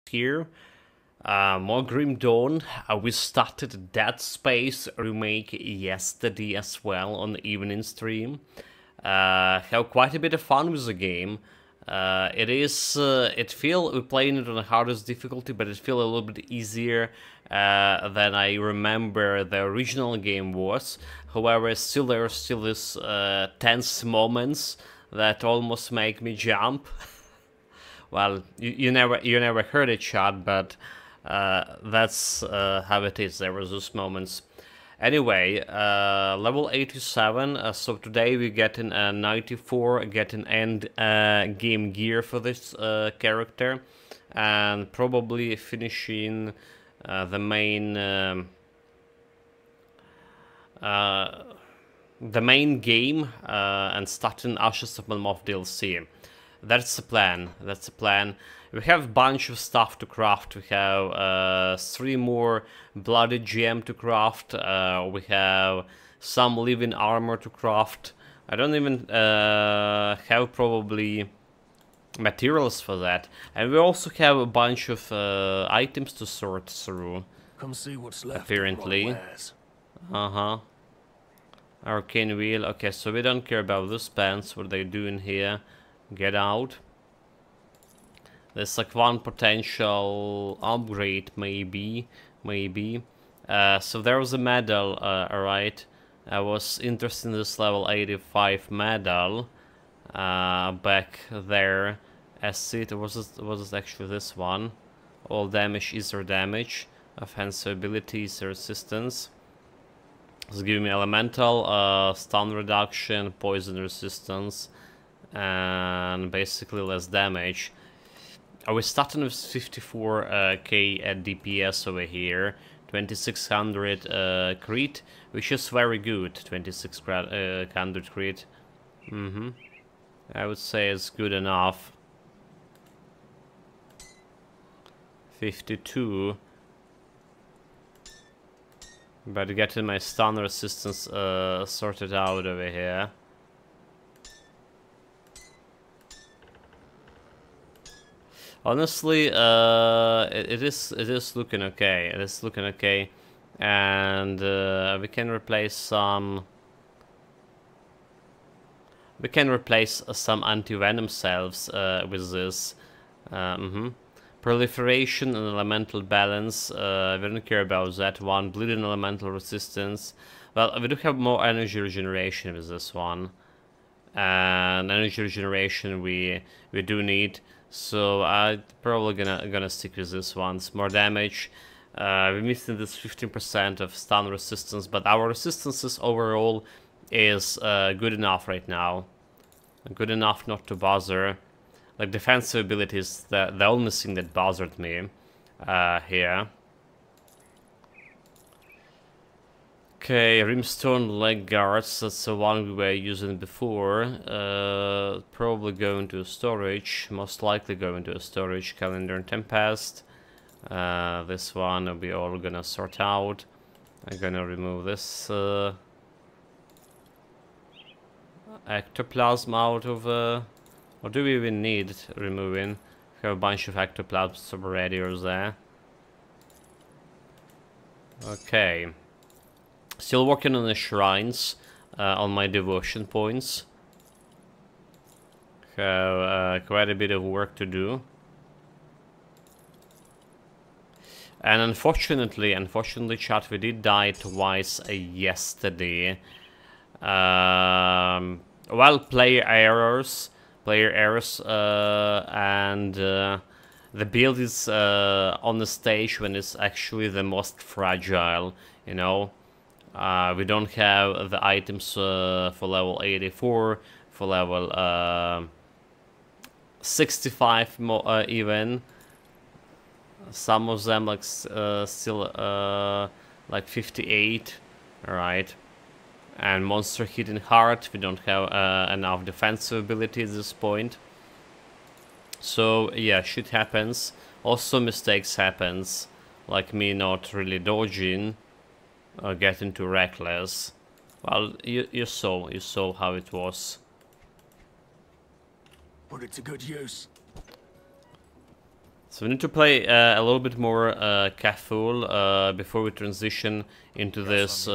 here. More Grim Dawn. We started Dead Space remake yesterday as well on the evening stream. Have quite a bit of fun with the game. We're playing it on the hardest difficulty, but it feels a little bit easier than I remember the original game was. However, there are still these tense moments that almost make me jump. Well, you never heard it, chat, but that's how it is. There were those moments. Anyway, level 87. So today we get in 94, get an end game gear for this character, and probably finishing the main game and starting Ashes of Melmoth DLC. That's the plan. That's the plan. We have a bunch of stuff to craft. We have 3 more bloody gem to craft. We have some living armor to craft. I don't even have probably materials for that. And we also have a bunch of items to sort through. Come see what's left. Apparently. Arcane wheel. Okay, so we don't care about those pants. What they doing here? Get out. There's like one potential upgrade, maybe. So there was a medal, alright. I was interested in this level 85 medal back there. As it was it actually this one? All damage, Aether damage, offensive abilities, resistance. It's giving me elemental, stun reduction, poison resistance, and basically less damage. We're starting with 54k at DPS over here, 2600 crit, which is very good. 2600 crit. I would say it's good enough. 52. But getting my stun resistance sorted out over here. Honestly, it is looking okay. It is looking okay, and we can replace some. We can replace some anti-venom cells with this. Proliferation and elemental balance. We don't care about that one. Bleeding elemental resistance. Well, we do have more energy regeneration with this one, and energy regeneration we do need. So I'm probably gonna stick with this one. It's more damage. We're missing this 15% of stun resistance, but our resistances overall is good enough right now. Good enough not to bother. Like defensive abilities, the only thing that bothered me here. Okay, Rimstone leg guards, that's the one we were using before. Probably going to storage, most likely going to a storage. Calendar and Tempest. This one we all gonna sort out. I'm gonna remove this ectoplasm out of what do we even need removing? We have a bunch of ectoplasms already or there. Okay. Still working on the shrines, on my devotion points. Have quite a bit of work to do. And unfortunately, chat, we did die twice yesterday. Well, player errors, and the build is on the stage when it's actually the most fragile, you know. We don't have the items for level 84, for level 65 more, even. Some of them like still like 58, alright. And monster hitting hard, we don't have enough defensive ability at this point. So yeah, shit happens. Also mistakes happens, like me not really dodging. Getting too reckless. Well, you saw how it was. Put it to good use. So we need to play a little bit more careful before we transition into this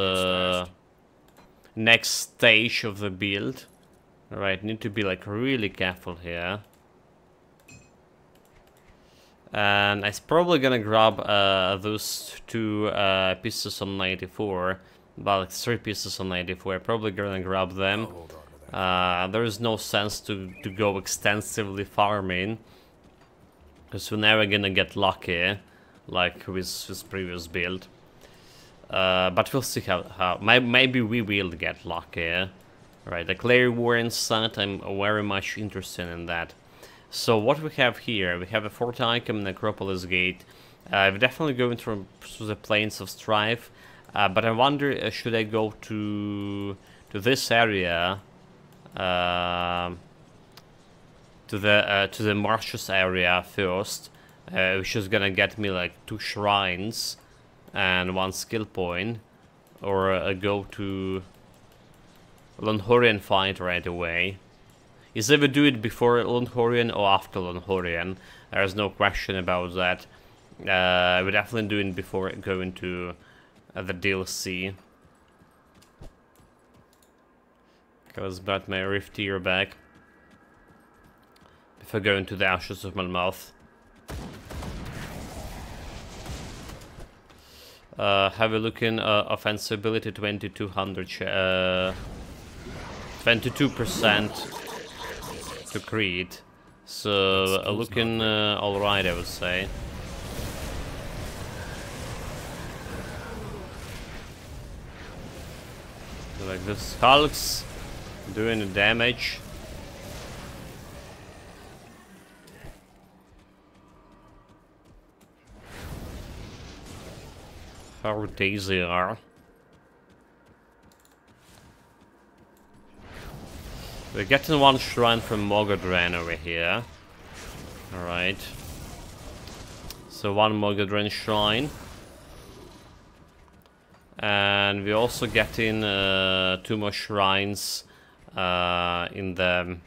next stage of the build. Alright, need to be like really careful here. And I'm probably gonna grab those 2 pieces on 94. Well, like 3 pieces on 94. Probably gonna grab them. There is no sense to go extensively farming, because we're never gonna get lucky, like with this previous build. But we'll see how maybe we will get lucky. Right, the Clary Warren set, I'm very much interested in that. So what we have here, we have a Forticum Necropolis Gate. We're definitely going through the Plains of Strife, but I wonder, should I go to this area, to the marshes area first, which is gonna get me like 2 shrines and 1 skill point, or go to Longhorian fight right away. Is either do it before Longhorian or after Longhorian. There's no question about that. We're definitely doing it before going to the DLC. Because brought my Rift Ear back before going to the Ashes of Malmouth. Have a look in offensive ability 2200, 22% to Creed. So looking alright, I would say. So, like this Hulk's doing the damage. How daisy are. We're getting 1 shrine from Mogodran over here. Alright. So 1 Mogodran shrine. And we're also getting 2 more shrines in the...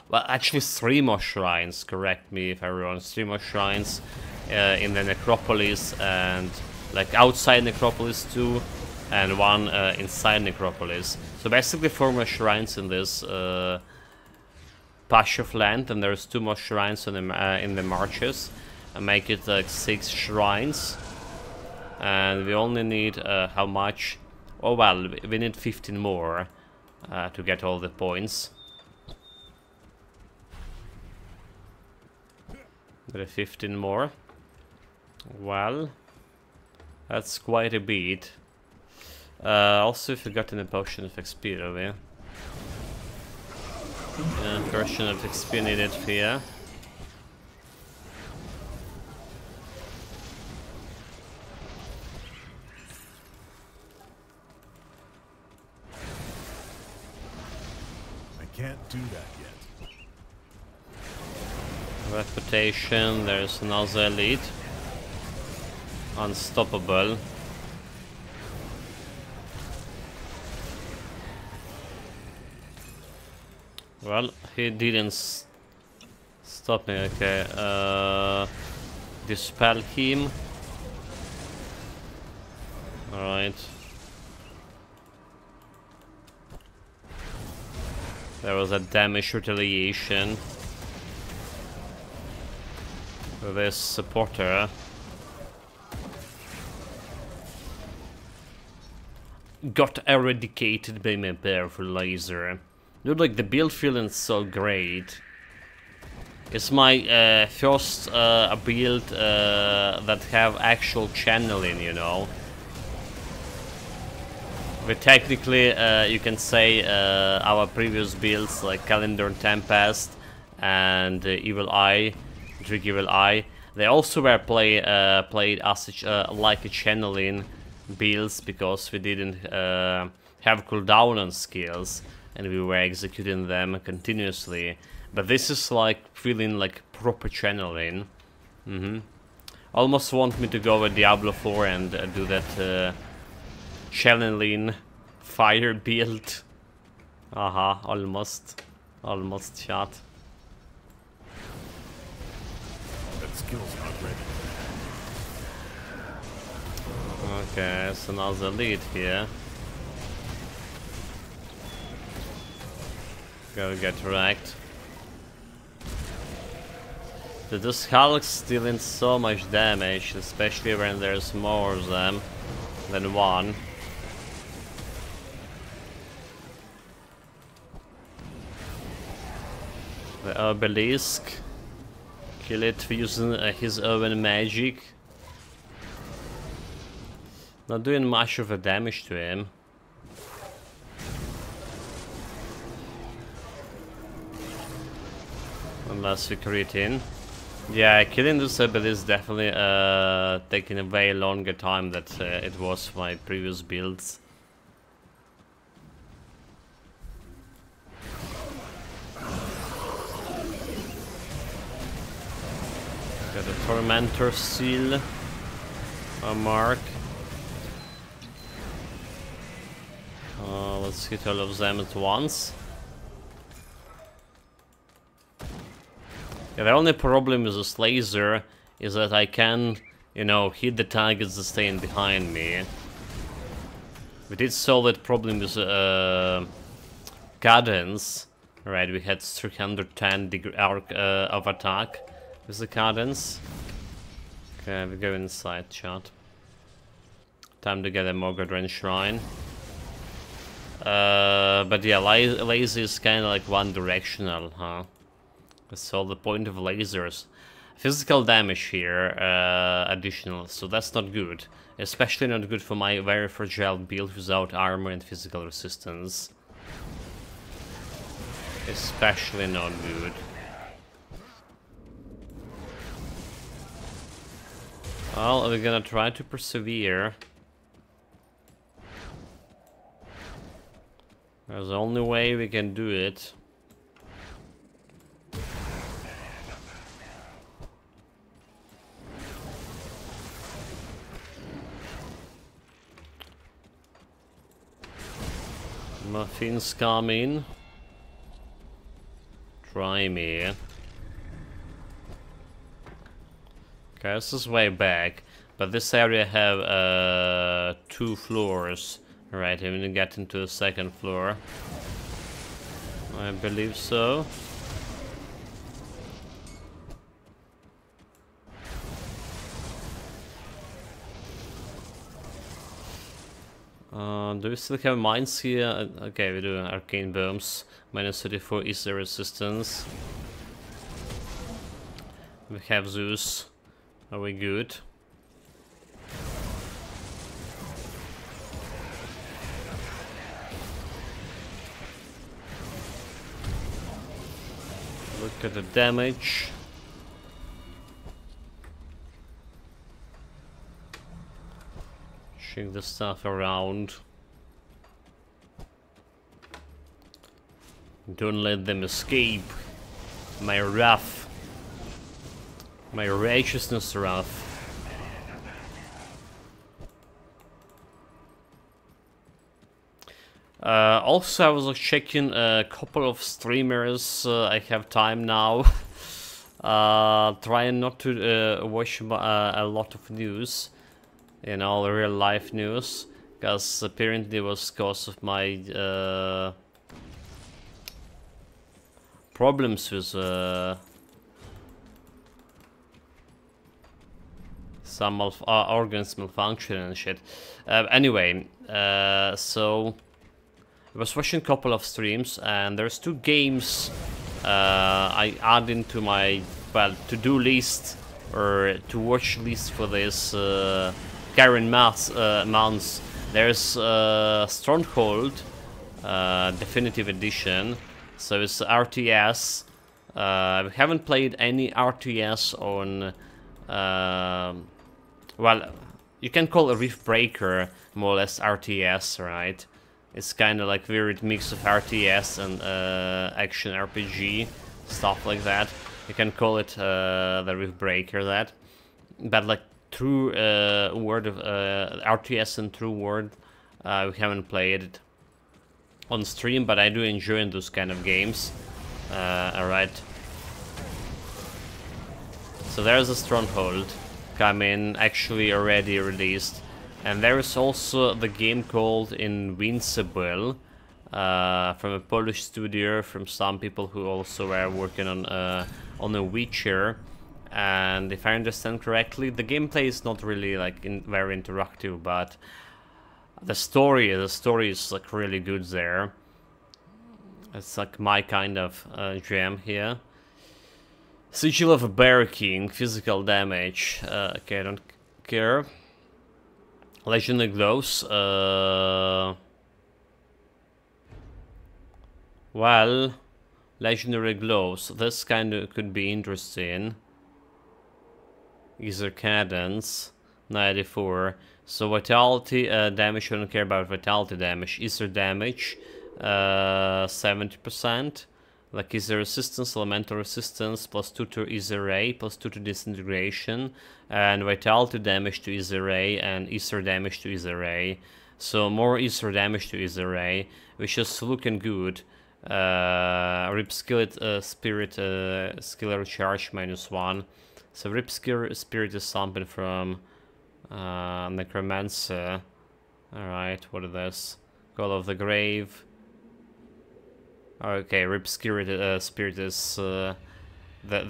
Well, actually 3 more shrines, correct me if I'm wrong. 3 more shrines in the Necropolis, and like outside Necropolis too, and 1 inside Necropolis. So basically 4 more shrines in this patch of land, and there's 2 more shrines in the marches, and make it like 6 shrines. And we only need how much? Oh well, we need 15 more to get all the points. There are 15 more. Well, that's quite a bit. Also forgotten a potion of XP over here. Yeah, potion of XP needed here. I can't do that yet. Reputation, there's another elite. Unstoppable. Well, he didn't stop me, okay. Dispel him. Alright. There was a damage retaliation with this supporter. Got eradicated by my powerful laser. Dude, like, the build feeling is so great. It's my first build that have actual channeling, you know. But technically, you can say our previous builds, like Calendar and Tempest and Evil Eye, Trick Evil Eye, they also were played as like a channeling builds, because we didn't have cooldown on skills and we were executing them continuously. But this is like feeling like proper channeling. Almost want me to go with Diablo 4 and do that channeling fire build. Almost chat. Let's skill's not ready. Okay, so now the lead here. Go get wrecked. This Hulk's dealing so much damage, especially when there's more of them than one. The obelisk. Kill it using his own magic. Not doing much of a damage to him. Unless we crit in. Yeah, killing this obelisk definitely taking a way longer time than it was for my previous builds. Got a Tormentor seal. A mark. Let's hit all of them at once. Yeah, the only problem with this laser is that I can, you know, hit the targets that staying behind me. We did solve that problem with cadence. Right, we had 310 degree arc of attack with the cadence. Okay, we go inside, chat. Time to get a Mogadren Shrine. But yeah, laser is kind of like one directional, huh? So the point of lasers. Physical damage here, additional, so that's not good. Especially not good for my very fragile build without armor and physical resistance. Especially not good. Well, we're gonna try to persevere. There's the only way we can do it. Muffins coming. Try me. Okay, this is way back, but this area have 2 floors. Right, I'm gonna get into the 2nd floor. I believe so. Do we still have mines here? Okay, we do. Arcane bombs. Minus 34 is the resistance. We have Zeus. Are we good? Look at the damage. Shake the stuff around. Don't let them escape. My wrath. My righteousness wrath. Also, I was like, checking a couple of streamers. I have time now. Trying not to watch a lot of news. You know, real life news. Because apparently it was because of my problems with some organs malfunction and shit. Anyway, so I was watching a couple of streams, and there's 2 games I add into my, well, to-do list or to watch list for this current months. There's Stronghold Definitive Edition. So it's RTS. We haven't played any RTS on... well, you can call a Rift Breaker more or less RTS, right? It's kind of like weird mix of RTS and action RPG, stuff like that. You can call it the Rift Breaker, that. But like true word of RTS and true word, we haven't played it on stream, but I do enjoy those kind of games. Alright. So there's a stronghold coming, actually already released. And there is also the game called Invincible, from a Polish studio, from some people who also were working on a Witcher. And if I understand correctly, the gameplay is not really like very interactive, but the story is like really good there. It's like my kind of jam here. Sigil of a Bear King, physical damage. Okay, I don't care. Legendary glows. Well, legendary glows. This kind of could be interesting. Aether cadence, 94. So vitality damage. I don't care about vitality damage. Aether damage, 70%. Like Aether resistance, elemental resistance, +2 to Aether ray, +2 to disintegration, and vitality damage to Aether ray, and Aether damage to Aether ray. So more Aether damage to Aether ray, which is looking good. Rip Spirit skill recharge -1. So Rip Spirit is something from Necromancer. Alright, what is this? Call of the Grave. Okay, Rip Spirit is the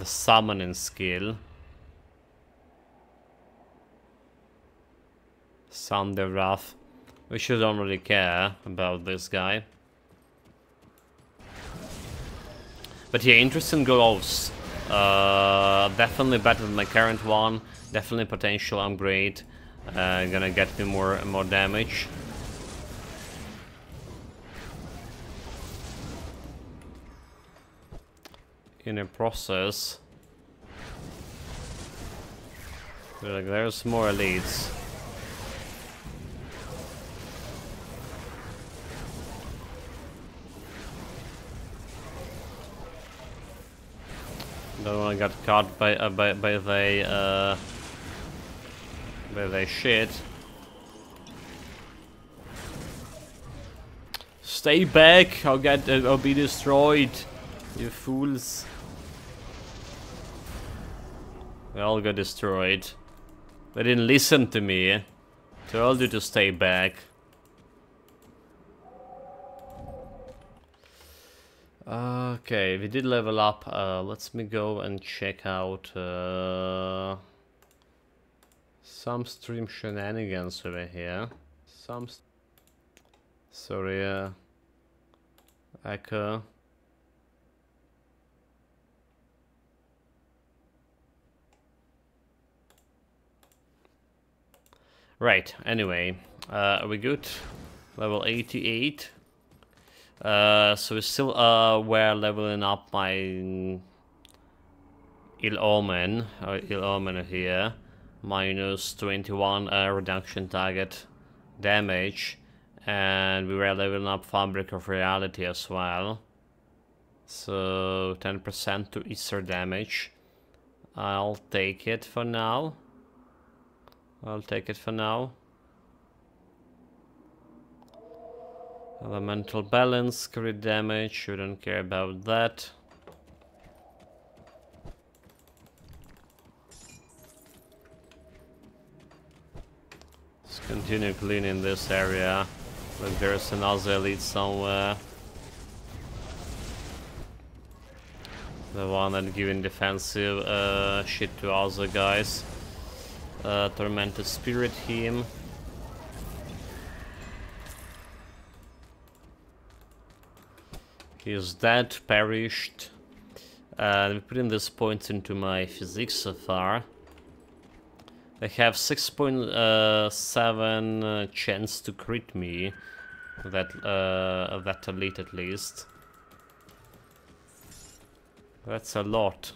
summoning skill. Thunder Wrath. We should don't really care about this guy. But yeah, interesting gloves. Definitely better than my current one. Definitely potential upgrade. Gonna get me more damage. In a process. Like, there's more elites. Don't want to get caught by the shit. Stay back! I'll be destroyed, you fools. They all got destroyed. They didn't listen to me. Told you to stay back. Okay, we did level up. Let's me go and check out some stream shenanigans over here. Sorry, Echo. Right, anyway, are we good? Level 88. So we still were leveling up my Ill Omen here. -21 reduction target damage. And we were leveling up Fabric of Reality as well. So 10% to Aether damage. I'll take it for now. Elemental balance, crit damage, shouldn't care about that. Let's continue cleaning this area. Look, there's another elite somewhere. The one that giving defensive shit to other guys. Tormented Spirit him. He is dead, perished. We put in these points into my physics so far. They have 6.7 chance to crit me. That elite at least. That's a lot.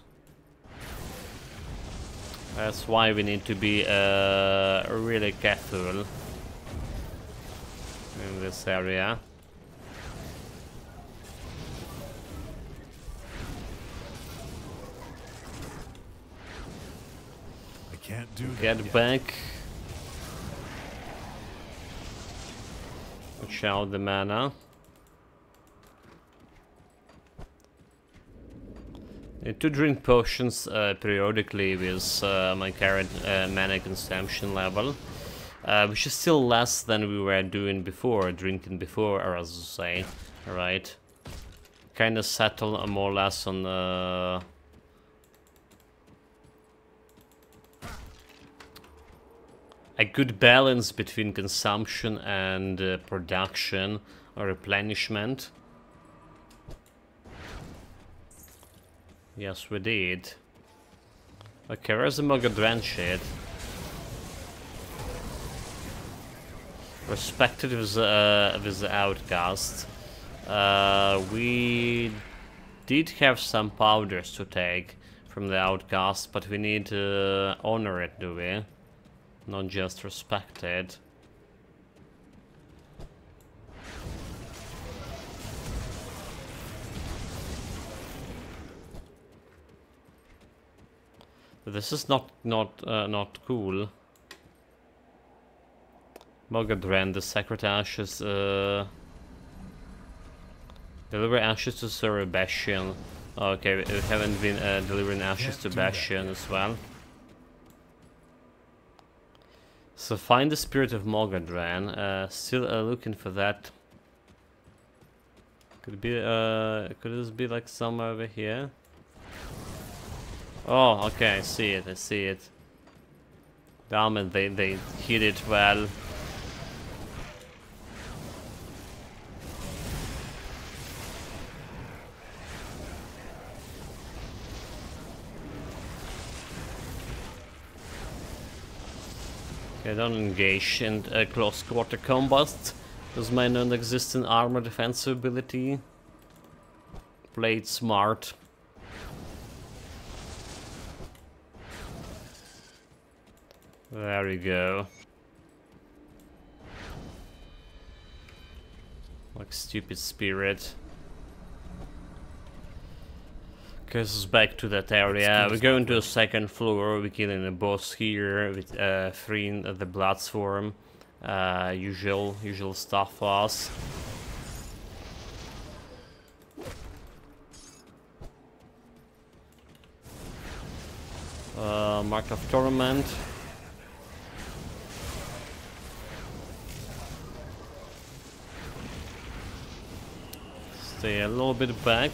That's why we need to be really careful in this area. I can't do that. Get back. Watch out the mana. Need to drink potions periodically with my current mana consumption level, which is still less than we were doing before, drinking before, or as I say, alright. Kind of settle more or less on a good balance between consumption and production or replenishment. Yes, we did. Okay, where's the Mogadran shit? Respected with the Outcast. We did have some powders to take from the Outcast, but we need to honor it, do we? Not just respect it. But this is not cool. Mogadran, the sacred ashes. Deliver ashes to Sir Bastion. Okay, we haven't been delivering ashes to Bastion as well. So find the spirit of Mogadran. Still looking for that. Could be could this be like somewhere over here? Oh, okay, I see it, I see it. Damn it, they hit it well. Okay, don't engage in close quarter combat. Use my non-existent armor defensive ability. Play it smart. There we go. Like stupid spirit. Okay, this is back to that area. We're going to the second floor. We're killing a boss here with freeing the blood swarm. Usual stuff for us. Mark of Torment. Stay a little bit back.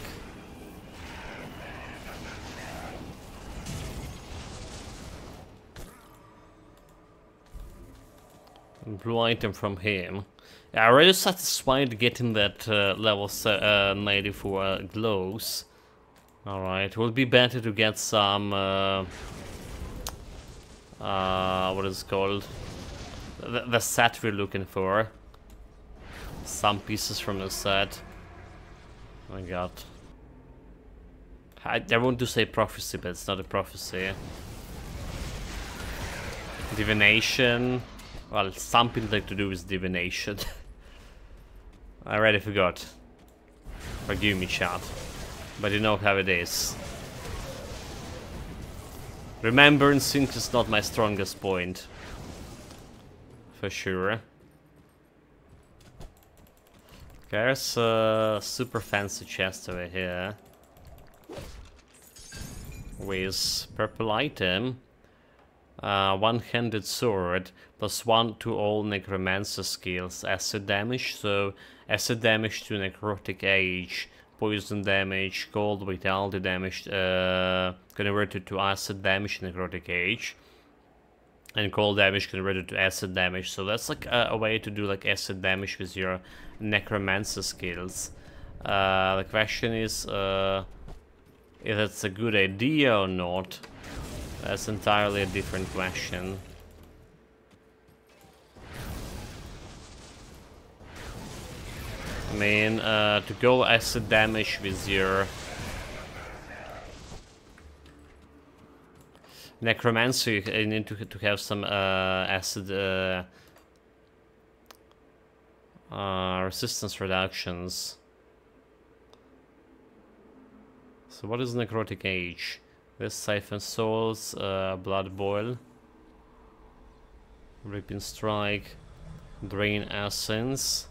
Blue item from him. Yeah, I'm really satisfied getting that level 94 glows. Alright, will be better to get some what is it called? The set we're looking for. Some pieces from the set. Oh my god. I want to say prophecy, but it's not a prophecy. Divination. Well, something like to do with divination. I already forgot. Forgive me, chat. But you know how it is. Remembrancing is not my strongest point. For sure. There's a super fancy chest over here. With purple item. One-handed sword, +1 to all necromancer skills, acid damage, so acid damage to necrotic age, poison damage, cold vitality damage converted to acid damage necrotic age, and cold damage converted to acid damage. So that's like a way to do like acid damage with your necromancer skills. The question is if that's a good idea or not. That's entirely a different question. I mean, to go acid damage with your necromancer, you need to have some acid resistance reductions. So what is necrotic age? This Siphon Souls, Blood Boil, Ripping Strike, Drain Essence.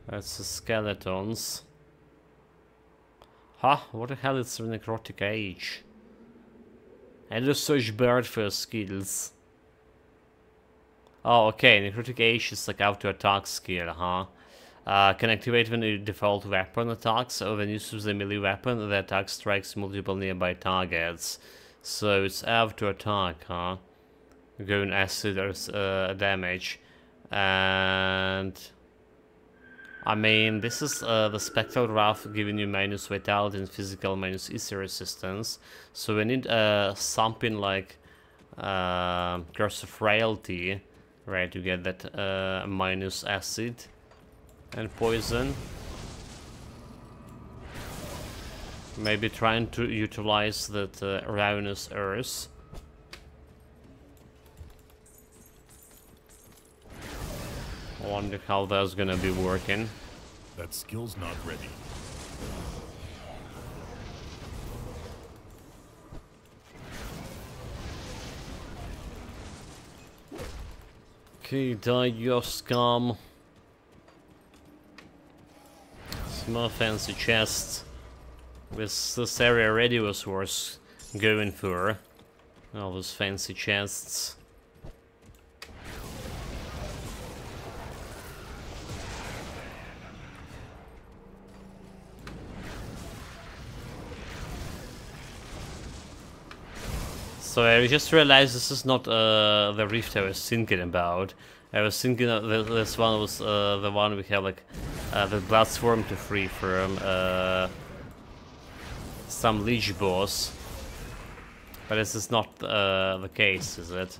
That's the Skeletons. Huh? What the hell is the necrotic age? And the search bird for skills. Oh, okay. Necrotic age is like auto attack skill, huh? Can activate when your default weapon attacks, or when you use the melee weapon, the attack strikes multiple nearby targets. So it's auto attack, huh? Going acid or damage. And I mean, this is the Spectral Wrath giving you minus vitality and physical minus Aether resistance. So we need something like Curse of Frailty, right, to get that minus acid and poison. Maybe trying to utilize that Ravenous Earth. I wonder how that's gonna be working. That skill's not ready. Okay, die your scum. Small fancy chests. This area already was worth going for. All those fancy chests. So I just realized this is not the rift I was thinking about. I was thinking this one was the one we have like the blood swarm to free from some lich boss. But this is not the case, is it?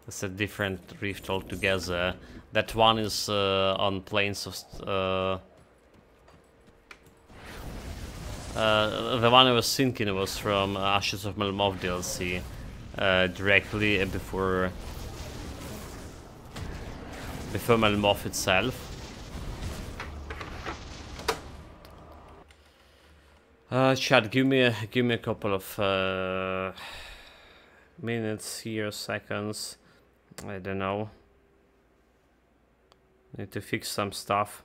It's a different rift altogether. That one is on plains of the one I was thinking was from Ashes of Melmoth DLC. Directly before Melmoth itself. Chat, give me a couple of minutes here, seconds. I don't know. Need to fix some stuff.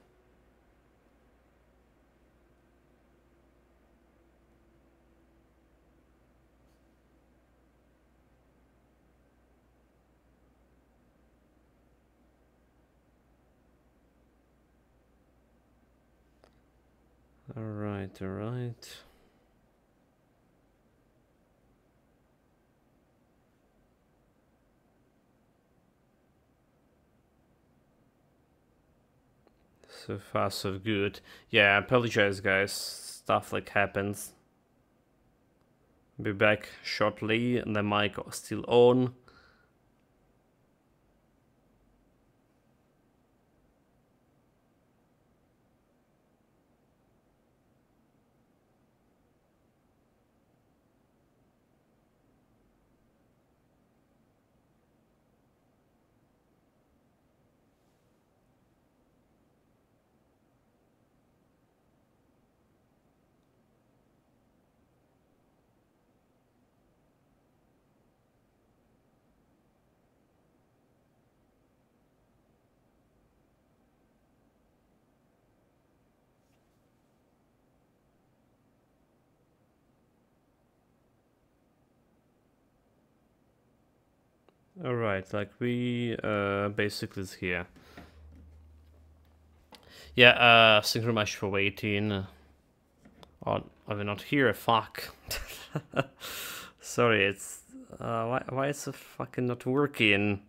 Alright, alright. So far, so good. Yeah, I apologize, guys. Stuff like happens. Be back shortly. The mic still on. Alright, like we basically is here. Yeah, thank you very much for waiting. Oh, are we not here? Fuck. Sorry, it's why is it fucking not working?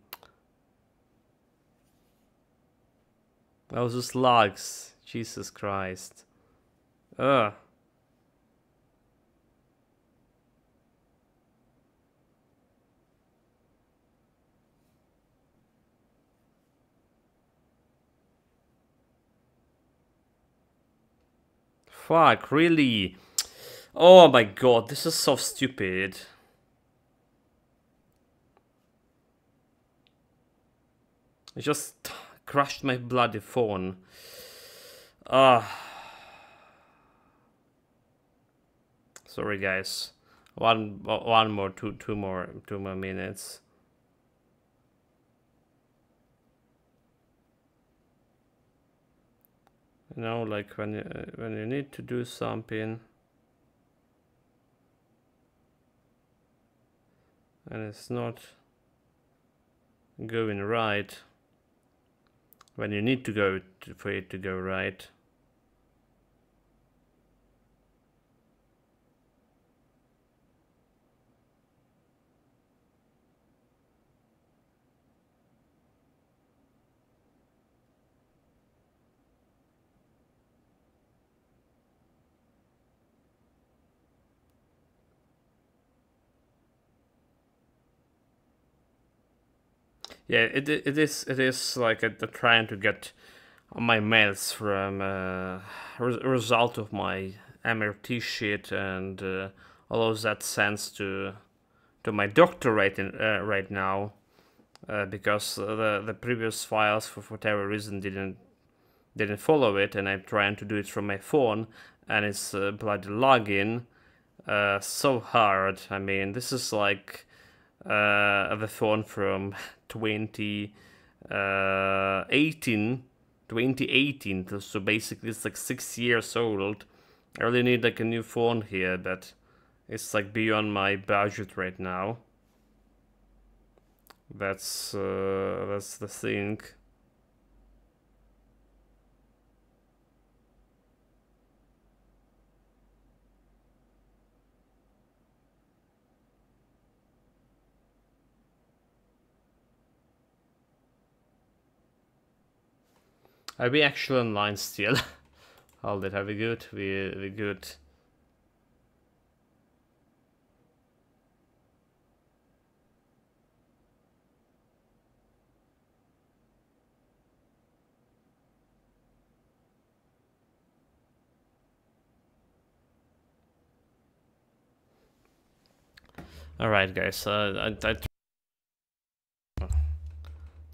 That was just logs. Jesus Christ. Ugh. Fuck, really? Oh my god, this is so stupid. I just crushed my bloody phone. Sorry guys. One more, two more minutes. You know, like when you need to do something. And it's not going right when you need to go for it to go right. Yeah, it is like trying to get my mails from result of my MRT shit and all of that sense to my doctor right now because the previous files for whatever reason didn't follow it, and I'm trying to do it from my phone, and it's bloody login so hard. I mean, this is like the phone from 2018, so basically it's like 6 years old. I really need like a new phone here, but it's like beyond my budget right now. That's the thing. Are we actually online still? Hold it, are we good? We good. Alright guys, I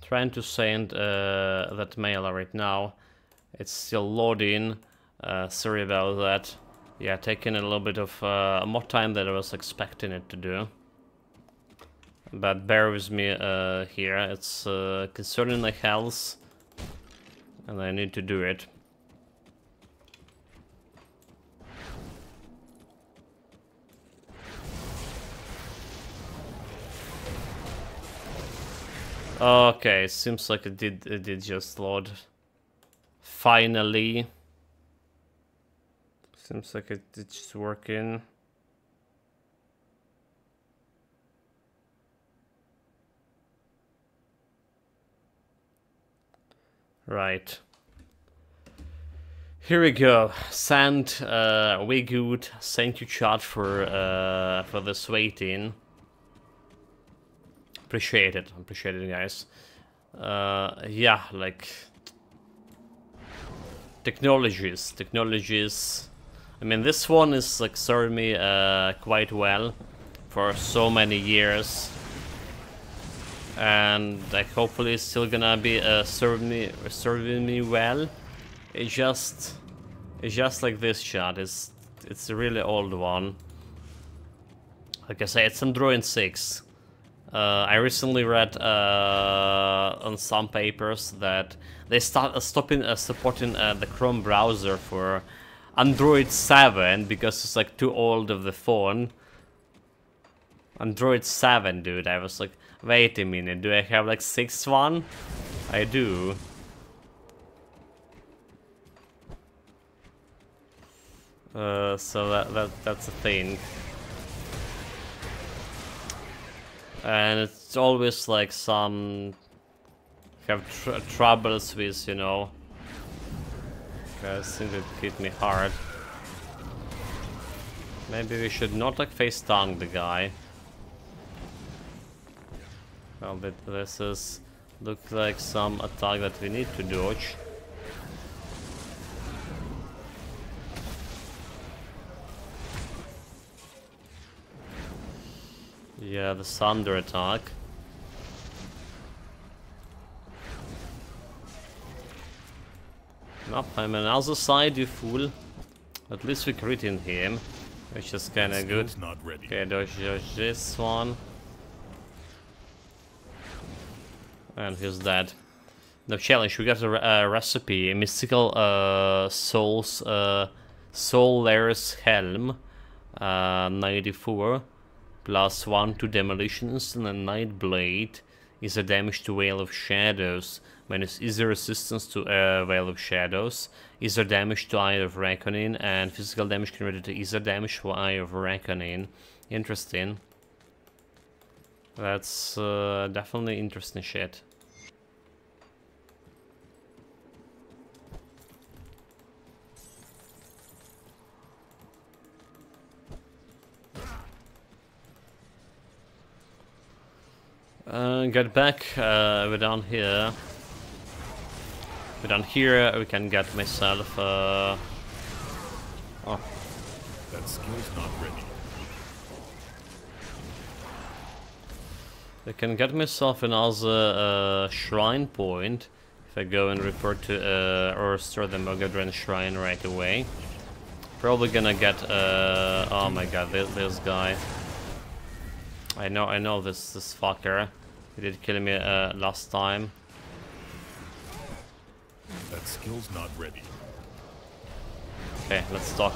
trying to send that mail right now. It's still loading. Sorry about that. Yeah, taking a little bit of more time than I was expecting it to do. But bear with me here. It's concerning my health, and I need to do it. Okay, seems like it did just load. Finally. Seems like it's just working. Right. Here we go. Send we good. Thank you chat for this waiting. Appreciate it, guys. Yeah, like technologies. I mean, this one is like serving me quite well for so many years, and like hopefully it's still gonna be serving me well. It's just like this chat. It's a really old one. Like I say, it's Android 6. I recently read on some papers that they start stopping supporting the Chrome browser for Android 7 because it's like too old of the phone. Android 7, dude. I was like, wait a minute, do I have like 6 one? I do. So that's a thing. And it's always like some have troubles with, you know, guys seem to hit me hard. Maybe we should not like face down the guy. Well, this is look like some attack that we need to dodge. Yeah, the thunder attack. Nope, I'm on the other side, you fool. At least we're critting him, which is kinda good. Not ready. Okay, dodge this one. And he's dead. No challenge, we got a recipe, a mystical soul layers helm, 94. +1 to demolition instant and night blade. Is a damage to Veil of Shadows. Minus is there resistance to Veil of Shadows. Is there damage to Eye of Reckoning, and physical damage converted to is there damage for Eye of Reckoning. Interesting. That's definitely interesting shit. Get back, we're down here. We're down here, we can get myself, oh. That skill's not ready. I can get myself another shrine point if I go and report to, or restore the Mogadren shrine right away. Probably gonna get, oh my god, this guy. I know this fucker. He did kill me last time. That skill's not ready. Okay, let's talk.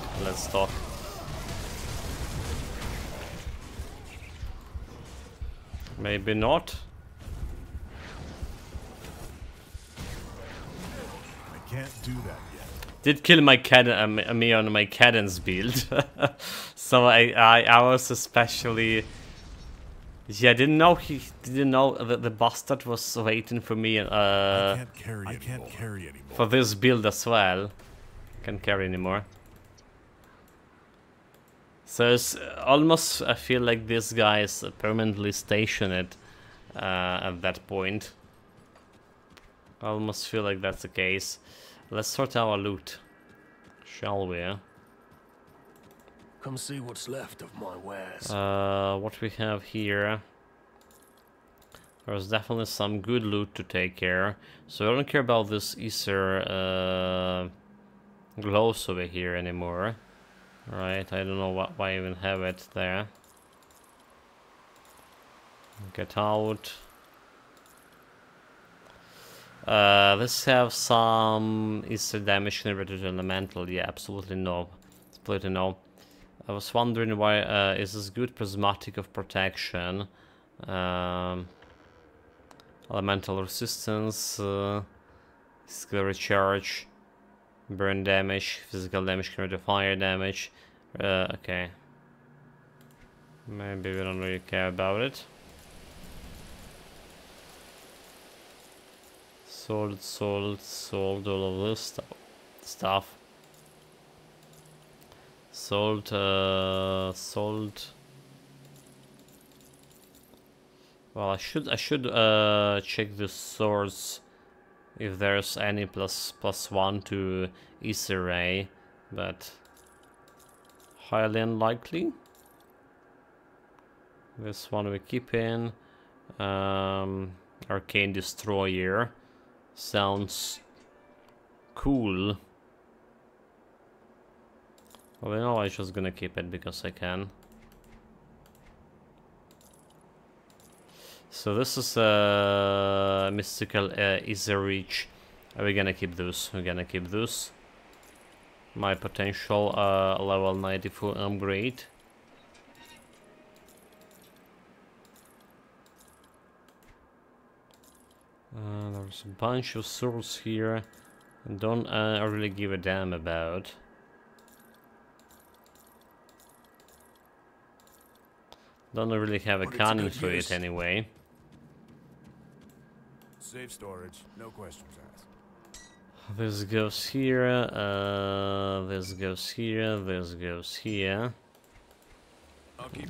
Maybe not. I can't do that yet. Did kill my me on my cadence build. So I was especially. Yeah, I didn't know that the bastard was waiting for me. I can't carry anymore. For this build as well. Can't carry anymore. So it's almost, I feel like this guy is permanently stationed at that point. I almost feel like that's the case. Let's sort our loot, shall we? Come see what's left of my wares. What we have here. There's definitely some good loot to take care. So I don't care about this Aether glows over here anymore. Right, I don't know why I even have it there. Get out. Let's have some Aether damage converted to elemental. Yeah, absolutely no. Absolutely no. I was wondering why is this good prismatic of protection, elemental resistance, skill recharge, burn damage, physical damage converted to fire damage. Okay, maybe we don't really care about it. Sold all of this stuff. Sold. Well, I should check the source if there's any +1 to Aether ray, but highly unlikely. This one we keep in. Arcane Destroyer sounds cool. Well, you know, I'm just gonna keep it because I can. So this is a mystical Aether reach. Are we gonna keep those? We're gonna keep those. My potential level 94 upgrade. There's a bunch of swords here. I don't really give a damn about. Don't really have a cannon for it anyway. Safe storage, no questions asked. This goes here, this goes here, this goes here.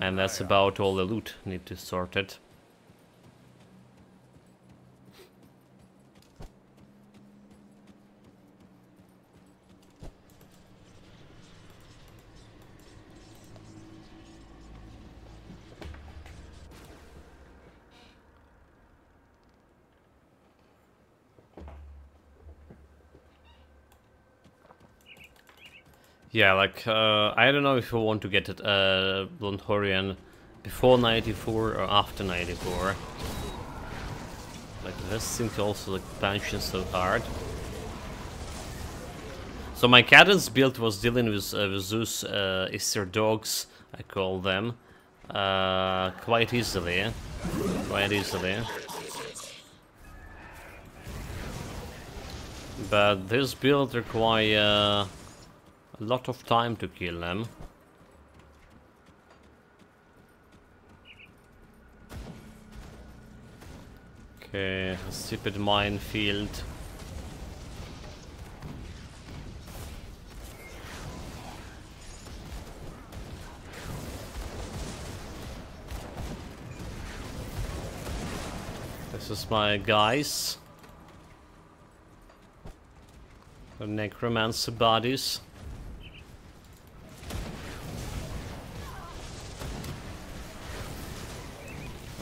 And that's about all the loot. Need to sort it. Yeah, like, I don't know if you want to get it, Blondhorian before 94 or after 94. Like, this seems also like punching so hard. So my cadence build was dealing with those Aether dogs, I call them. quite easily. Quite easily. But this build requires a lot of time to kill them. Okay, a stupid minefield. This is my guys. The necromancer bodies.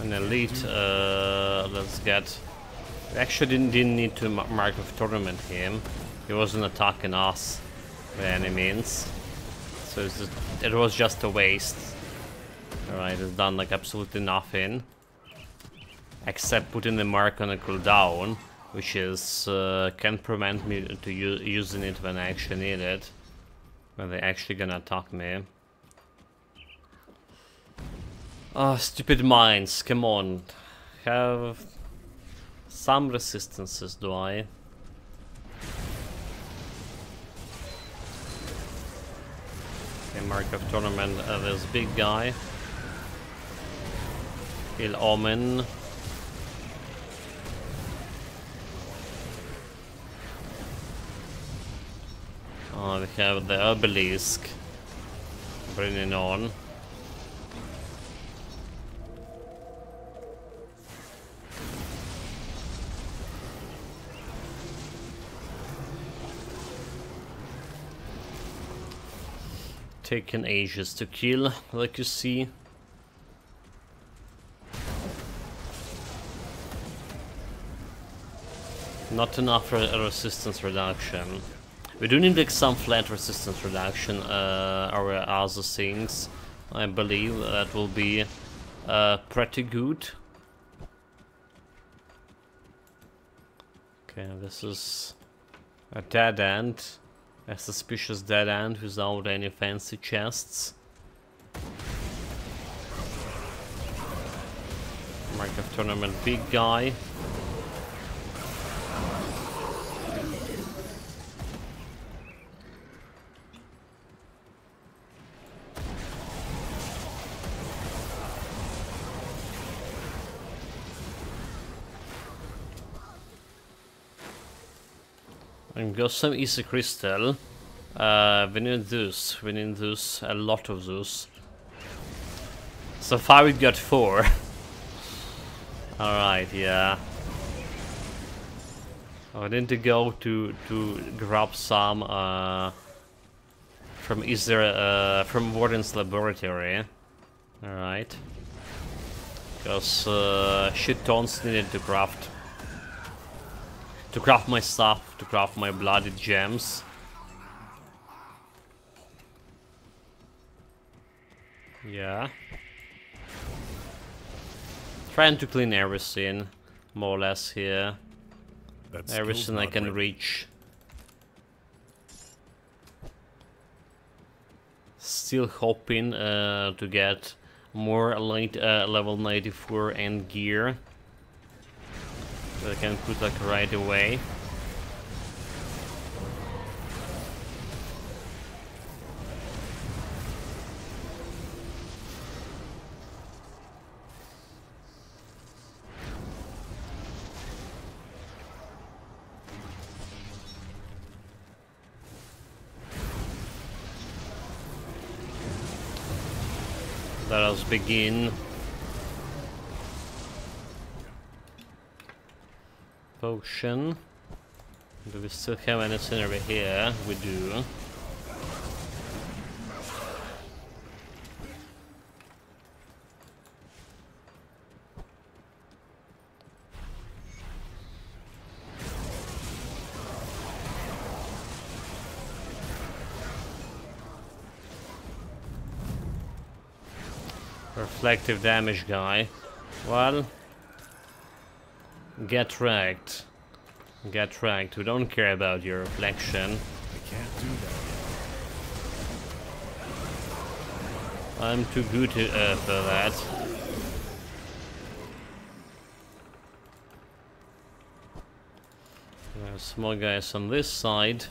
An elite, let's get... We actually didn't need to mark of tournament him. He wasn't attacking us by any means. So it was just a waste. Alright, it's done like absolutely nothing. Except putting the mark on a cooldown, which is can prevent me to using it when I actually need it. When they're actually gonna attack me. Ah, stupid mines, come on. Have some resistances, do I? Okay, mark of tournament, this big guy. Kill Omen. Oh, we have the obelisk. Bringing on. Taken ages to kill, like you see. Not enough resistance reduction. We do need like some flat resistance reduction or other things. I believe that will be pretty good. Okay, this is a dead end. A suspicious dead end without any fancy chests. Mark of tournament, big guy. And got some easy crystal. We need this. We need this. A lot of this. So far we got 4. Alright, yeah. I need to go to grab some from Aether, from Warden's laboratory. Alright. Because shit tons needed to craft. To craft my stuff, to craft my bloody gems. Yeah. Trying to clean everything, more or less here. Everything I can reach. Still hoping to get more late level 94 end gear. I can put like right away. Let us begin. Potion. Do we still have anything over here? We do. Reflective damage guy. Well, get wrecked. Get wrecked. We don't care about your reflection. I can't do that I'm too good for that. There's more guys on this side.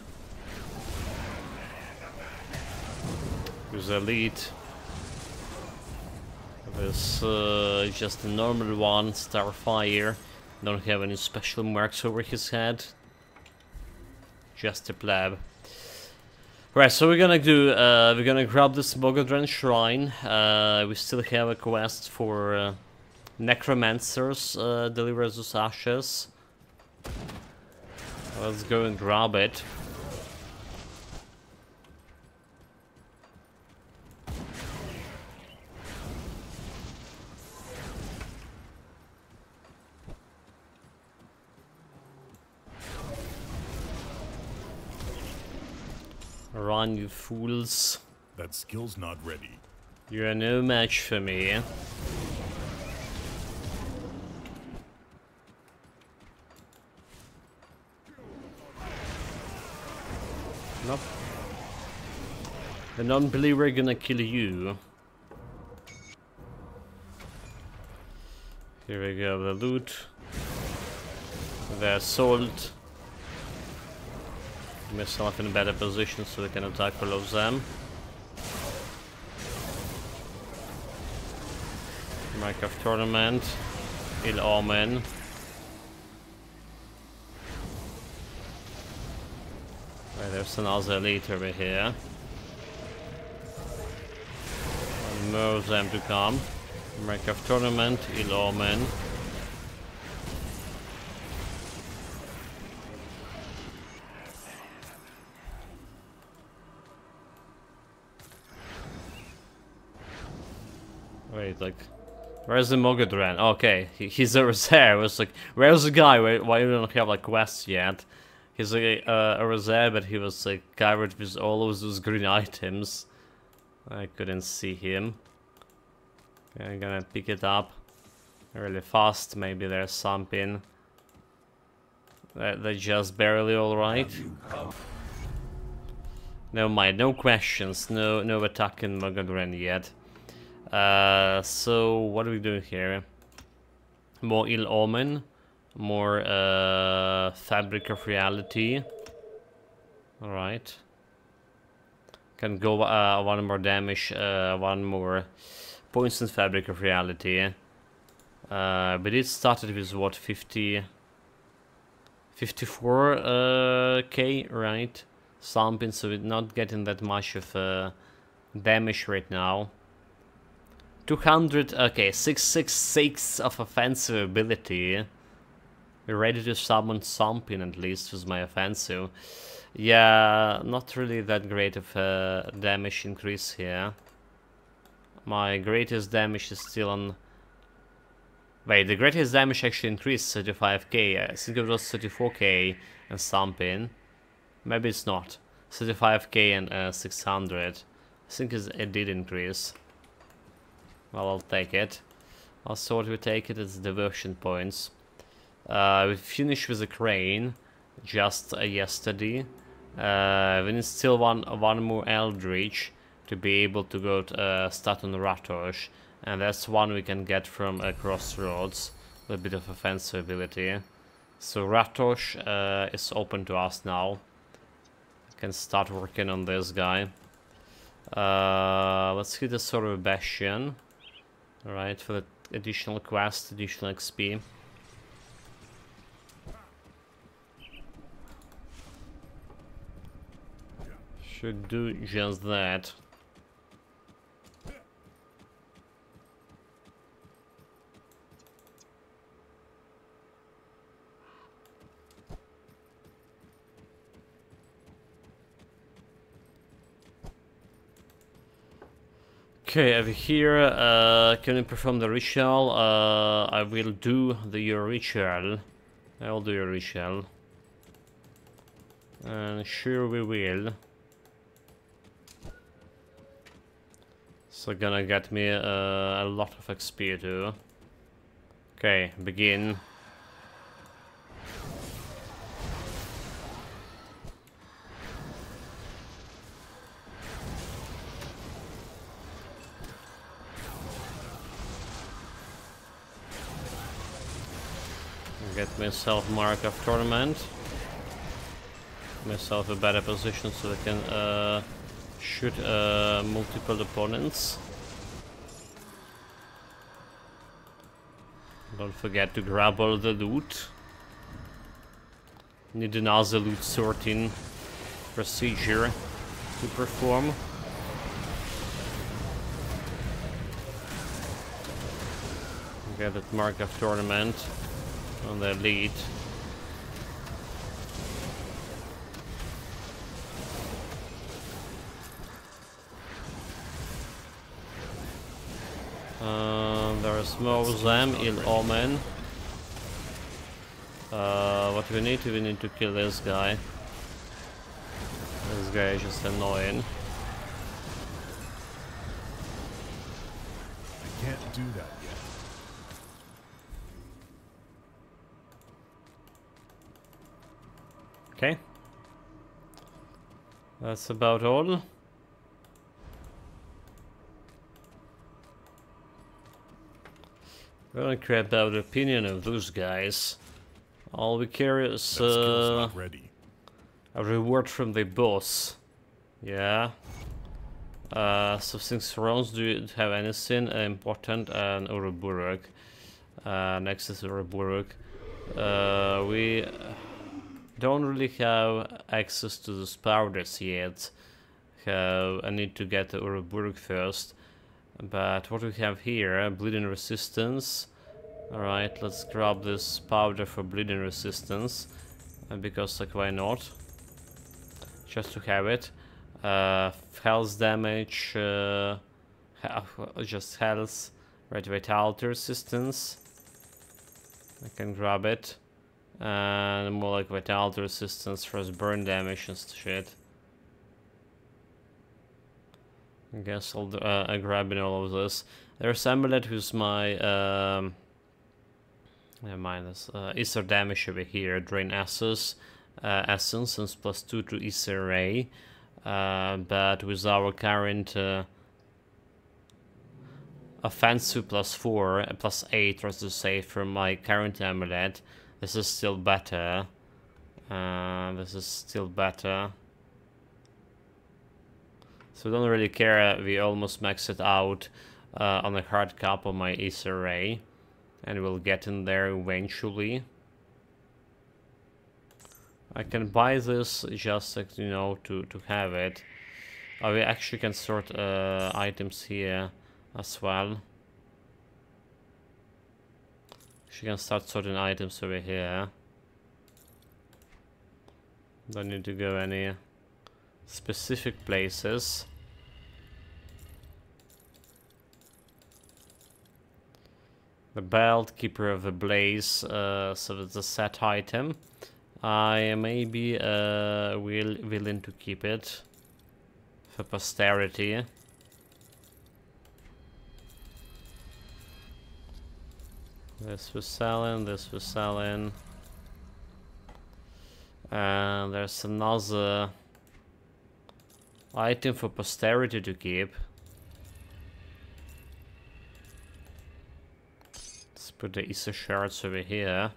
Who's elite? There's just a normal one, Starfire. Don't have any special marks over his head. Just a pleb. Right, so we're gonna grab this Mogodran Shrine. We still have a quest for Necromancers, deliver those ashes. Let's go and grab it. Run, you fools. That skill's not ready. You're no match for me. Nope. The non-believer gonna kill you. Here we go, the loot. The assault. Myself in a better position so we can attack all of them. Mark of Tournament. Ill Omen. Right, there's another elite over here. And more of them to come. Mark of Tournament. Ill Omen. Wait, like, where's the Mogodran? Okay, he's over there. I was like, where's the guy? Why you don't have like quests yet? He's like over there, but he was like covered with all of those green items. I couldn't see him. Okay, I'm gonna pick it up really fast. Maybe there's something. They're just barely alright. Never mind, no questions, no attacking Mogodran yet. So what are we doing here? More Ill Omen, more Fabric of Reality. Alright. Can go one more damage, one more points in Fabric of Reality. But it started with what, 54k, right? Something, so we're not getting that much of damage right now. 200, okay, 666 of offensive ability. We're ready to summon something at least with my offensive. Yeah, not really that great of a damage increase here. My greatest damage is still on... Wait, the greatest damage actually increased 35k. I think it was 34k and something. Maybe it's not. 35k and 600. I think it did increase. Well, I'll take it. Also, what we take it is devotion points. We finished with the crane just yesterday. We need still one more Eldritch to be able to go to, start on Ratosh, and that's one we can get from Crossroads with a bit of offensive ability. So Ratosh is open to us now. Can start working on this guy. Let's hit the Sword of Bastion. Alright, for the additional quest, additional XP. Should do just that. Okay, over here, can you perform the ritual? I will do your ritual. I will do your ritual. And sure we will. So gonna get me a lot of XP too. Okay, begin. Get myself Mark of Torment. Myself a better position so I can shoot multiple opponents. Don't forget to grab all the loot. Need another loot sorting procedure to perform. Get that Mark of Tournament on the lead. There's more of them, Ill Omen. What we need to kill this guy. This guy is just annoying. I can't do that yet. Okay. That's about all. I don't care about the opinion of those guys. All we care is Ready. a reward from the boss. Yeah. So since rounds, do you have anything important? And Ouroboros. Next is Ouroboros. We don't really have access to the powders yet. I need to get the Ouroboros first. But what we have here, bleeding resistance. Alright, let's grab this powder for bleeding resistance. Because like why not? Just to have it. Health damage, just health, right, vitality resistance. I can grab it. And more like vitality resistance for burn damage and shit. I guess I'll grabbing all of this. There's Amulet, who's my never mind this. Aether damage over here. Drain essence and +2 to Aether Ray. But with our current offensive +4, +8, as to say, from my current amulet, this is still better. This is still better. So don't really care, we almost maxed it out on the hard cap of my Aether Ray. And we'll get in there eventually. I can buy this just, like, you know, to have it. We actually can sort items here as well. She can start sorting items over here. Don't need to go any specific places. The belt, Keeper of the Blaze, so it's a set item. I maybe willing to keep it for posterity. This was selling, this was selling. And there's another item for posterity to keep. Let's put the Aether shards over here.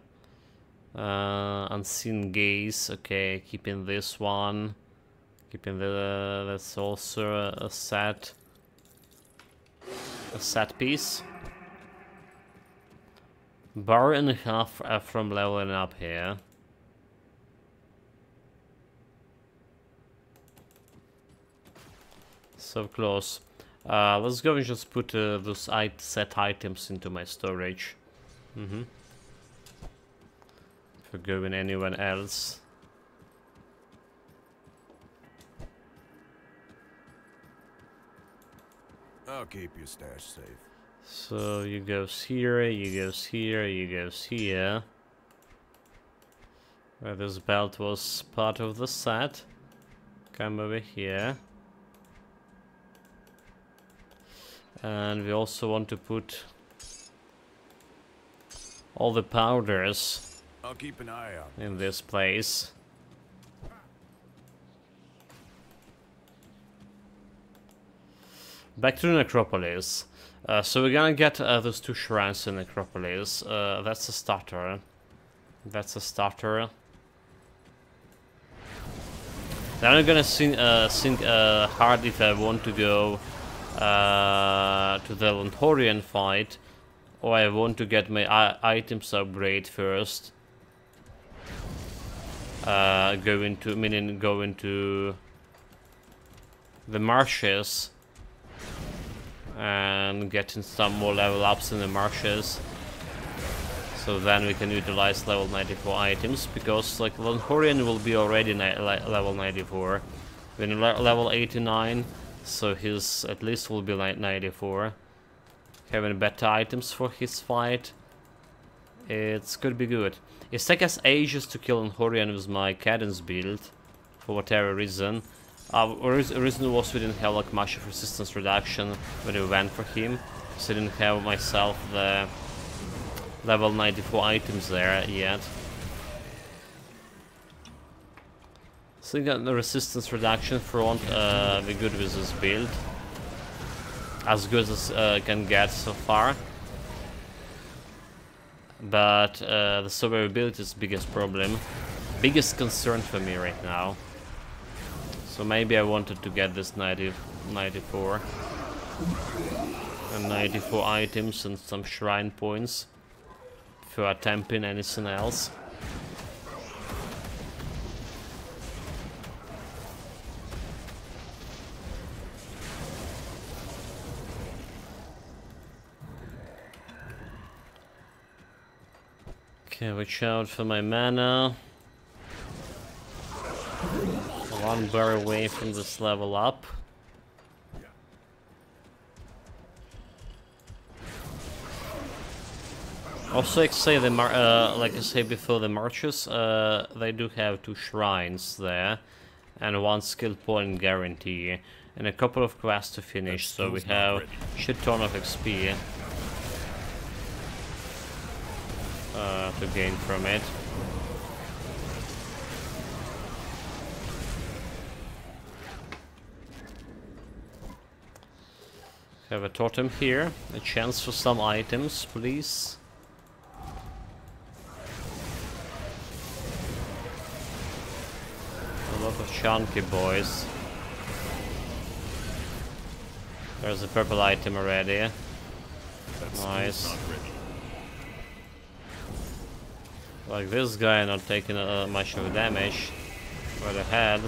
Unseen Gaze, okay, keeping this one. Keeping that's also a set piece. Bar and a half from leveling up here. So close. Let's go and just put those set items into my storage. For going anyone else. I'll keep your stash safe. So you goes here, you goes here, you goes here. Where this belt was part of the set. Come over here. And we also want to put all the powders I'll keep an eye out in this place. Back to the Necropolis. So we're gonna get those 2 shrines in Necropolis. That's a starter. That's a starter. Then I'm gonna think hard if I want to go to the Lentorian fight, or I want to get my items upgrade first. Go into the marshes and getting some more level ups in the marshes. So then we can utilize level 94 items, because like Lentorian will be already level 94. When level 89, so his at least will be like 94. Having better items for his fight, it's could be good. It takes us ages to kill Lentorian with my cadence build, for whatever reason. Reason was we didn't have like much of resistance reduction when we went for him, so I didn't have myself the level 94 items there yet. So we got the resistance reduction front, be good with this build. As good as can get so far. But the survivability is the biggest problem. Biggest concern for me right now. So maybe I wanted to get this 94. And 94 items and some shrine points for attempting anything else. Okay, watch out for my mana. One bar away from this level up. Also, like I said before, the marches, they do have 2 shrines there, and 1 skill point guarantee, and a couple of quests to finish. So we have shit ton of XP to gain from it. Have a totem here, a chance for some items, please. A lot of chunky boys. There's a purple item already. Nice. Like this guy not taking much of damage for the head.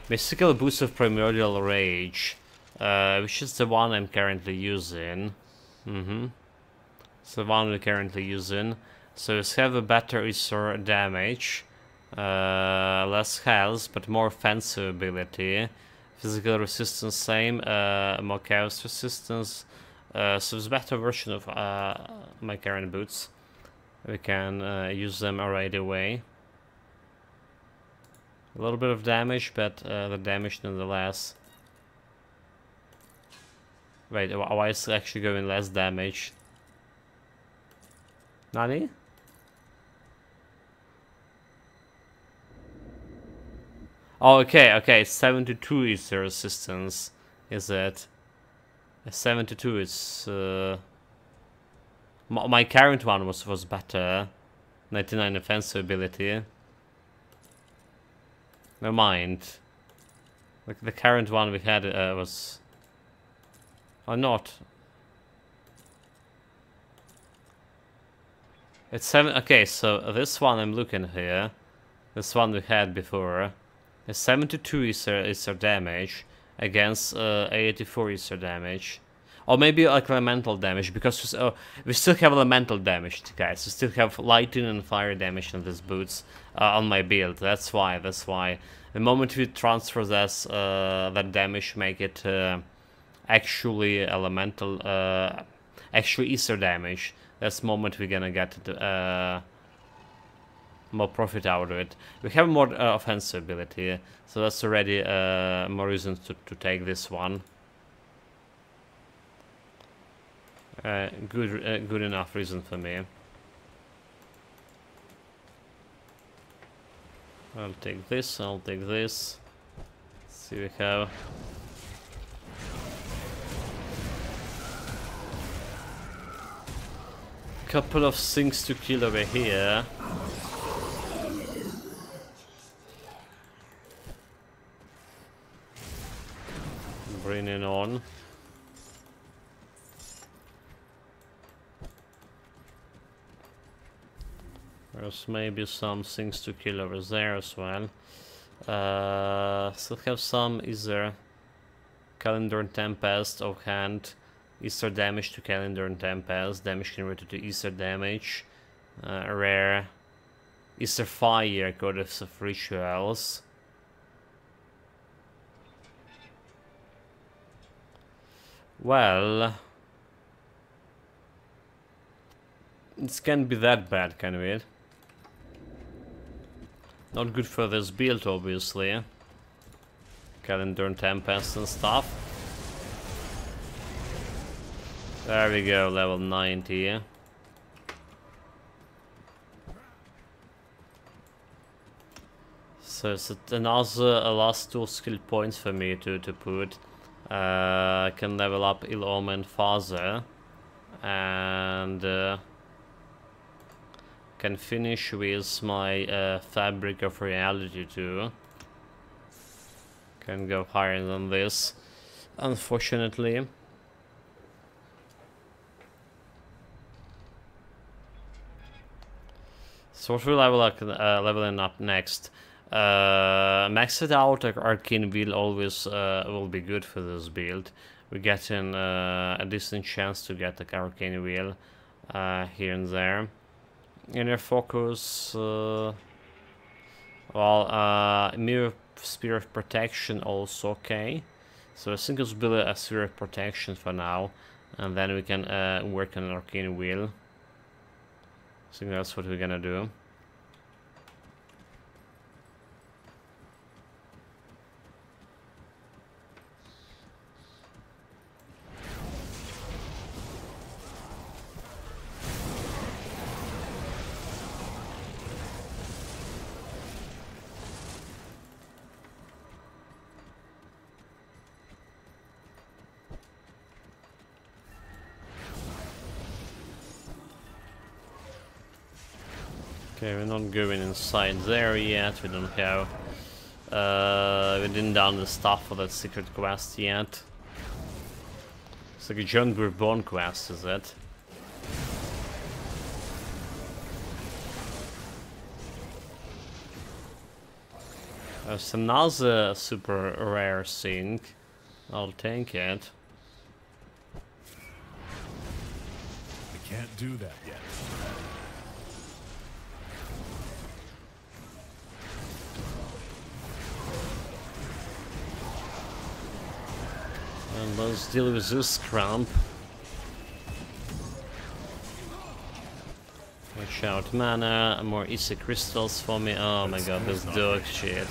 Mystical boost of Primordial Rage, which is the one I'm currently using. It's the one we're currently using. So it's have a better Aether damage, less health, but more offensive ability. Physical resistance same, more chaos resistance. So it's a better version of my current boots. We can use them right away. A little bit of damage, but the damage nonetheless. Wait, why is it actually going less damage? Nani? Oh, okay, 72 is the resistance, is it? 72 is... my current one was better. 99 offensive ability. Never mind. Like the current one we had was... or not. It's 7... okay, so this one I'm looking here. This one we had before. Is 72 Aether damage against 84 Aether damage. Or maybe like elemental damage, because we still have elemental damage, guys. We still have lightning and fire damage on these boots on my build. That's why. The moment we transfer this, that damage, make it actually elemental, actually Aether damage. That's the moment we're gonna get more profit out of it. We have more offensive ability, so that's already more reasons to take this one. Good enough reason for me. I'll take this. Let's see, we have couple of things to kill over here. Bring it on. There's maybe some things to kill over there as well. Still have some Aether, Calendar and Tempest of hand. Aether damage to Calendar and Tempest. Damage converted to Aether damage. Rare. Aether Fire, Goddess of Rituals. Well, it can't be that bad, can it? Not good for this build, obviously. Calendar and Tempest and stuff. There we go, level 90. So it's another last 2 skill points for me to put. I can level up Ill Omen further. And can finish with my Fabric of Reality too. Can go higher than this, unfortunately. So what will I leveling up next? Maxed out Arcane Wheel always will be good for this build. We're getting a decent chance to get the Arcane Wheel here and there. Inner Focus, well, Mirror Spear of Protection also okay. So I think it's build a Sphere of Protection for now, and then we can work on an Arcane Wheel. I think that's what we're gonna do. Okay, we're not going inside there yet. We don't have. We didn't done the stuff for that secret quest yet. It's like a John Bourbon quest, is it? There's another super rare thing. I'll take it. I can't do that yet. And let's deal with this cramp. Watch out, mana, more Aether crystals for me. Oh my god, this dog shit.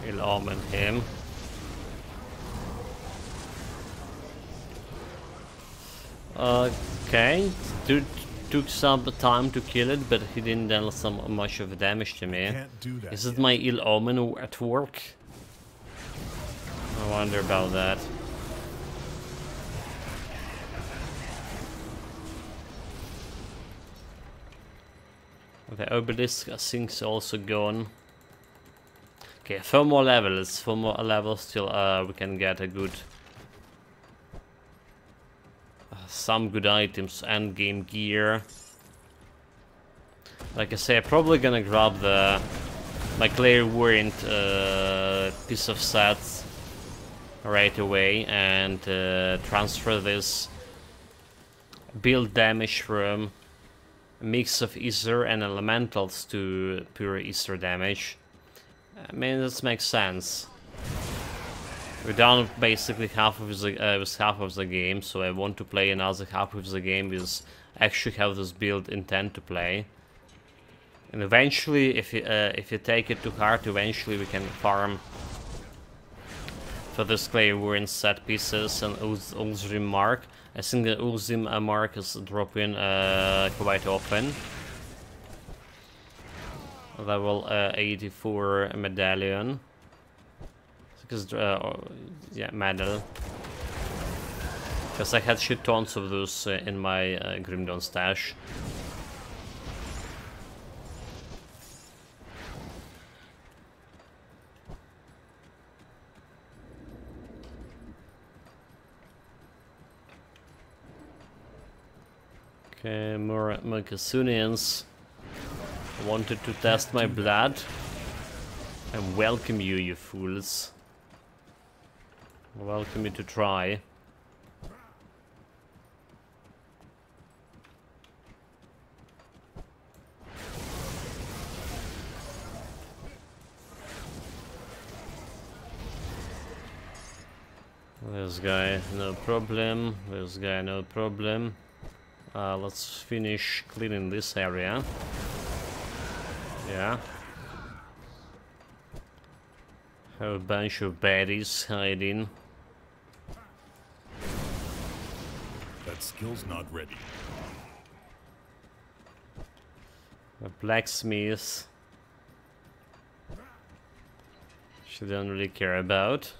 He'll omen him. Okay, dude took some time to kill it, but he didn't deal some much of damage to me. Is it my ill omen at work? I wonder about that. The obelisk I think is also gone. Okay, 4 more levels. 4 more levels till we can get a good, some good items, end game gear. Like I say, I'm probably gonna grab my clairvoyant piece of sets right away and transfer this build damage from a mix of Aether and elementals to pure Aether damage. I mean, this makes sense. We're done basically half of the game, so I want to play another half of the game with actually how this build intend to play. And eventually, if you take it too hard, eventually we can farm for this clairvoyant set pieces and Ulzrim mark. I think the Ulzrim mark is dropping quite often. Level 84 medallion. Because yeah, medal. Because I had shit tons of those in my Grim Dawn stash. Okay, more Kasunians wanted to test my blood. And welcome you, you fools. Welcome you to try. This guy, no problem. This guy, no problem. Let's finish cleaning this area. Yeah. Have a bunch of baddies hiding. That skill's not ready. A blacksmith. She don't really care about.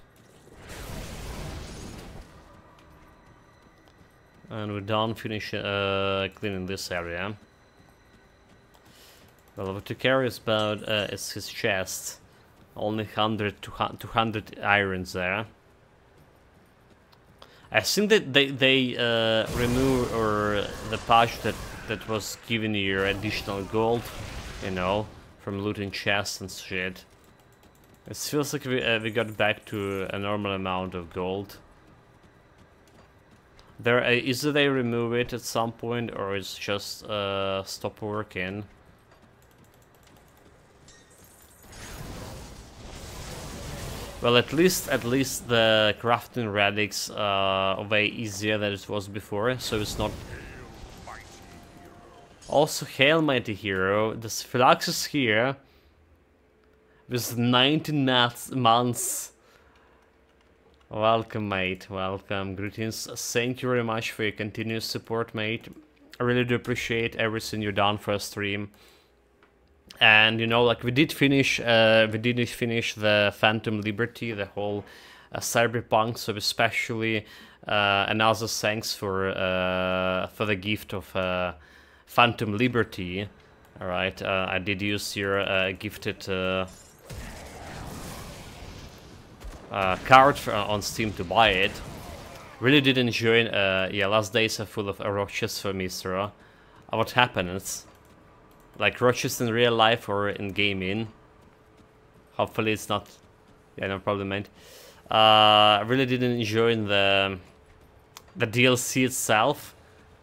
And we're done finish cleaning this area. Well, what to care is about is his chest. Only 100 to 200 irons there. I think that they remove or the patch that was giving you additional gold, you know, from looting chests and shit. It feels like we got back to a normal amount of gold. There either they remove it at some point or it's just stop working. Well, at least the crafting relics are way easier than it was before, so it's not. Also, Hail Mighty Hero. This Philax is here with 19 months. Welcome, mate. Welcome. Greetings. Thank you very much for your continuous support, mate. I really do appreciate everything you've done for a stream. And you know, like we did finish the Phantom Liberty, the whole cyberpunk. So especially another thanks for the gift of Phantom Liberty. All right, I did use your gifted card on Steam to buy it. Really did enjoy it. Yeah, last days are full of roaches for me, sir. What happens? Like roaches in real life or in gaming? Hopefully it's not. Yeah, no problem, mate. I really did enjoy the DLC itself.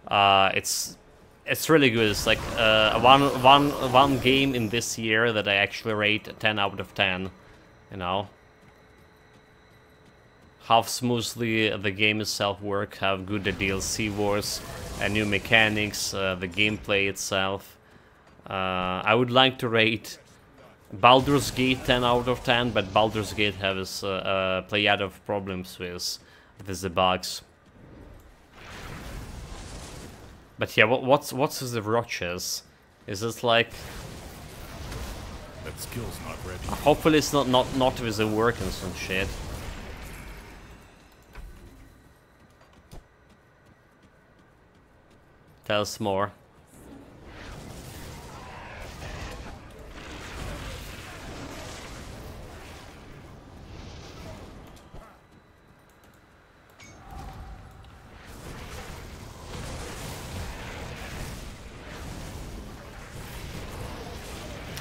It's really good. It's like one game in this year that I actually rate 10 out of 10. You know. How smoothly the game itself works, how good the DLC was, new mechanics, the gameplay itself. I would like to rate Baldur's Gate 10 out of 10, but Baldur's Gate has a playad of problems with the bugs. But yeah, what's with the roaches? Is it like? That skill's not ready. Hopefully it's not with the work and some shit. Tell us more.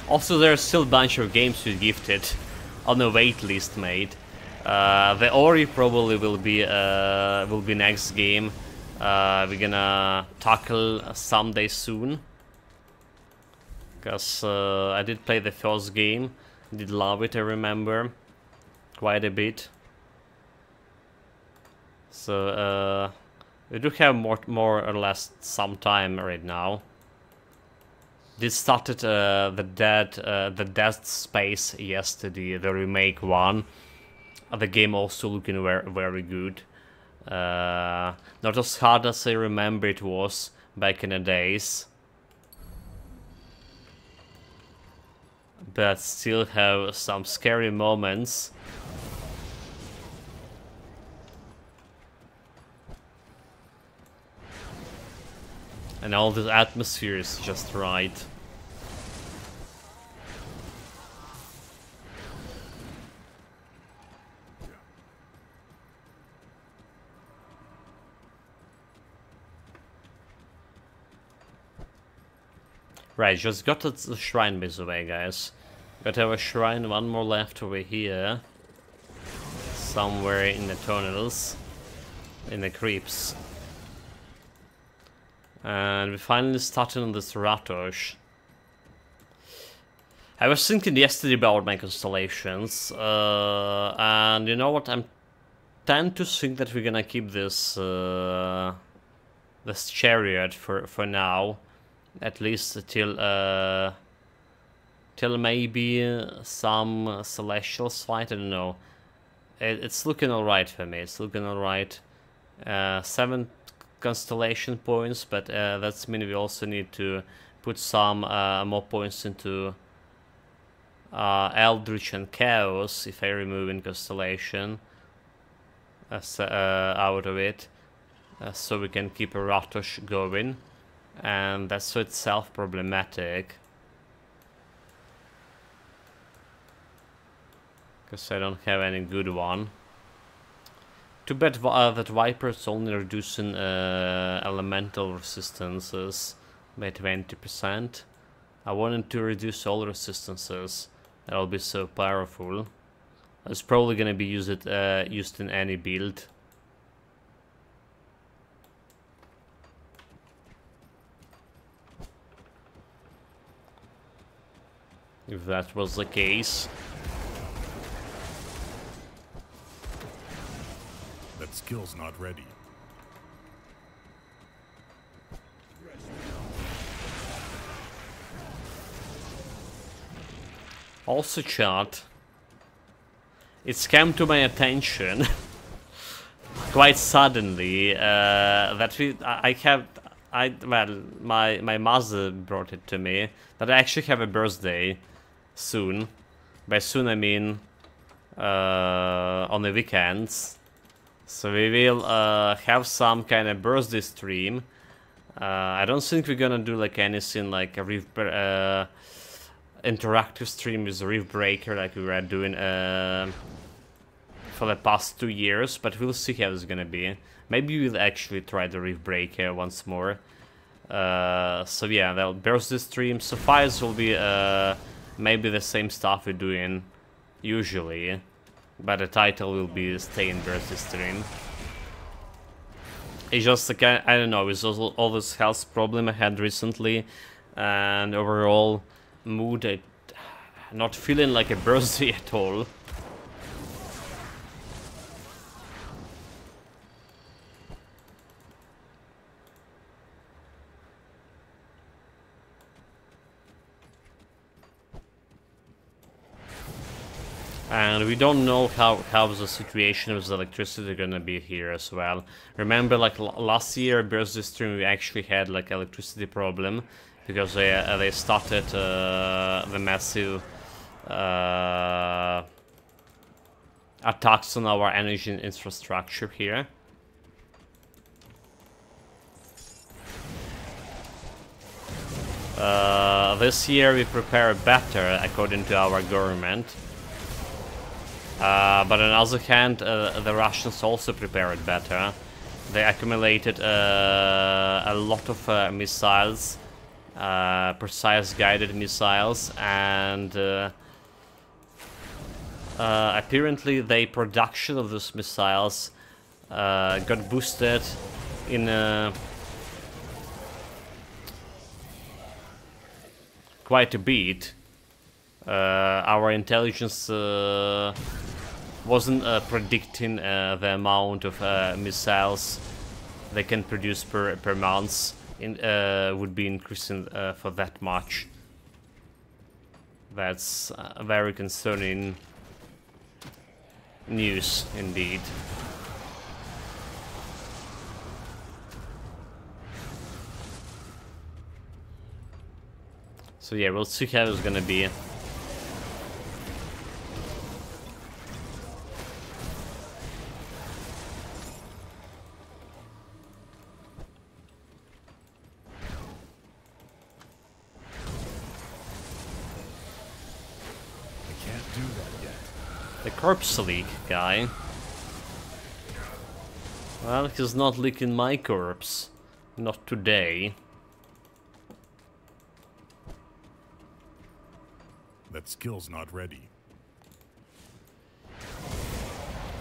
Also, there's still a bunch of games we gifted on the wait list, mate. The Ori probably will be next game. We're gonna tackle someday soon. Because I did play the first game, did love it, I remember. Quite a bit. So we do have more or less some time right now. This started the Dead Space yesterday, the remake one. The game also looking very good. Not as hard as I remember it was back in the days, but still have some scary moments. And all this atmosphere is just right. Right, just got the shrine by the way, guys. Got to have a shrine, one more left over here. Somewhere in the tunnels. In the creeps. And we finally started on this Ratosh. I was thinking yesterday about my constellations. And you know what, I tend to think that we're gonna keep this this chariot for now. At least till maybe some celestials fight. I don't know. It's looking alright for me. It's looking alright. 7 constellation points, but that's mean we also need to put some more points into Eldritch and Chaos if I remove in constellation out of it, so we can keep a Ratosh going. And that's itself problematic, because I don't have any good one. Too bad that Viper's only reducing elemental resistances by 20%. I wanted to reduce all resistances. That'll be so powerful. It's probably gonna be used in any build. If that was the case. That skill's not ready. Also, chat, it's come to my attention quite suddenly that my mother brought it to me that I actually have a birthday soon. By soon I mean on the weekends. So we will have some kind of birthday stream. I don't think we're gonna do like anything like a reef interactive stream with Reef Breaker like we were doing for the past 2 years, but we'll see how it's gonna be. Maybe we'll actually try the Reef Breaker once more. So yeah, the birthday stream. So files will be maybe the same stuff we're doing usually, but the title will be Stay in Birthday Stream. It's just like, I don't know, it's also all this health problem I had recently, and overall mood, not feeling like a birthday at all. And we don't know how the situation with electricity gonna be here as well. Remember, like last year, birthday stream, we actually had like electricity problem because they started the massive attacks on our energy infrastructure here. This year we prepare better according to our government. But on the other hand, the Russians also prepared better. They accumulated a lot of missiles, precise guided missiles, and apparently the production of those missiles got boosted in quite a bit. Our intelligence wasn't predicting the amount of missiles they can produce per month would be increasing for that much. That's very concerning news indeed. So yeah, we'll see how it's gonna be. corpse leak guy. Well, he's not leaking my corpse. Not today. That skill's not ready.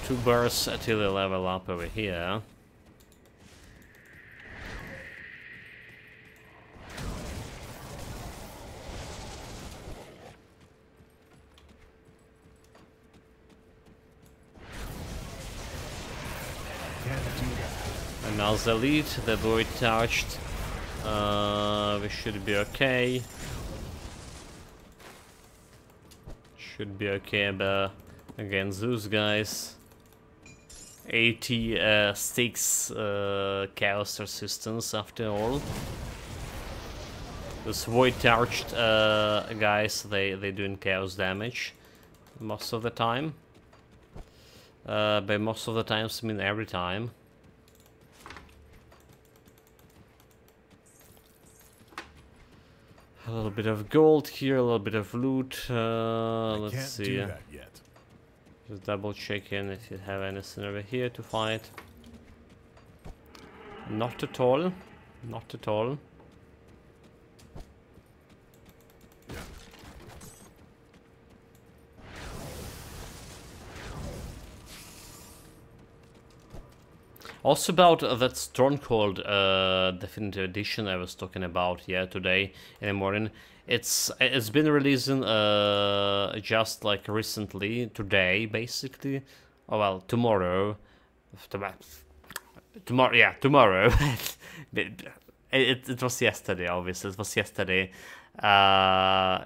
2 bars till they level up over here. And now the lead, the void touched. We should be okay. Should be okay against those guys. 86 chaos resistance after all. Those void touched guys, they doing chaos damage most of the time. By most of the times I mean every time. A little bit of gold here, a little bit of loot. Let's see. Do that yet. Just double checking if you have anything over here to fight. Not at all. Not at all. Also about that Stronghold Definitive Edition I was talking about today in the morning. It's been releasing just like recently, today basically. Oh well, tomorrow. Tomorrow, yeah, tomorrow. it was yesterday, obviously. It was yesterday.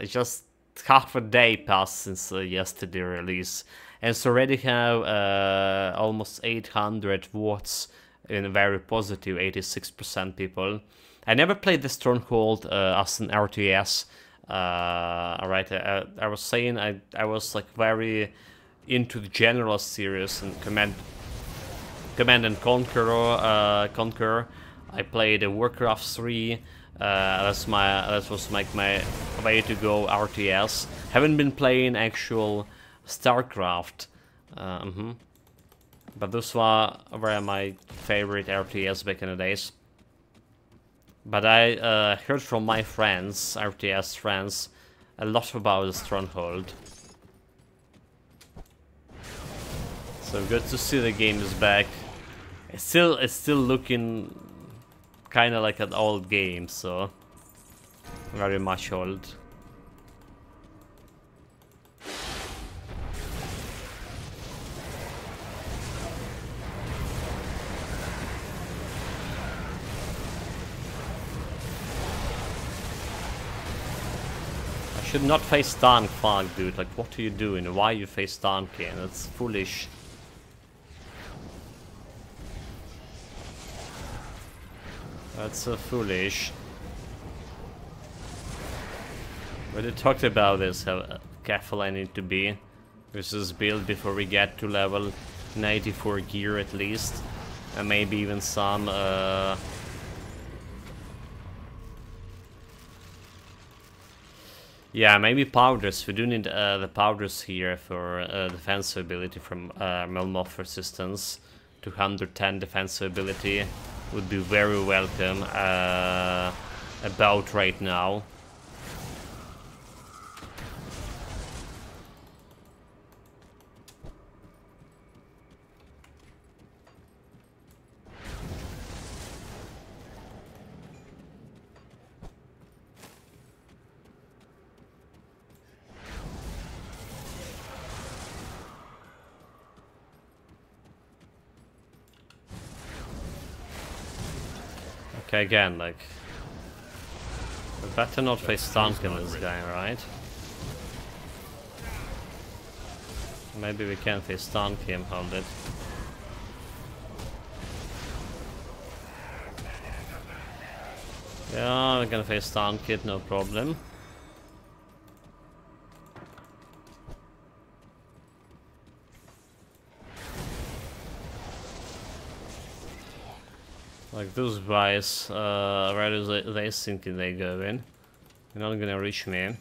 Just half a day passed since yesterday release. And it's already have almost 800 votes in very positive, 86% people. I never played the Stronghold as an RTS. Alright, I was saying I was like very into the general series and Command and Conquer. I played Warcraft 3. That was like my way to go RTS. Haven't been playing actual StarCraft, but those were my favorite RTS back in the days. But I heard from my friends, RTS friends, a lot about the Stronghold. So good to see the game is back. It's still looking kind of like an old game, so very much old. Should not face tank, fuck, dude. Like, what are you doing? Why you face tanking? That's foolish. That's so foolish. We already talked about this, how careful I need to be with this build before we get to level 94 gear at least. And maybe even some yeah, maybe powders. We do need the powders here for defensive ability from Melmoth resistance. 210 defensive ability would be very welcome about right now. Okay, again, like, we better not face tank in this guy, right? Maybe we can face tank him, hold it. Yeah, we're gonna face tank it, no problem. Like those guys, where is they thinking they go in? They're not gonna reach me.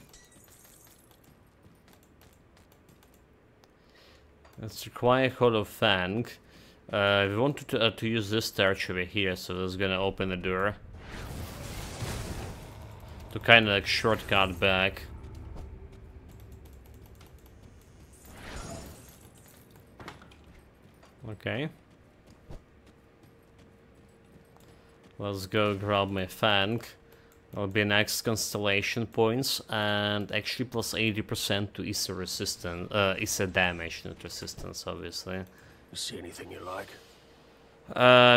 Let's require Hollow Fang. We want to use this tertiary here, so that's gonna open the door. To kind of like shortcut back. Okay. Let's go grab my Fang. That'll be next constellation points, and actually plus 80% to Aether resistance, Aether damage, not resistance, obviously. You see anything you like?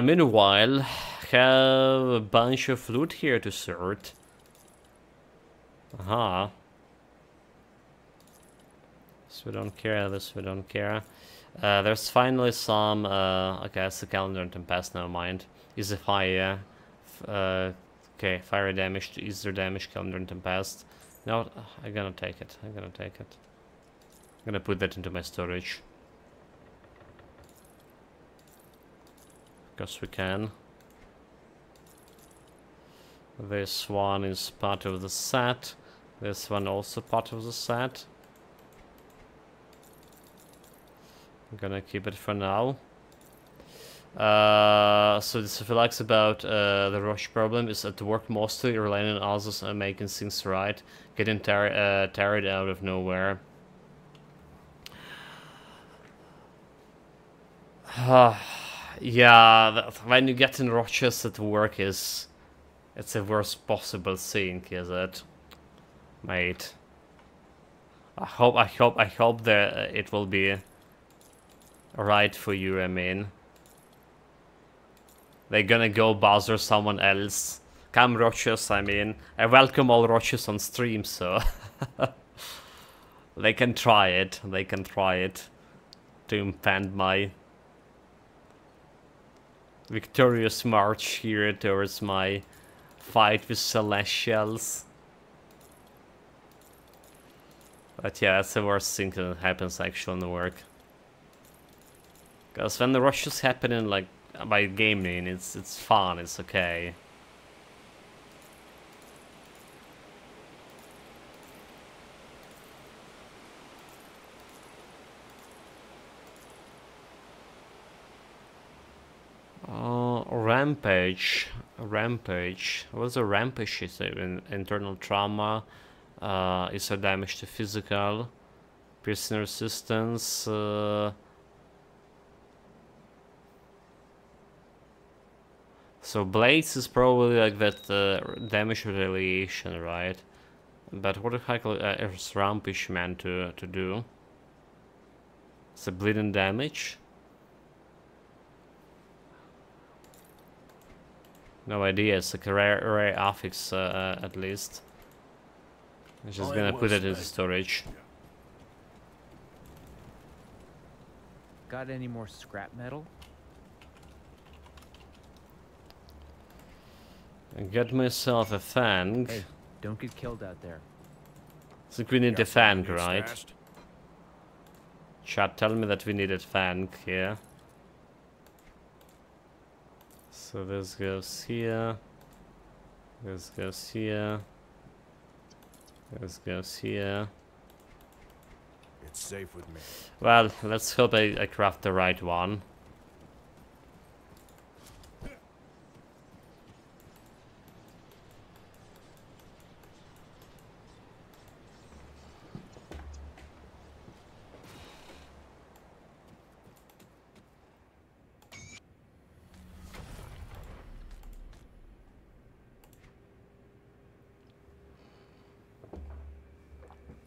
Meanwhile, have a bunch of loot here to sort. Aha. This we don't care, this we don't care. There's finally some, okay, it's the calendar and Tempest, never mind. Is a fire, okay, fire damage to Aether damage, calendar and Tempest. No, I'm gonna take it, I'm gonna take it. I'm gonna put that into my storage. Because we can. This one is part of the set. This one also part of the set. I'm gonna keep it for now. So this relax about the rush problem is at work mostly, relying on others and making things right, getting tired out of nowhere. Yeah, when you get in rushes at work it's the worst possible thing, is it, mate? I hope that it will be right for you. I mean, they're gonna go bother someone else. Come rushes, I mean, I welcome all rushes on stream, so they can try it. They can try it to impede my victorious march here towards my fight with Celestials. But yeah, that's the worst thing that happens actually in the work. Because when the rushes happen in like by gaming, it's fun, it's okay. Rampage. What's a rampage? Is it internal trauma? Is there damage to physical? Prisoner resistance. So blades is probably like that damage retaliation, right? But what the heck is rampage meant to do? It's a bleeding damage. No idea, it's like a rare affix at least. I'm just gonna put it into storage. Got any more scrap metal? And get myself a Fang. Hey, don't get killed out there. I think we need a Fang, Got right? stashed? Chat, tell me that we need a Fang here. So this goes here. This goes here. This goes here. It's safe with me. Well, let's hope I craft the right one.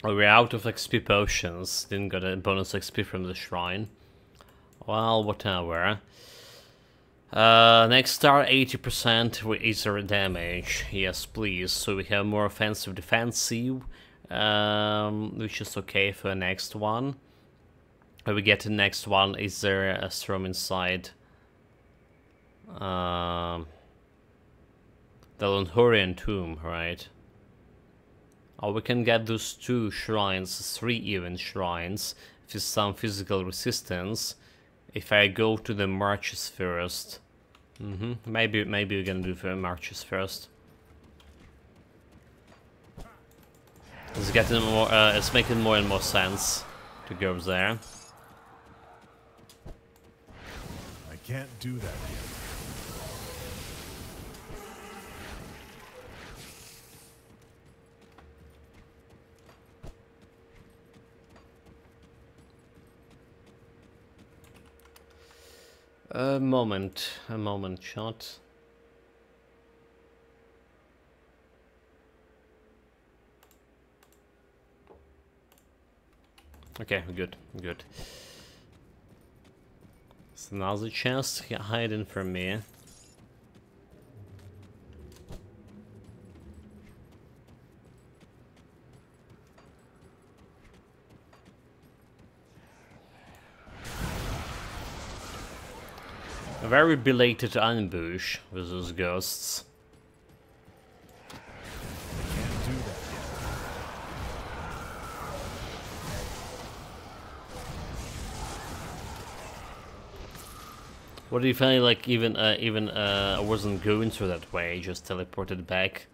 Oh, we're out of XP potions. Didn't get a bonus XP from the shrine. Well, whatever. Next star, 80% with Aether damage. Yes, please. So we have more offensive defensive, which is okay for the next one. When we get the next one, is there a storm inside? The Lonhorian tomb, right? Oh, we can get those 2 shrines, 3 even shrines, with some physical resistance. If I go to the marches first. Maybe we're gonna do the marches first. It's getting more, it's making more and more sense to go there. can't do that yet. A moment, shot. Okay, good. So now's the chance to hide in from me. A very belated ambush with those ghosts. Can't do that yet. What if I like even I wasn't going through that way, just teleported back?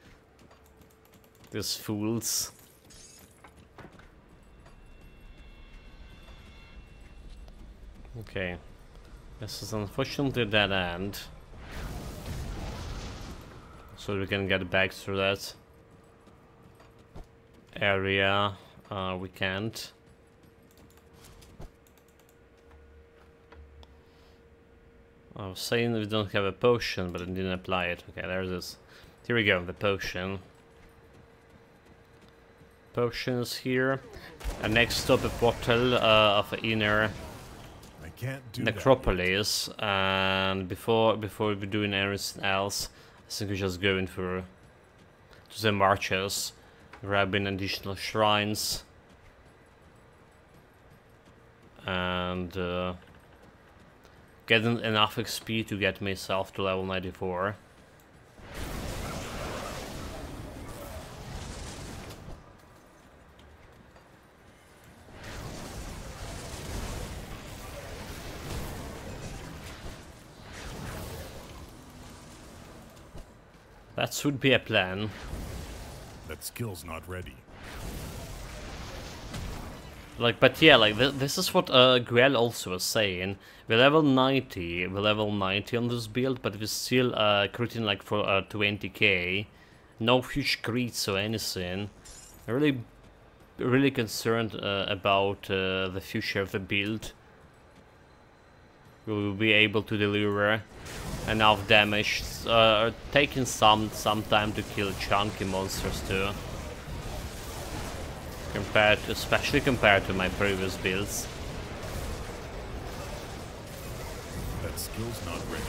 These fools. Okay. This is unfortunately a dead end. So we can get back through that area. We can't. I was saying we don't have a potion, but I didn't apply it. Okay, there's this. Here we go, the potion. Potions here. And next stop a portal of inner Can't do necropolis, and before we're doing anything else, I think we're just going to the marches, grabbing additional shrines, and getting enough XP to get myself to level 94. That should be a plan. That skill's not ready. Like, but yeah, like this is what Grell also was saying. We're level 90 on this build, but we're still critting like for 20k. No huge crits or anything. I'm really concerned about the future of the build. We will be able to deliver enough damage, taking some time to kill chunky monsters too. Especially compared to my previous builds. That skill's not ready.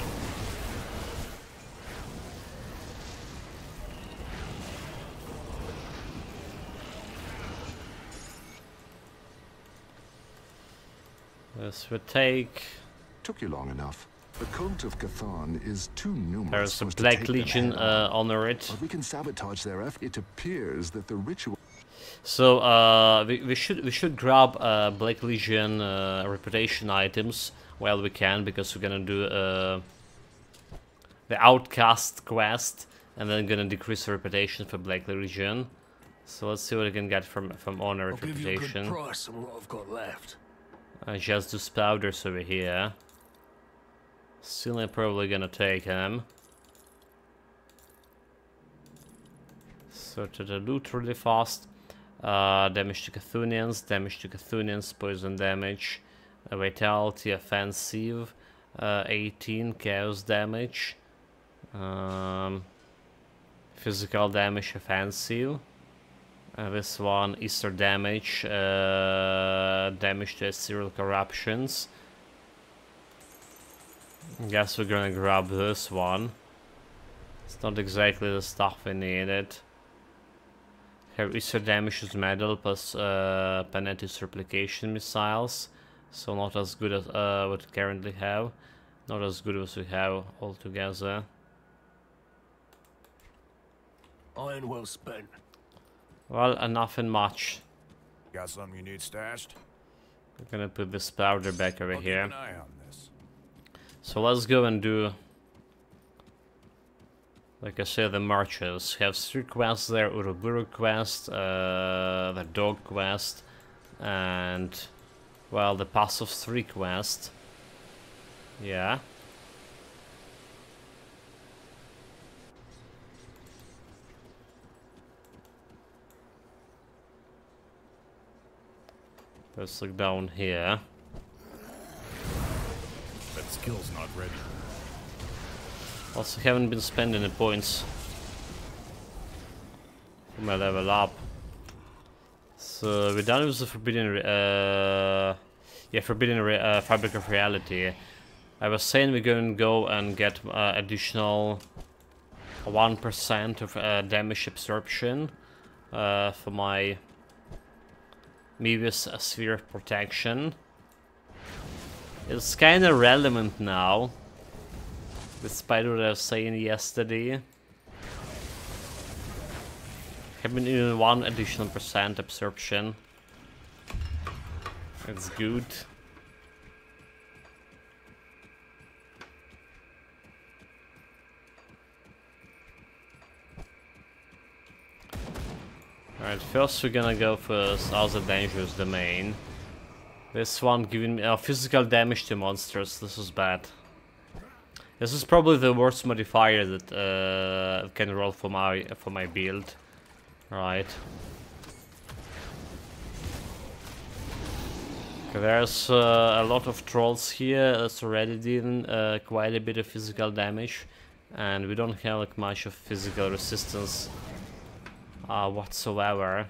This would take. Took you long enough. The cult of Cathan is too numerous. There's a for us to Black take them Legion head on. honor it. But we can sabotage their effort. It appears that the ritual. So we should grab Black Legion reputation items while we can, because we're gonna do the Outcast quest, and then gonna decrease the reputation for Black Legion. So let's see what we can get from honor I'll give you a good reputation. price on what I've got left. Just do Spellbinders over here. Still, I'm probably gonna take them. So to the loot really fast. Damage to Chthonians, poison damage, vitality, offensive, 18 chaos damage, physical damage, offensive. This one, Easter damage, damage to ethereal corruptions. Guess we're gonna grab this one. It's not exactly the stuff we needed. Here, Easter damage is medal plus Penetis replication missiles, so not as good as what we currently have. Not as good as we have altogether. Iron well spent. Well, nothing much. Got something you need stashed? I'm gonna put this powder back over I'll here. keep an eye on this. So let's go and do, like I said, the marches. We have 3 quests there: Uruburu quest, the dog quest, and well, the Pass of 3 quest. Yeah. Let's look down here. That skill's not ready. Also haven't been spending the points for my level up. So we're done with the forbidden fabric of reality. I was saying we're going to go and get additional 1% of damage absorption for my Mebius sphere of protection. It's kind of relevant now, despite what I was saying yesterday. Having even 1 additional % absorption. It's good. Alright, first we're gonna go for this other dangerous domain. This one giving me physical damage to monsters. This is bad. This is probably the worst modifier that can roll for my build. Right. Okay, there's a lot of trolls here. It's already doing quite a bit of physical damage, and we don't have like much of physical resistance whatsoever.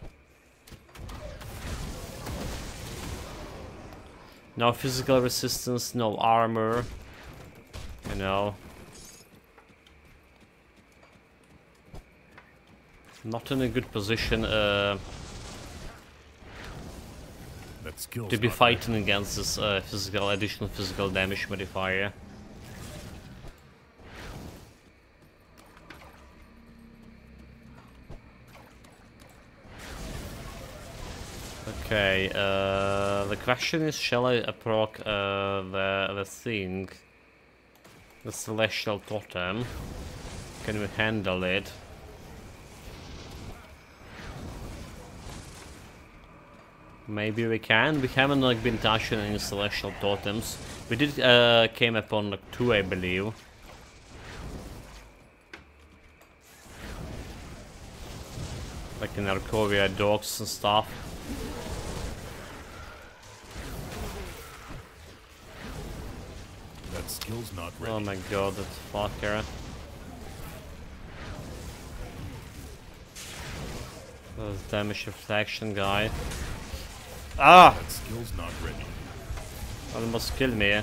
No physical resistance, no armor, you know. Not in a good position to be fighting against this additional physical damage modifier. Okay, the question is, shall I proc the thing, the celestial totem? Can we handle it? Maybe we can. We haven't like been touching any celestial totems. We did came upon like 2, I believe. Like in Arcovia docks and stuff. That skill's not ready. Oh my god, that fucker. This damage reflection guy. Ah! That skill's not ready. Almost killed me. I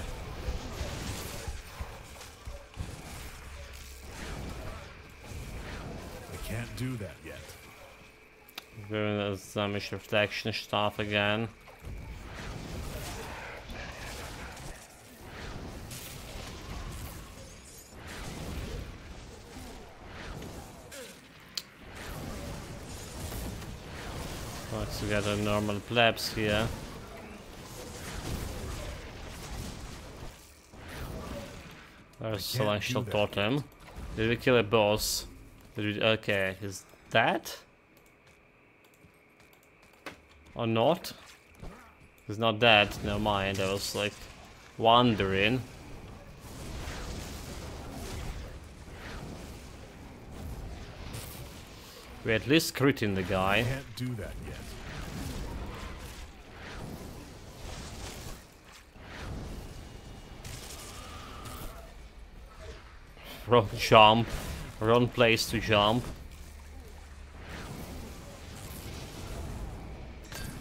can't do that yet. Doing this damage reflection stuff again. Let's get a normal plebs here. There's celestial totem. Did we kill a boss? Did we, okay, is that? Or not? He's not dead, never mind, I was like wondering. We at least critting the guy. Can't do that yet. Wrong jump. Wrong place to jump.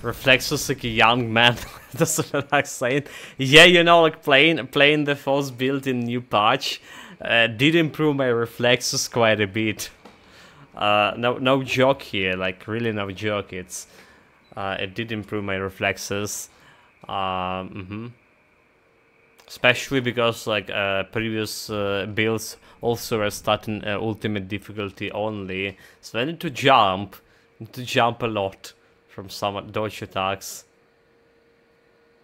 Reflexes like a young man. That's what I'm saying. Yeah, you know, like playing the false build in new patch did improve my reflexes quite a bit. No joke here, like really no joke. It did improve my reflexes. Especially because like previous builds also were starting ultimate difficulty only, so I need to jump a lot from some dodge attacks.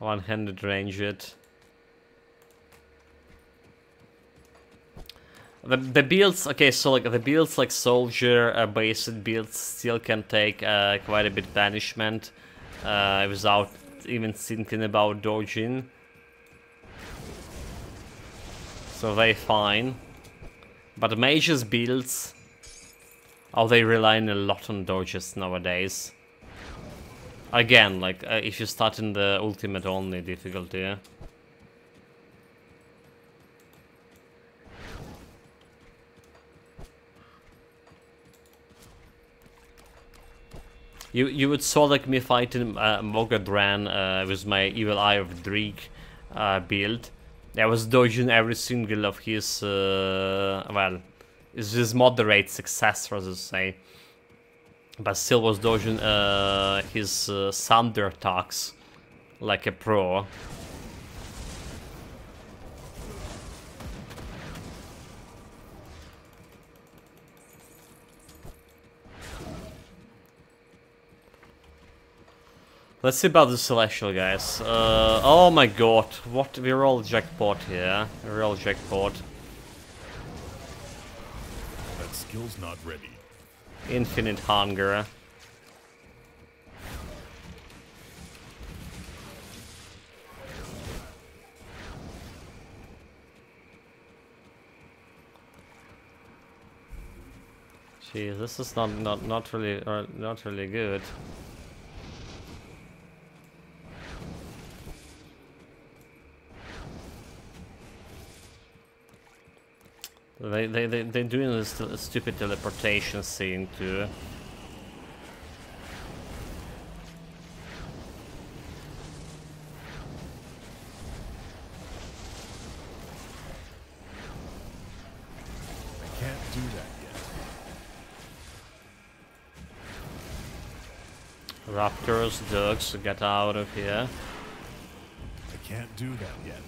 One-handed ranged. The builds, okay, so like the builds like soldier based builds still can take quite a bit banishment without even thinking about dodging. So they fine. But mages builds, they relying a lot on dodges nowadays. Again, like, if you start in the ultimate only difficulty, yeah? You would saw like me fighting Mogadran with my Evil Eye of Dreek build. I was dodging every single of his, well, it's his moderate success, as you say. But still was dodging his thunder attacks like a pro. Let's see about the Celestial, guys. Oh my god, what? We're all jackpot here. We're all jackpot. That skill's not ready. Infinite hunger. Jeez, this is not really good. They're doing this stupid teleportation scene too. I can't do that yet. Raptors, ducks, get out of here. I can't do that yet.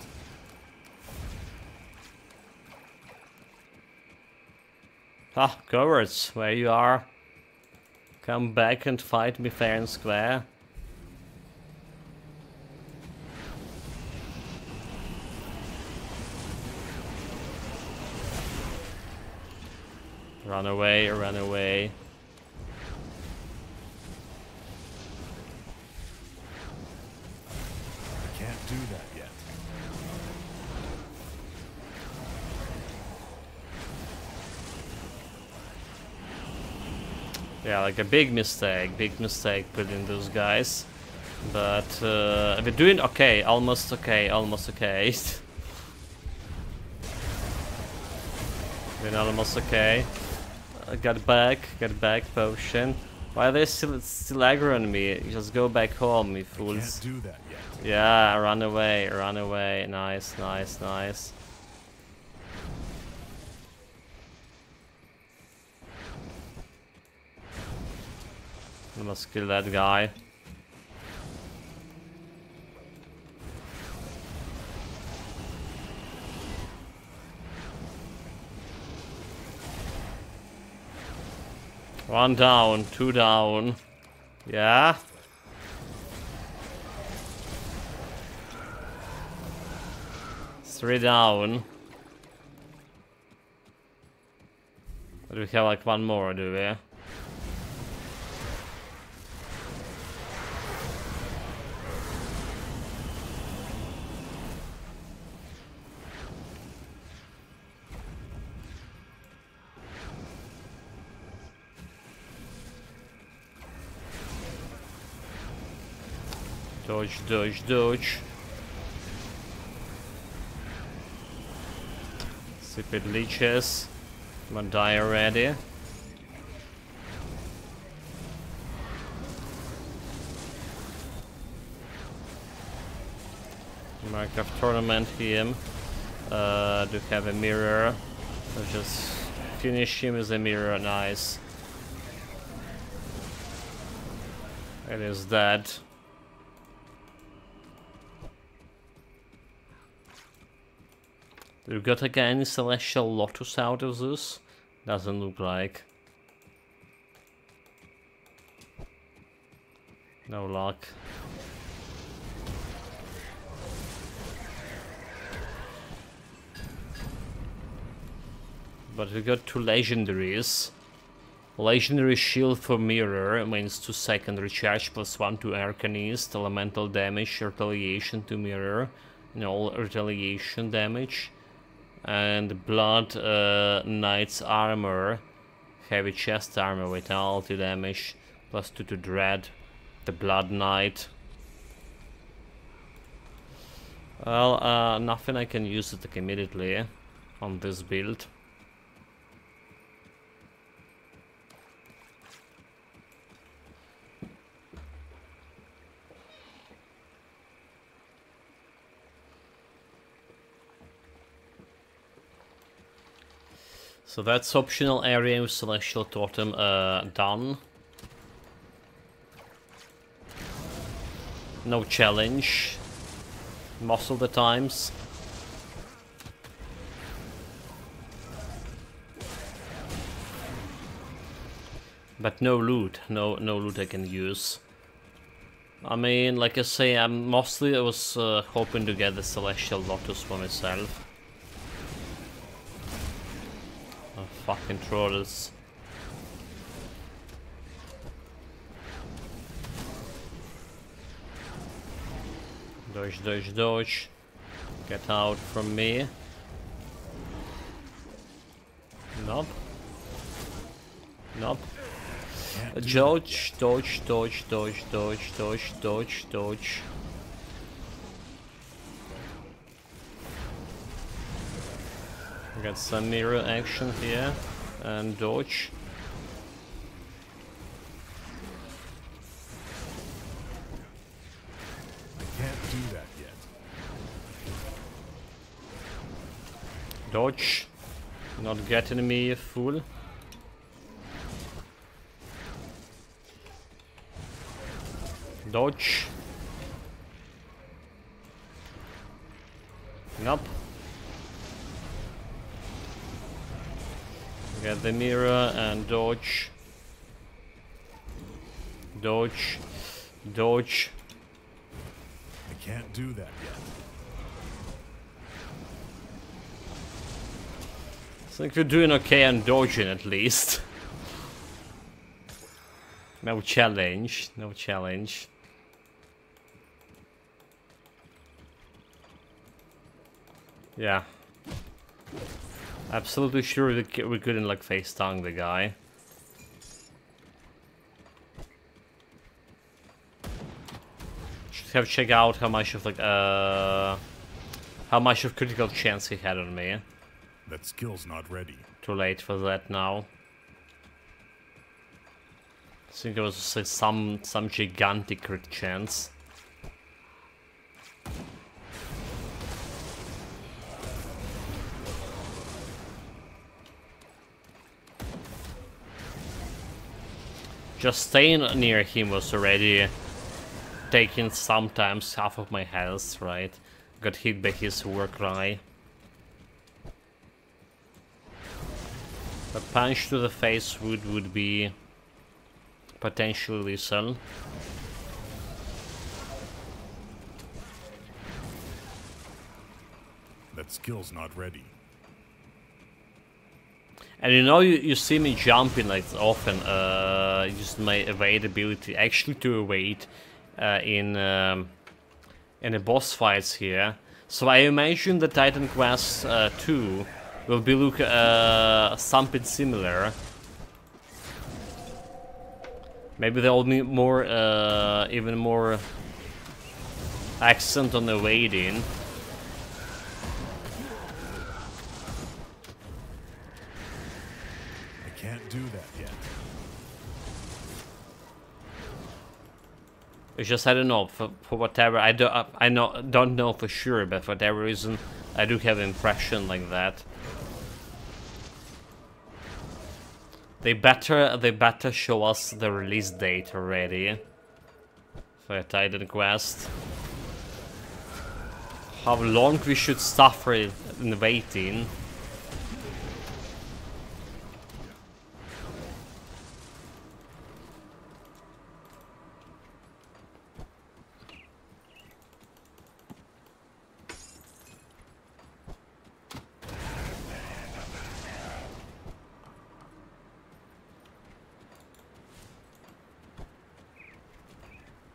Ah, cowards, where you are? Come back and fight me fair and square. Run away, run away. I can't do that yet. Yeah, like a big mistake putting those guys. But we're doing okay, almost okay, almost okay. Doing almost okay. Get back, potion. Why are they still aggroing me? Just go back home, you fools. Can't do that yet. Yeah, run away, run away. Nice, nice, nice. I must kill that guy. One down, two down. Yeah. Three down. But we have like one more, do we? Dodge, dodge, dodge. Stupid leeches. I'm gonna die already. Minecraft tournament him. Do have a mirror. I'll just finish him with a mirror, nice. It is dead. Do we got like any Celestial Lotus out of this? Doesn't look like. No luck. But we got two legendaries. Legendary Shield for Mirror means 2 second recharge plus 1 to Arcanist, elemental damage, retaliation to Mirror, and all retaliation damage. And Blood Knight's Armor, heavy chest armor with ulti damage, plus 2 to Dread, The Blood Knight. Well, nothing I can use it like immediately on this build. So that's optional area with Celestial Totem done. No challenge. Most of the times. But no loot. No loot I can use. I mean, like I say, I was hoping to get the Celestial Lotus for myself. Oh, fucking trolls. Dodge, dodge, dodge. Get out from me. Nope. Nope. Dodge, dodge, dodge, dodge, dodge, dodge, dodge, dodge. Got some mirror action here. And dodge. Can't do that yet. Dodge. Not getting me, fool. Dodge. Nope. Get the mirror and dodge. Dodge. Dodge. I can't do that yet. I think we're doing okay on dodging at least. No challenge. No challenge. Yeah. Absolutely sure we couldn't like face tongue the guy. Should have check out how much of like how much of critical chance he had on me. That skill's not ready. Too late for that now. I think there was like some gigantic crit chance. Just staying near him was already taking sometimes half of my health, right? Got hit by his war cry. A punch to the face would be potentially lethal. That skill's not ready. And you know, you see me jumping like often, use my evade ability actually to evade in the boss fights here. So I imagine the Titan Quest 2 will be something similar. Maybe there will be more, even more accent on evading. Can't do that yet. It's just I don't know for whatever don't know for sure, but for whatever reason I do have an impression like that. They better show us the release date already for a Titan Quest. How long we should suffer in waiting.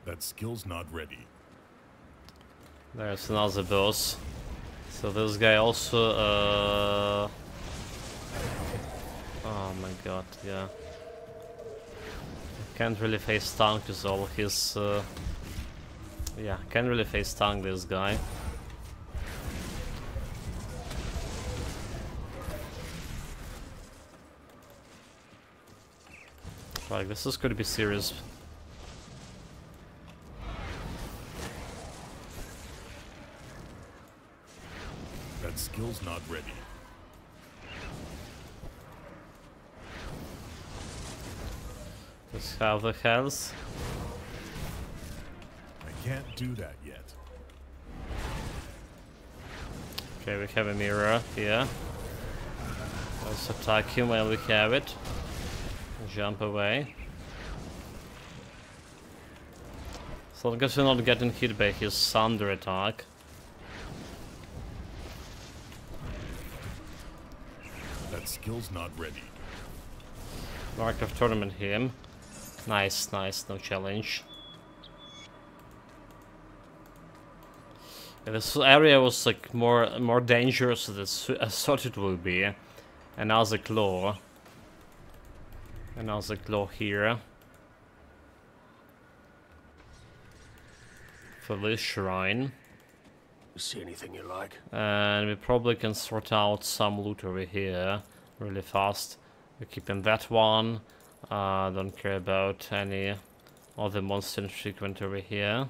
That skill's not ready. There's another boss. So this guy also oh my god, yeah. Can't really face tank because all his... yeah, can't really face tank this guy. Like, this is going to be serious. That skill's not ready. Let's have the health. I can't do that yet. Okay, we have a mirror here. Let's attack him while we have it. Jump away. So I guess we're not getting hit by his thunder attack. That skill's not ready. Mark of tournament him. Nice, nice, no challenge. Yeah, this area was like more dangerous than I thought it would be. Another claw. Another claw here. For this shrine. See anything you like? And we probably can sort out some loot over here really fast. We're keeping that one. Don't care about any other monster infrequent over here.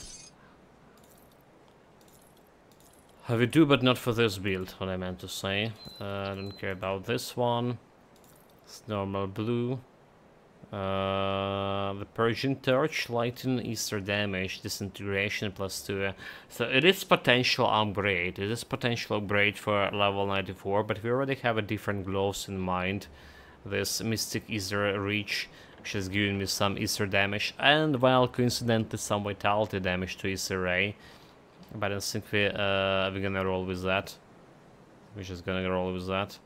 We do, but not for this build, what I meant to say. Don't care about this one. It's normal blue. The Persian Torch, lighten Easter damage, disintegration +2. So it is potential upgrade. It is potential upgrade for level 94, but we already have a different gloves in mind. This Mystic Easter Reach, which is giving me some Easter damage, and well, coincidentally some Vitality damage to Easter Ray. But I think we're gonna roll with that. We're just gonna roll with that.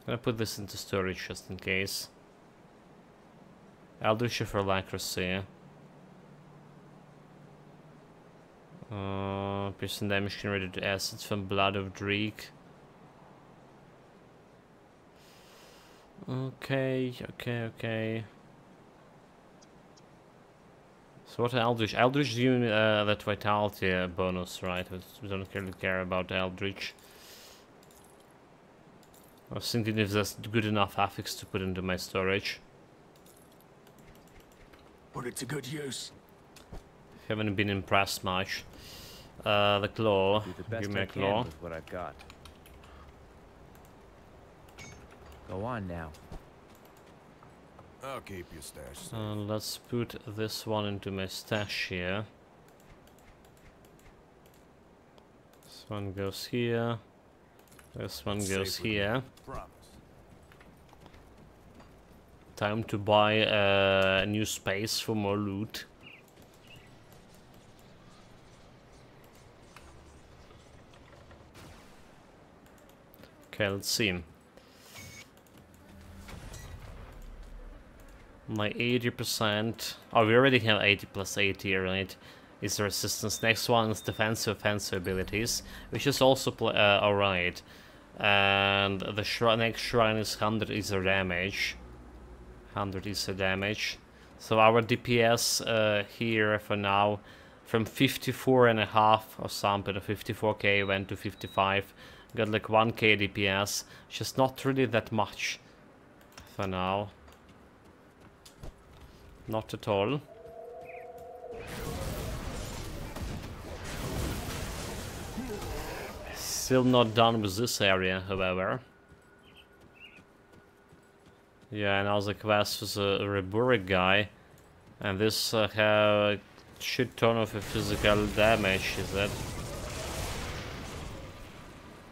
I'm gonna put this into storage just in case. Eldritch for Lacracy. Piercing damage generated to acids from Blood of Dreek. Okay. So what Eldritch? Eldritch giving that Vitality bonus, right? We don't really care about Eldritch. I was thinking if that's good enough affix to put into my storage. Put it to good use. Haven't been impressed much. The claw. Do the best Give me I a can claw. with what I've got. Go on now. I'll keep your stash. Let's put this one into my stash here. This one goes here. This one goes here. Promise. Time to buy a new space for more loot. Okay, let's see. My 80%. Oh, we already have 80 plus 80, right? Is the resistance. Next one is defensive offensive abilities, which is also alright. And the next shrine is 100 Ether damage. 100 Ether damage. So our DPS here for now from 54.5 or something to 54k went to 55. Got like 1k DPS, which is not really that much for now. Not at all. Still not done with this area, however. Yeah, and also quest was a Reburic guy. And this have a shit ton of physical damage, is it?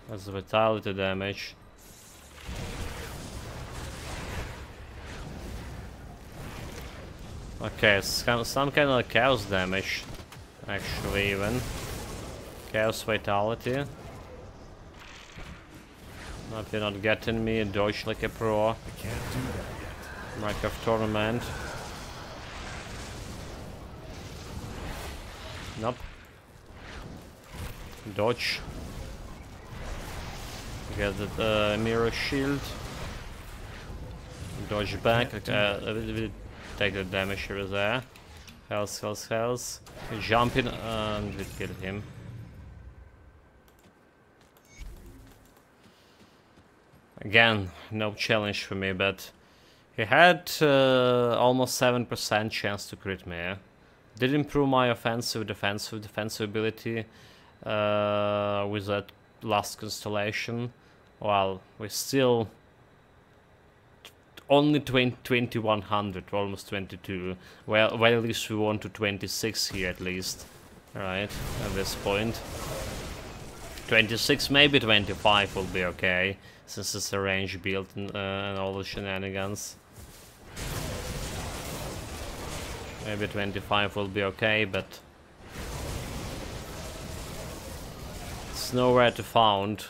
That's the vitality damage. Okay, it's some kind of chaos damage, actually, even. Chaos vitality. No, if you're not getting me, dodge like a pro. I can't do that yet. Mark of Torment. Nope. Dodge. Get the mirror shield. Dodge back. take the damage over there. Health. Jump in and we kill him. Again, no challenge for me, but he had almost 7% chance to crit me. Did improve my offensive, defensive ability with that last constellation. Well, we're still only 2100, almost 22. Well, at least we want to 26 here at least. Alright, at this point. 26, maybe 25 will be okay, since it's a range build and all the shenanigans. Maybe 25 will be okay, but it's nowhere to found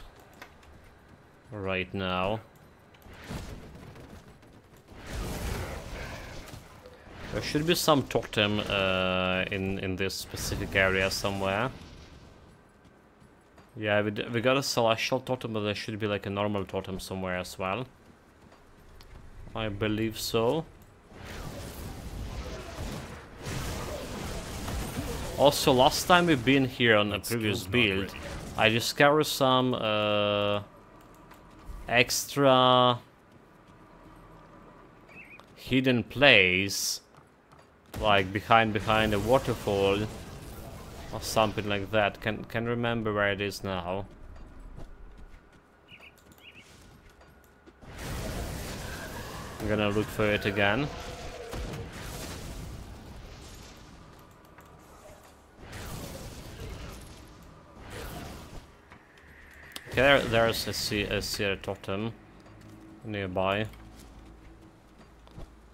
right now. There should be some totem in this specific area somewhere. Yeah, we got a celestial totem, but there should be like a normal totem somewhere as well. I believe so. Also, last time we've been here on a previous build, I discovered some extra hidden place, like behind a waterfall or something like that. Can remember where it is now. I'm gonna look for it again. Okay, there's a totem nearby.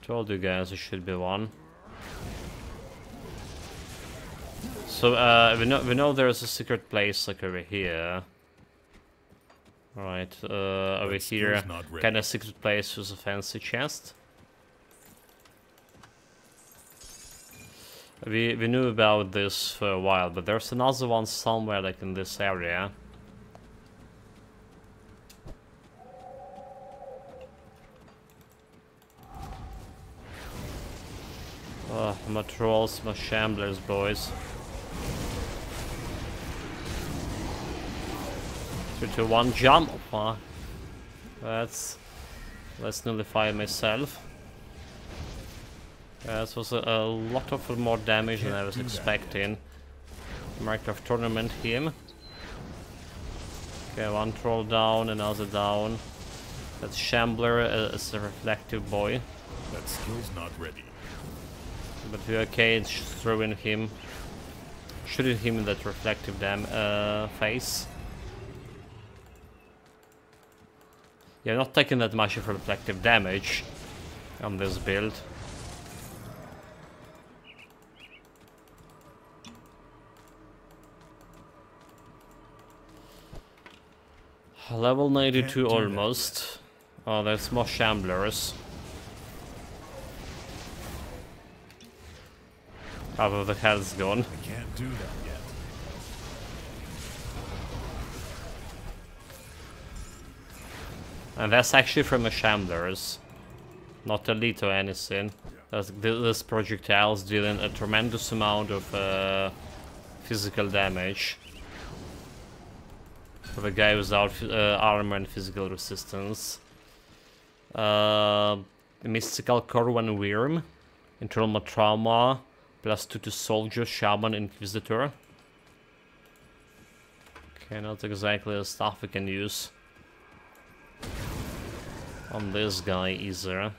Told you guys there should be one. So we know there's a secret place like over here. Right, over here, kind of secret place with a fancy chest. We knew about this for a while, but there's another one somewhere like in this area. Oh, my trolls, my shamblers, boys. 3, 2, 1, jump! Oh, let's nullify myself. This was a lot of more damage than I was expecting. Minecraft tournament him. Okay, one troll down, another down. That's Shambler as a reflective boy. That skill's not ready. But we're okay, it's throwing him, shooting him in that reflective face. Yeah, not taking that much of reflective damage on this build. Level 92 almost. Oh, there's more Shamblers. Half of the health's gone. I can't do that yet. And that's actually from the Shamblers, not elite or anything. This projectile's dealing a tremendous amount of physical damage for the guy without armor and physical resistance. Mystical Corwan Worm, Internal Trauma, +2 to Soldier, Shaman, Inquisitor. Okay, not exactly the stuff we can use on this guy either.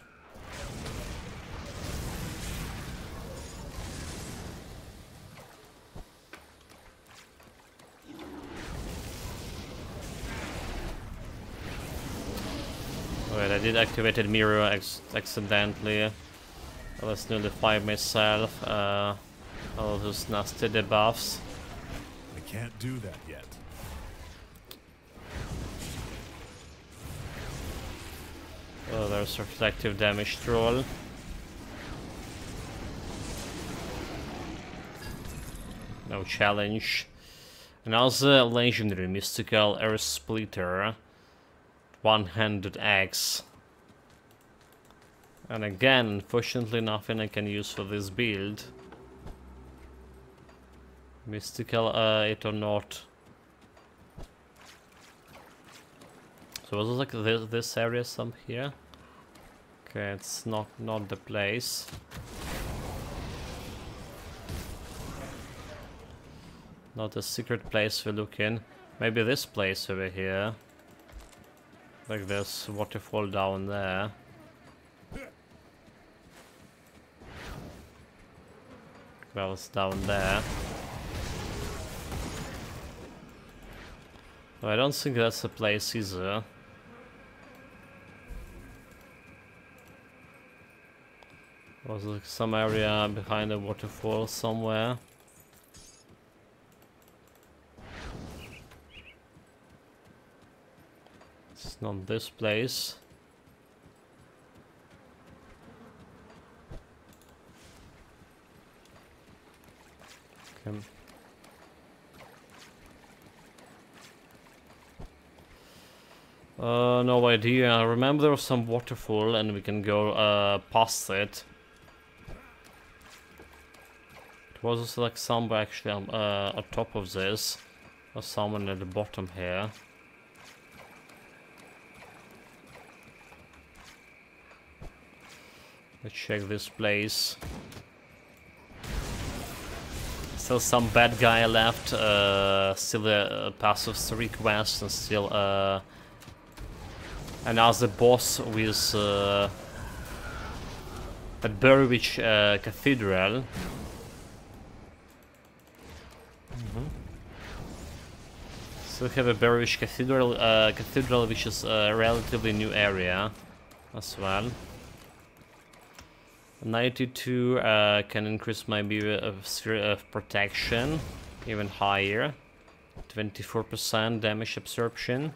Wait, I did activated mirror accidentally. Let's nullify myself. All those nasty debuffs. I can't do that yet. Oh, there's reflective damage troll. No challenge. Another legendary mystical Earth Splitter. One-handed axe. And again, unfortunately nothing I can use for this build. Mystical it or not. So was it like this area some here? Okay, it's not the place. Not a secret place we're looking. Maybe this place over here. Like this waterfall down there. Well, it's down there. No, I don't think that's the place either. Was there some area behind the waterfall somewhere? It's not this place. Okay. No idea. I remember there was some waterfall and we can go past it. It was also like somewhere actually on top of this. Or someone at the bottom here. Let's check this place. Still some bad guy left. Still a passive 3 quest and still another boss with at Burwich Cathedral. So we have a Burwich Cathedral, which is a relatively new area as well. 92 can increase my sphere of protection even higher. 24% damage absorption.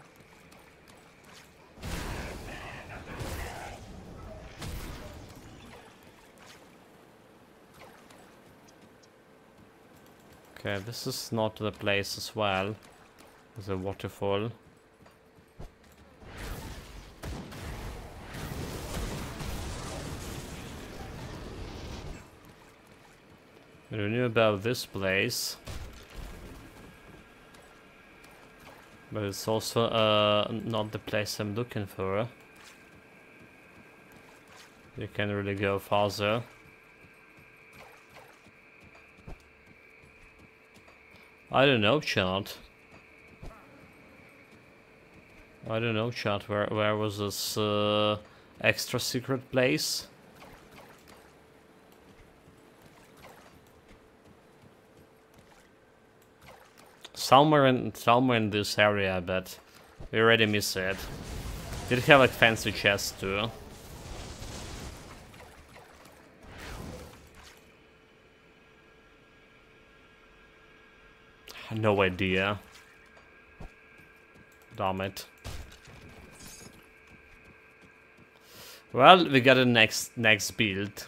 Okay, this is not the place as well. There's a waterfall. We knew about this place, but it's also not the place I'm looking for. You can really go farther. I don't know, chat. I don't know, chat. Where was this extra secret place? Somewhere in this area, but we already missed it. Did have like fancy chests too. No idea. Damn it. Well, we got a next build.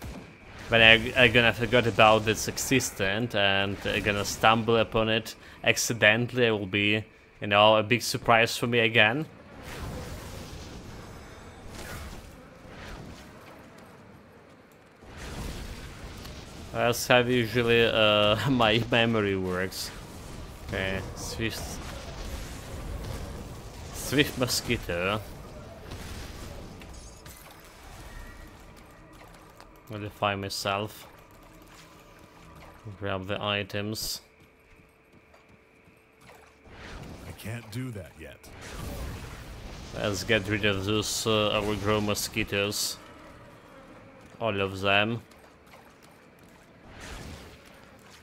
But I'm gonna forget about its existence and I'm gonna stumble upon it accidentally. It will be, you know, a big surprise for me again. That's how usually my memory works. Okay, Swift Mosquito. Modify myself. Grab the items. I can't do that yet. Let's get rid of those overgrown mosquitoes. All of them.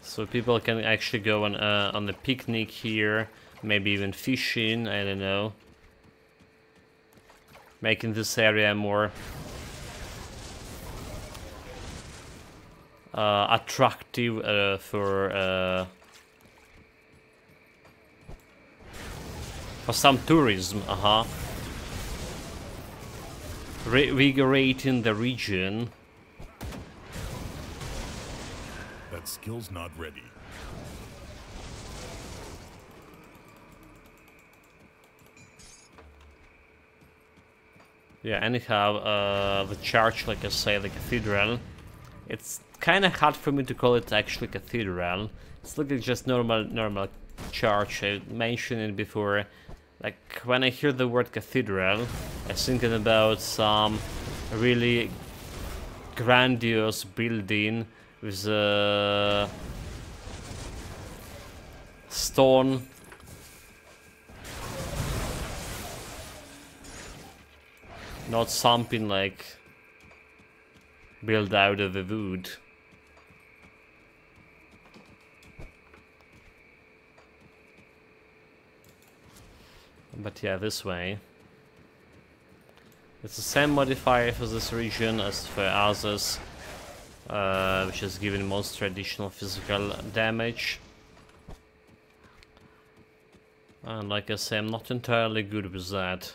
So people can actually go on a picnic here. Maybe even fishing, I don't know. Making this area more attractive for some tourism, revigorating the region. That skill's not ready. Yeah, anyhow, the church, like I say, the cathedral, it's kind of hard for me to call it actually cathedral. It's looking just normal church. I mentioned it before. Like, when I hear the word cathedral, I'm thinking about some really grandiose building with a stone. Not something like built out of the wood. But yeah, this way. It's the same modifier for this region as for others, which is giving most traditional physical damage. And like I say, I'm not entirely good with that.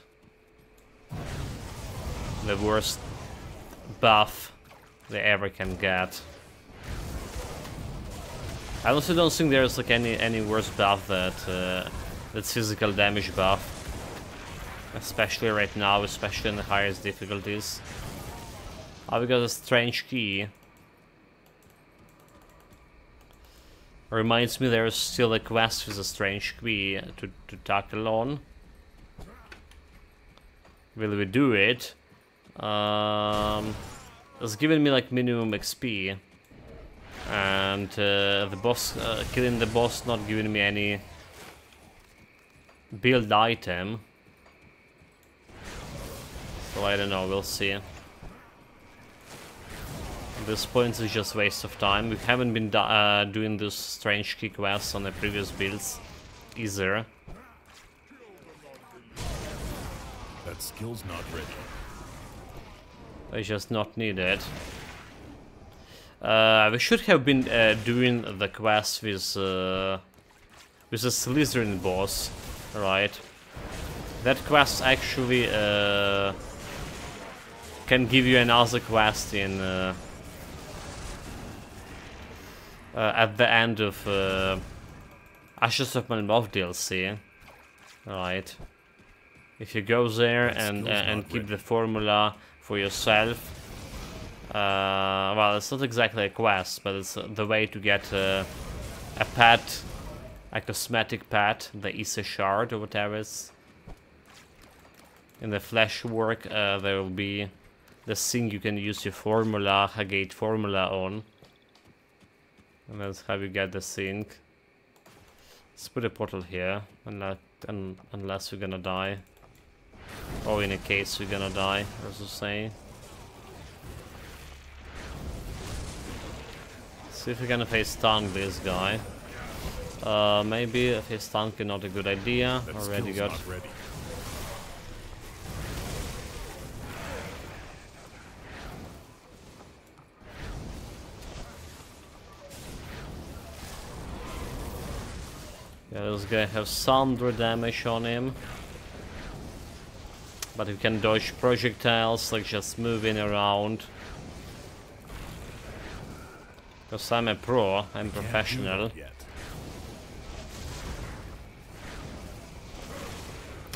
The worst buff they ever can get. I also don't think there's like any worse buff that's physical damage buff, especially right now, especially in the highest difficulties. Oh, we got a strange key. Reminds me there's still a quest with a strange key to tackle on. Will we do it? It's giving me like minimum XP, and the boss, killing the boss, not giving me any build item. So I don't know, we'll see. At this point it's just waste of time. We haven't been doing this strange key quests on the previous builds either. That skill's not ready. They just not needed. We should have been doing the quest with the Slytherin boss, right? That quest actually can give you another quest in at the end of Ashes of Malmoth DLC, right? If you go there and keep the formula for yourself, well, it's not exactly a quest, but it's the way to get a pet, a cosmetic pet, the Aether shard or whatever it's. In the flesh work, there will be the thing you can use your formula, Hagate formula on. And that's how you get the thing. Let's put a portal here, unless we're gonna die. Or in a case we're gonna die, as you say. See if we're gonna face tank this guy. Maybe if face tank is not a good idea. Already got. Yeah, this guy has some damage on him. But you can dodge projectiles, like just moving around. Because I'm a pro, I'm professional.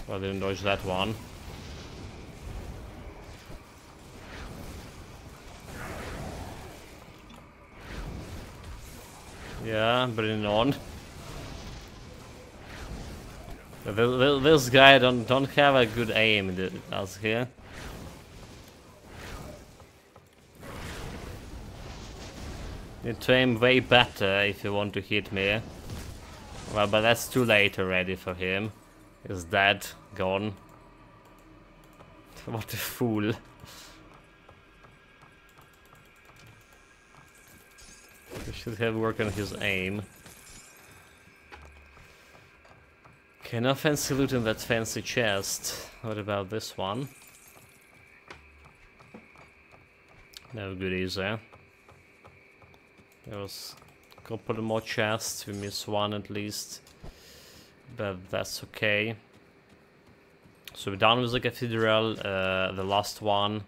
Well, I didn't dodge that one. Yeah, bring it on. This guy don't have a good aim, does he? Need to aim way better if you want to hit me. Well, but that's too late already for him. He's dead, gone. What a fool. He should have worked on his aim. Okay, no fancy loot in that fancy chest. What about this one? No goodies there. There was a couple more chests, we missed one at least. But that's okay. So we're done with the cathedral, the last one.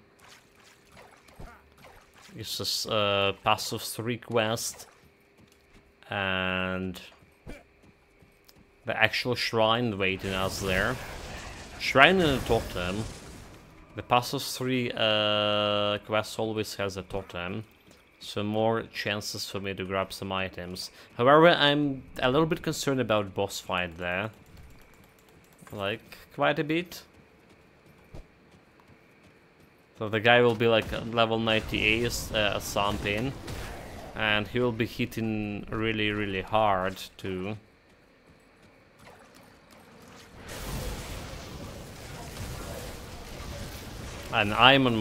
It's just Pass of 3 quest. And the actual shrine waiting us there. Shrine and a totem. The Passos 3 quest always has a totem, so more chances for me to grab some items. However, I'm a little bit concerned about boss fight there. Like, quite a bit. So the guy will be like level 98 something, and he will be hitting really, really hard too. And I'm on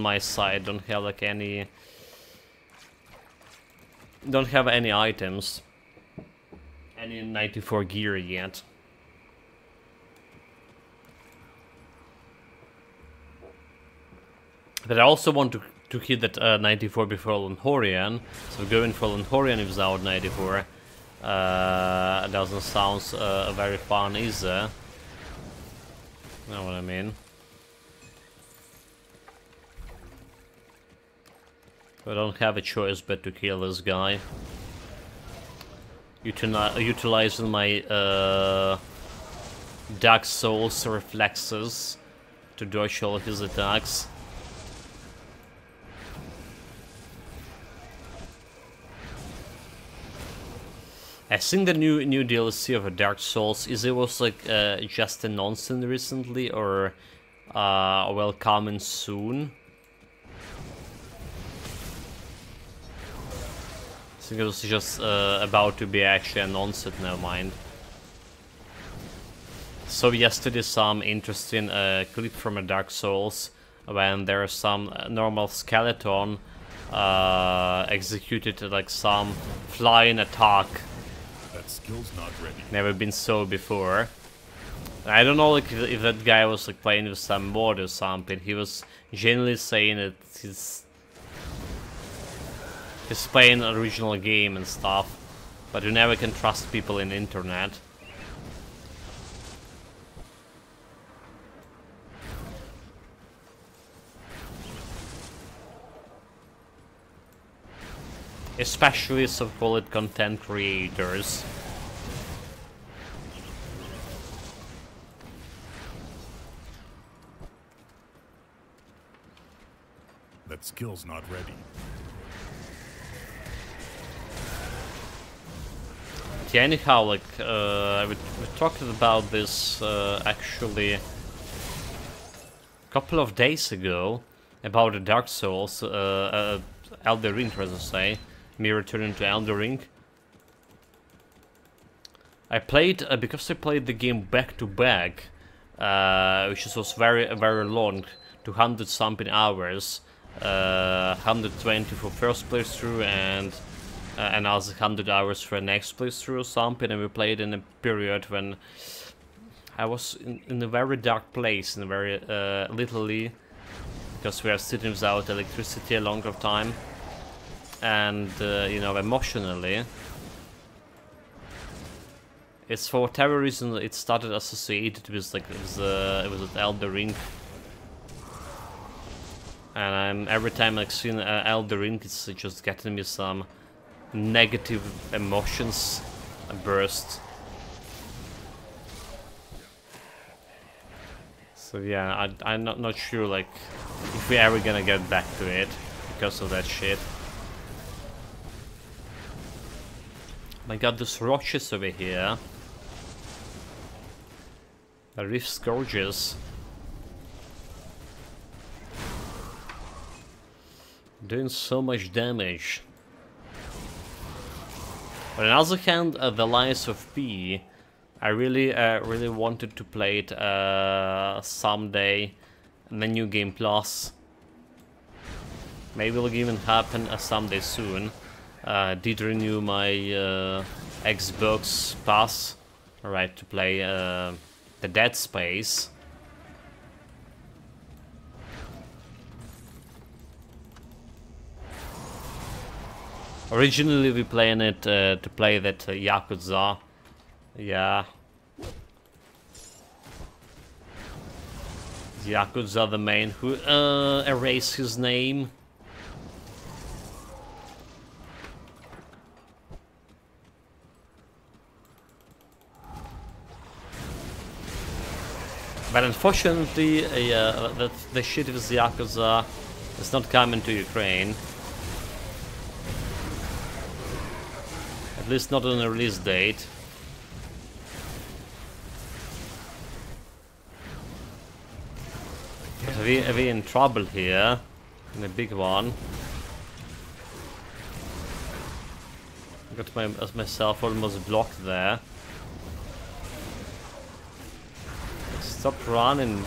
my side, don't have like any items, any 94 gear yet. But I also want to hit that 94 before Lenhorian, so going for Lenhorian without 94 doesn't sound very fun either. You know what I mean? I don't have a choice but to kill this guy. Utilizing my Dark Souls reflexes to dodge all of his attacks. I think the new DLC of Dark Souls was like just announced recently, or will coming soon. I think it was just about to be actually announced, never mind. So yesterday some interesting clip from a Dark Souls when there's some normal skeleton executed like some flying attack. That skill's not ready. Never been so before. I don't know like if that guy was like playing with some mod or something. He was genuinely saying that he's playing an original game and stuff, but you never can trust people in the internet. Especially so-called content creators. That skill's not ready. Yeah, anyhow, like, we talked about this actually a couple of days ago, about the Dark Souls, Elder Ring, as I say, me returning to Elder Ring. I played, because I played the game back to back, which was very, very long, 200 something hours, 120 for first playthrough and another 100 hours for next playthrough or something, and we played in a period when I was in a very dark place, in a very literally, because we are sitting without electricity a longer time, and you know, emotionally, it's for whatever reason it started associated with like with Elder Ring, and every time like seeing Elder Ring, it's just getting me some negative emotions burst. So yeah, I'm not sure like if we're ever gonna get back to it because of that shit. I got this roaches over here. The Reef Scourges. Doing so much damage. But on the other hand, the Lies of P, I really wanted to play it someday in the New Game Plus. Maybe it'll even happen someday soon. Did renew my Xbox Pass, right, to play the Dead Space. Originally we playing it to play that Yakuza. Yeah. Yakuza the main who erased his name. But unfortunately, the shit with the Yakuza is not coming to Ukraine. At least not on a release date. But we're in trouble here. In a big one. Got myself almost blocked there. Stop running.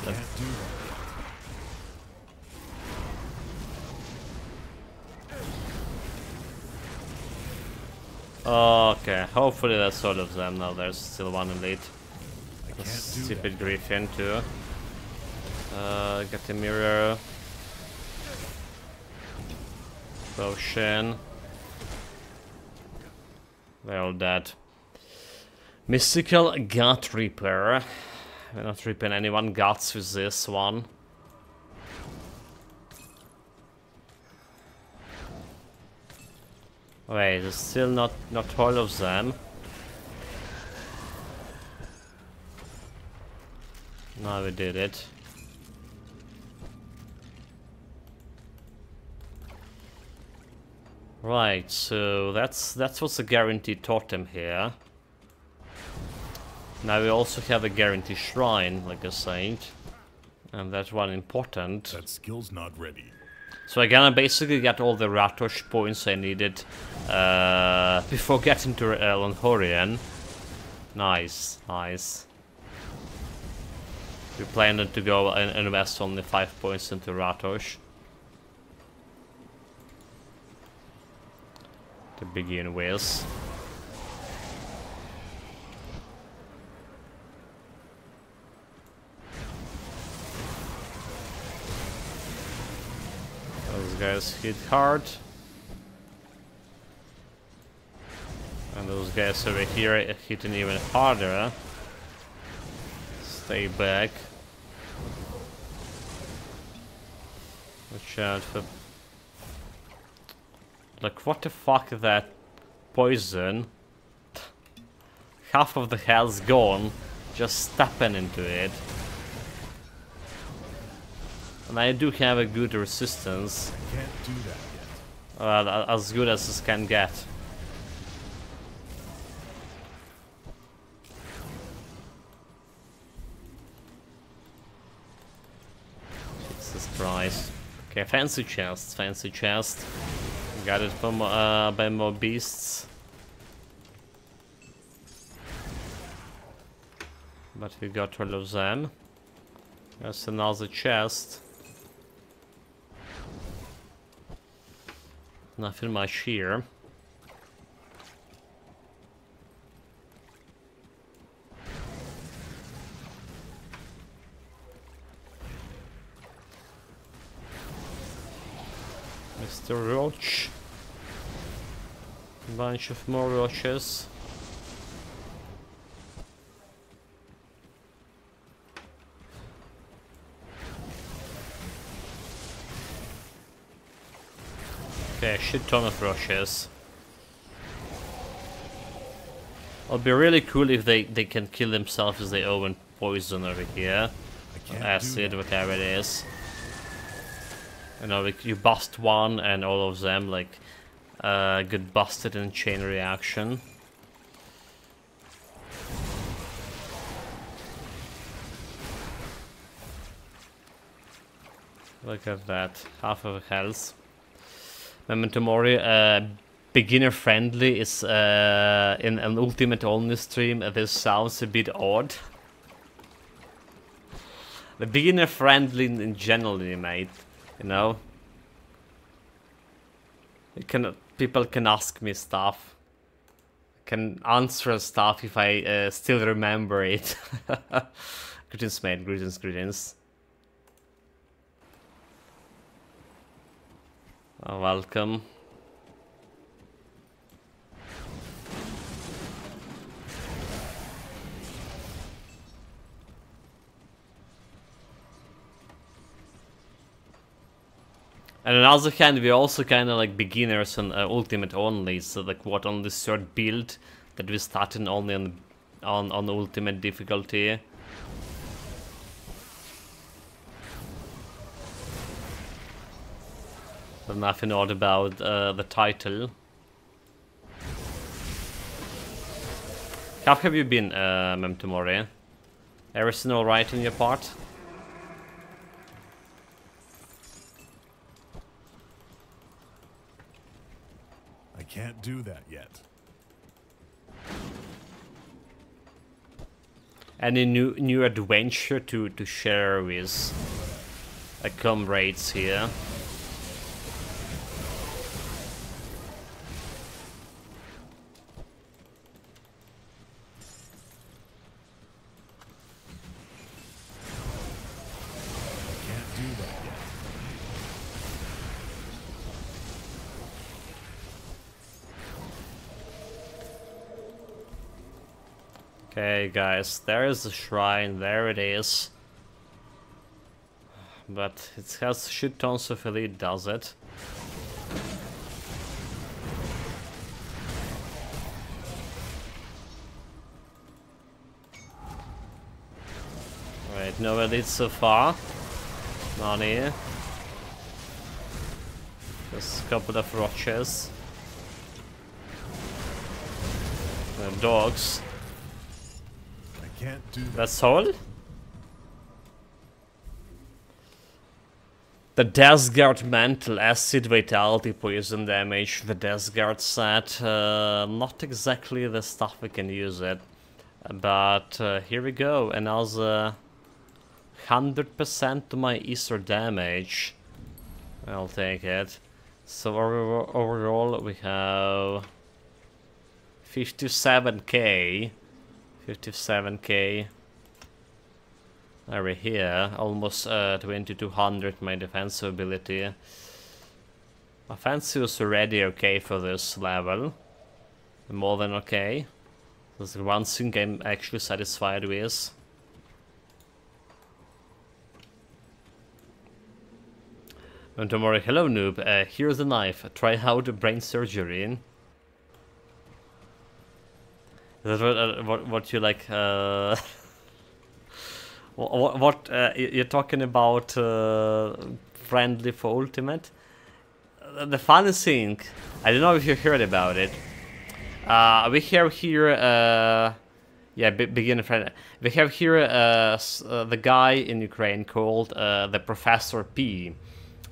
Okay, hopefully that's all of them. Now there's still one elite. Stupid Griffin too. Got the mirror. Potion. They're all dead. Mystical Gut Reaper. We're not ripping anyone guts with this one. Wait, there's still not all of them. Now we did it. Right, so that's what's a guaranteed totem here. Now we also have a guaranteed shrine, like a saint. And that's one important. That skill's not ready. So I gonna basically get all the Ratosh points I needed before getting to Lanhorian. Nice, nice. We planned to go and invest only 5 points into Ratosh. To begin with. Those guys hit hard. And those guys over here are hitting even harder. Stay back. Watch out for... Like, what the fuck is that poison? Half of the health's gone, just stepping into it. And I do have a good resistance. Can't do that yet. Well, as good as this can get. Jesus Christ. Okay, fancy chest, fancy chest. Got it from by more beasts. But we got all of them. There's another chest. Nothing much here. Mr. Roach. Bunch of more roaches. Okay, a shit ton of roaches. It'll be really cool if they can kill themselves with their own poison over here. Acid, whatever it is. You know, like you bust one and all of them like get busted in chain reaction. Look at that, half of health. Memento Mori, beginner friendly is in an ultimate only stream. This sounds a bit odd. The beginner friendly in general, mate. You know, people can ask me stuff. I can answer stuff if I still remember it. Greetings, mate. Greetings, greetings. Welcome. And on the other hand, we're also kind of like beginners and ultimate only, so like what on this third build that we started only on the ultimate difficulty. But nothing odd about the title. How have you been, Memtomori? Everything alright in your part? I can't do that yet. Any new adventure to share with comrades here? Can't do that yet. Okay, guys, there is the shrine. There it is. But it has shit tons of elite, does it? Wait, no elite so far. Not here. Just a couple of roaches. Dogs. I can't do that. That's all? The Death Guard Mantle, Acid, Vitality, Poison Damage, the Death Guard set. Not exactly the stuff we can use it. But here we go, another 100% to my Aether damage. I'll take it. So overall we have 57k. 57k. Over here, almost 2200 my defensive ability. Offensive is already okay for this level. More than okay. That's the one thing I'm actually satisfied with. And tomorrow, hello noob, here's a knife. Try how to brain surgery. Is that what you like? What you're talking about? Friendly for ultimate? The funny thing, I don't know if you heard about it. We have here, yeah, beginner friend. We have here the guy in Ukraine called the Professor P.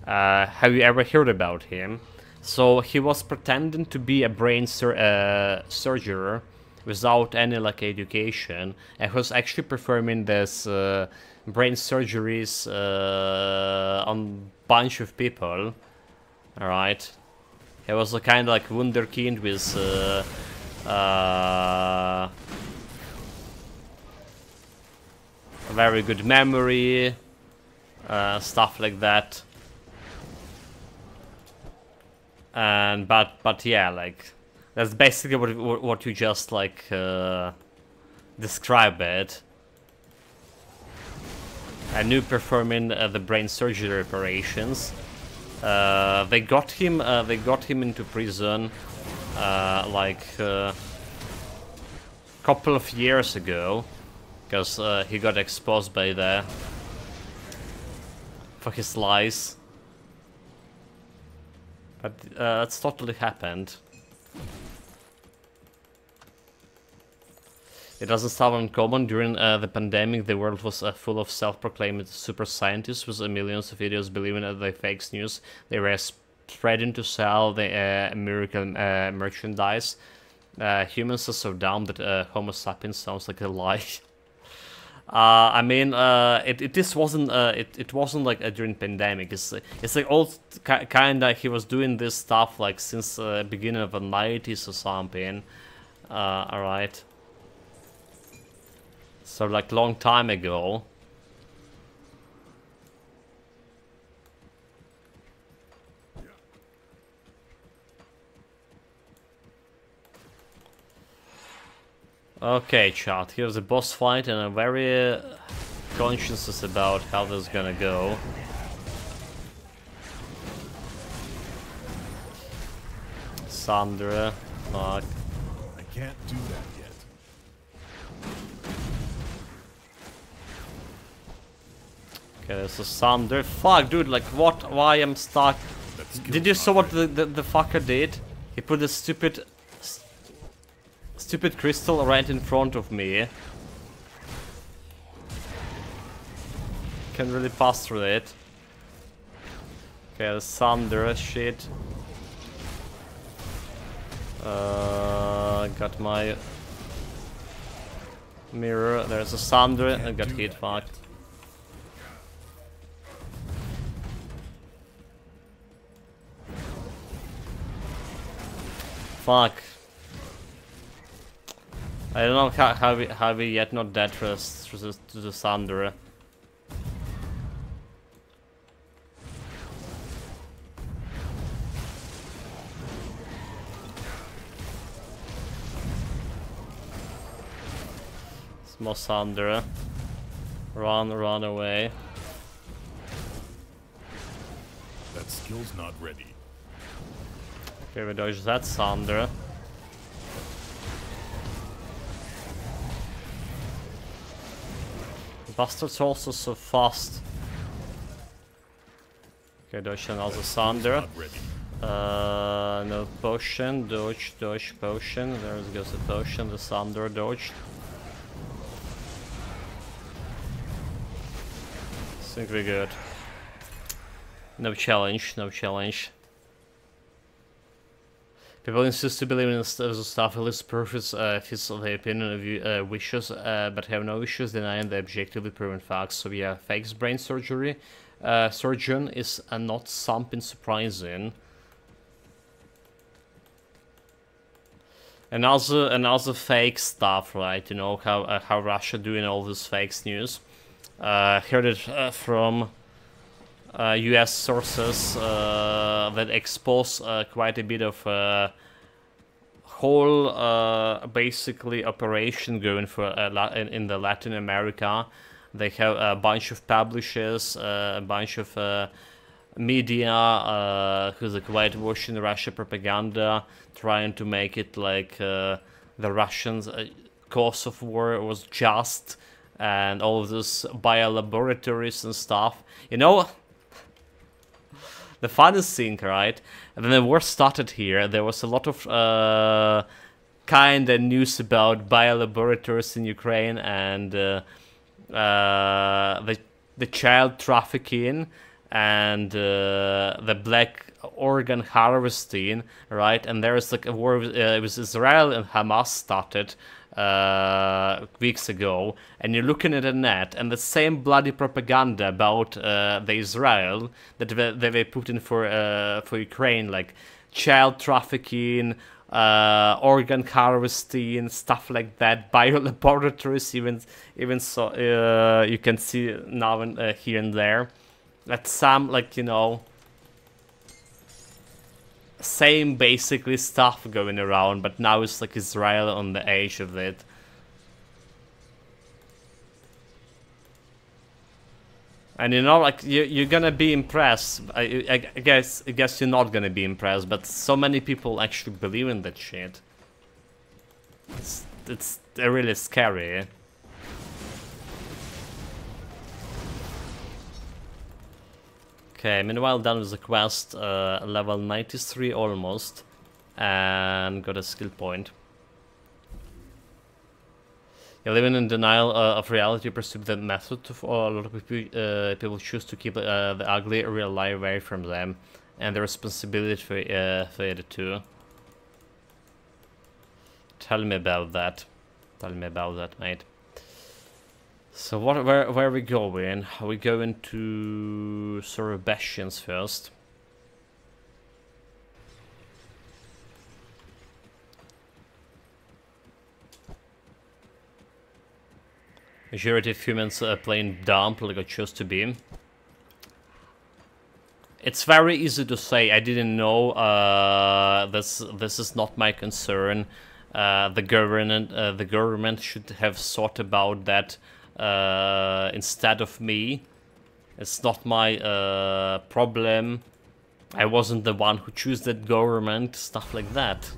Have you ever heard about him? So he was pretending to be a brain surgeon without any like education, and was actually performing this brain surgeries on bunch of people. All right, he was a kind of like wunderkind with a very good memory, stuff like that. And but yeah, like that's basically what you just like describe it. I knew performing the brain surgery operations. They got him into prison like couple of years ago because he got exposed by for his lies. But that's totally happened. It doesn't sound uncommon. During the pandemic, the world was full of self-proclaimed super scientists with millions of videos believing that they fake news. They were spreading to sell the miracle merchandise. Humans are so dumb that Homo sapiens sounds like a lie. I mean, it wasn't like during pandemic. It's like all kinda he was doing this stuff like since beginning of the 90s or something. All right. So like long time ago. Okay, chat, here's a boss fight, and I'm very conscious about how this is gonna go. Sandra, fuck. I can't do that yet. Okay, so Sander, fuck, dude, like what? Why I'm stuck Did you saw what the fucker did? He put a stupid crystal right in front of me. Can really pass through it. Okay, the thunder shit. Got my mirror. There's a thunder. I got hit. Fuck. Fuck. I don't know how we yet not dead to the thunder. More thunder. Run away. That skill's not ready. Okay, we dodge that thunder. Bastard's also so fast. Okay, dodge another thunder. No potion. Dodge, potion. There goes the potion. The thunder dodged. I think we're good. No challenge. People insist to believe in the stuff who lives perfect fits of their opinion of wishes, but have no issues denying the objectively proven facts. So yeah, fakes brain surgery. Surgeon is not something surprising. And also fake stuff, right? You know how Russia doing all this fake news. Heard it from US sources that expose quite a bit of whole basically operation going for in the Latin America. They have a bunch of publishers, a bunch of media who's quite watching Russia propaganda, trying to make it like the Russians' cause of war was just. And all of those biolaboratories and stuff. You know, the funniest thing, right? When the war started here, there was a lot of kind of news about biolaboratories in Ukraine and the child trafficking and the black organ harvesting, right? And there is like a war with Israel and Hamas started weeks ago, and you're looking at the net and the same bloody propaganda about the Israel that they put in for Ukraine, like child trafficking, organ harvesting, stuff like that, biolaboratories, even so you can see now and here and there that some, like, you know, same basically stuff going around, but now it's like Israel on the edge of it. And you know, like you're gonna be impressed. I guess you're not gonna be impressed, but so many people actually believe in that shit. It's really scary. Okay, meanwhile done with the quest, level 93 almost, and got a skill point. You're living in denial of reality, pursue the method of a lot of people choose to keep the ugly real life away from them, and the responsibility for it too. Tell me about that. Tell me about that, mate. So where are we going? Are we going to Sebastian's first? Majority of humans are playing dumb like I chose to be. It's very easy to say. I didn't know. This is not my concern. The government should have thought about that. Instead of me. It's not my problem. I wasn't the one who chose that government, stuff like that.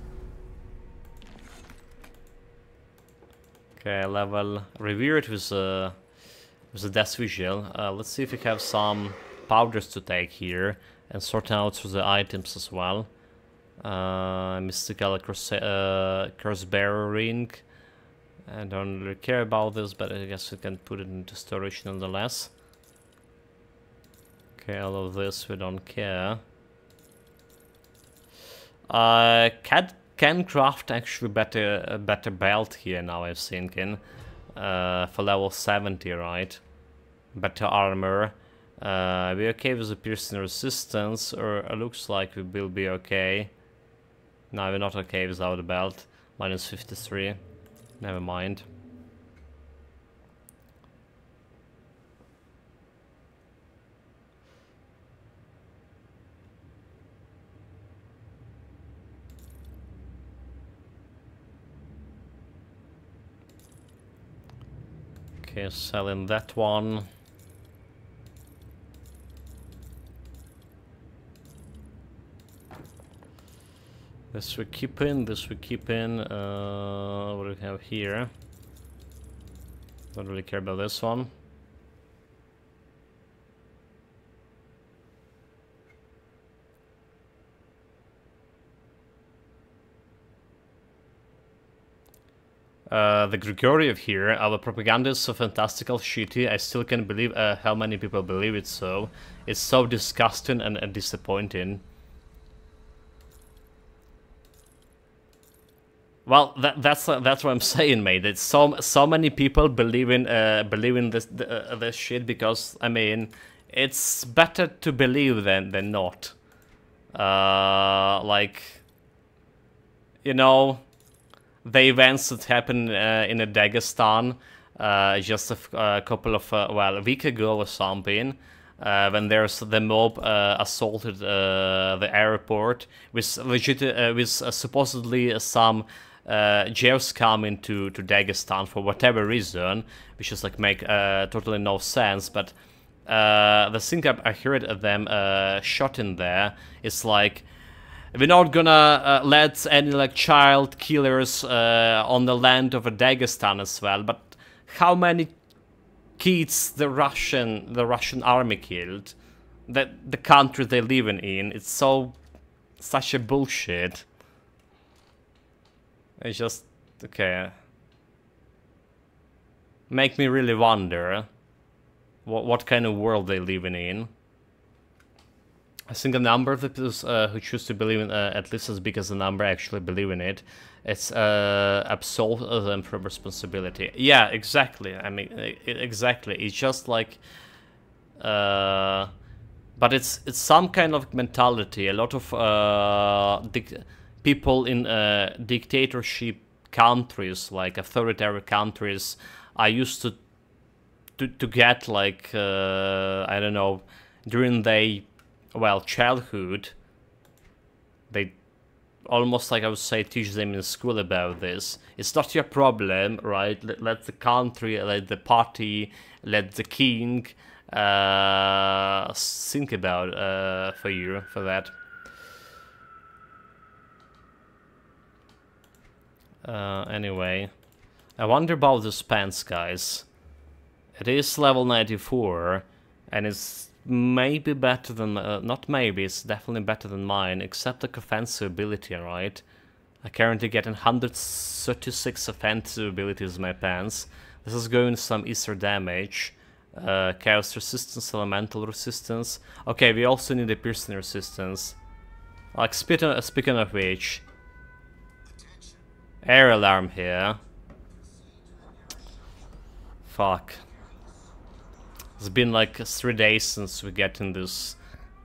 Okay, level revered with a death visual. Let's see if we have some powders to take here and sort out through the items as well. Mystical crossbearer ring. I don't really care about this, but I guess we can put it into storage nonetheless. Okay, all of this we don't care. Can craft actually a better belt here now, I'm thinking. For level 70, right? Better armor. We're okay with the piercing resistance, or it looks like we will be okay. No, we're not okay without the belt. Minus 53. Never mind. Okay, selling that one. This we keep in, this we keep in. What do we have here? Don't really care about this one. The Grigoriev here, our propaganda is so fantastical shitty, I still can't believe how many people believe it so. It's so disgusting and disappointing. Well, that's what I'm saying, mate. It's so many people believe in this shit because, I mean, it's better to believe than not. Like, you know, the events that happened in Dagestan just a couple of well, a week ago or something, when there's the mob assaulted the airport with supposedly some Jews coming to Dagestan for whatever reason, which is like make totally no sense. But the thing I heard of them shot in there is like, we're not gonna let any like child killers on the land of Dagestan as well. But how many kids the Russian army killed? That the country they live in? It's such a bullshit. It's just okay. Make me really wonder what kind of world they live in. I think a number of people who choose to believe in at least as big as the number actually believe in it. It's absolve them from responsibility. Yeah, exactly. I mean, exactly. It's just like, but it's some kind of mentality. A lot of people in dictatorship countries, like authoritarian countries, are used to get like I don't know, during their childhood, they almost, like I would say, teach them in school about this. It's not your problem, right? Let the country, let the party, let the king think about for that. Anyway, I wonder about this pants, guys. It is level 94, and it's maybe better than, not maybe, it's definitely better than mine, except the offensive ability, right? I currently get 136 offensive abilities in my pants. This is going some Aether damage, chaos resistance, elemental resistance. Okay, we also need a piercing resistance. Like, speaking of which, air alarm here. Fuck. It's been like 3 days since we get in this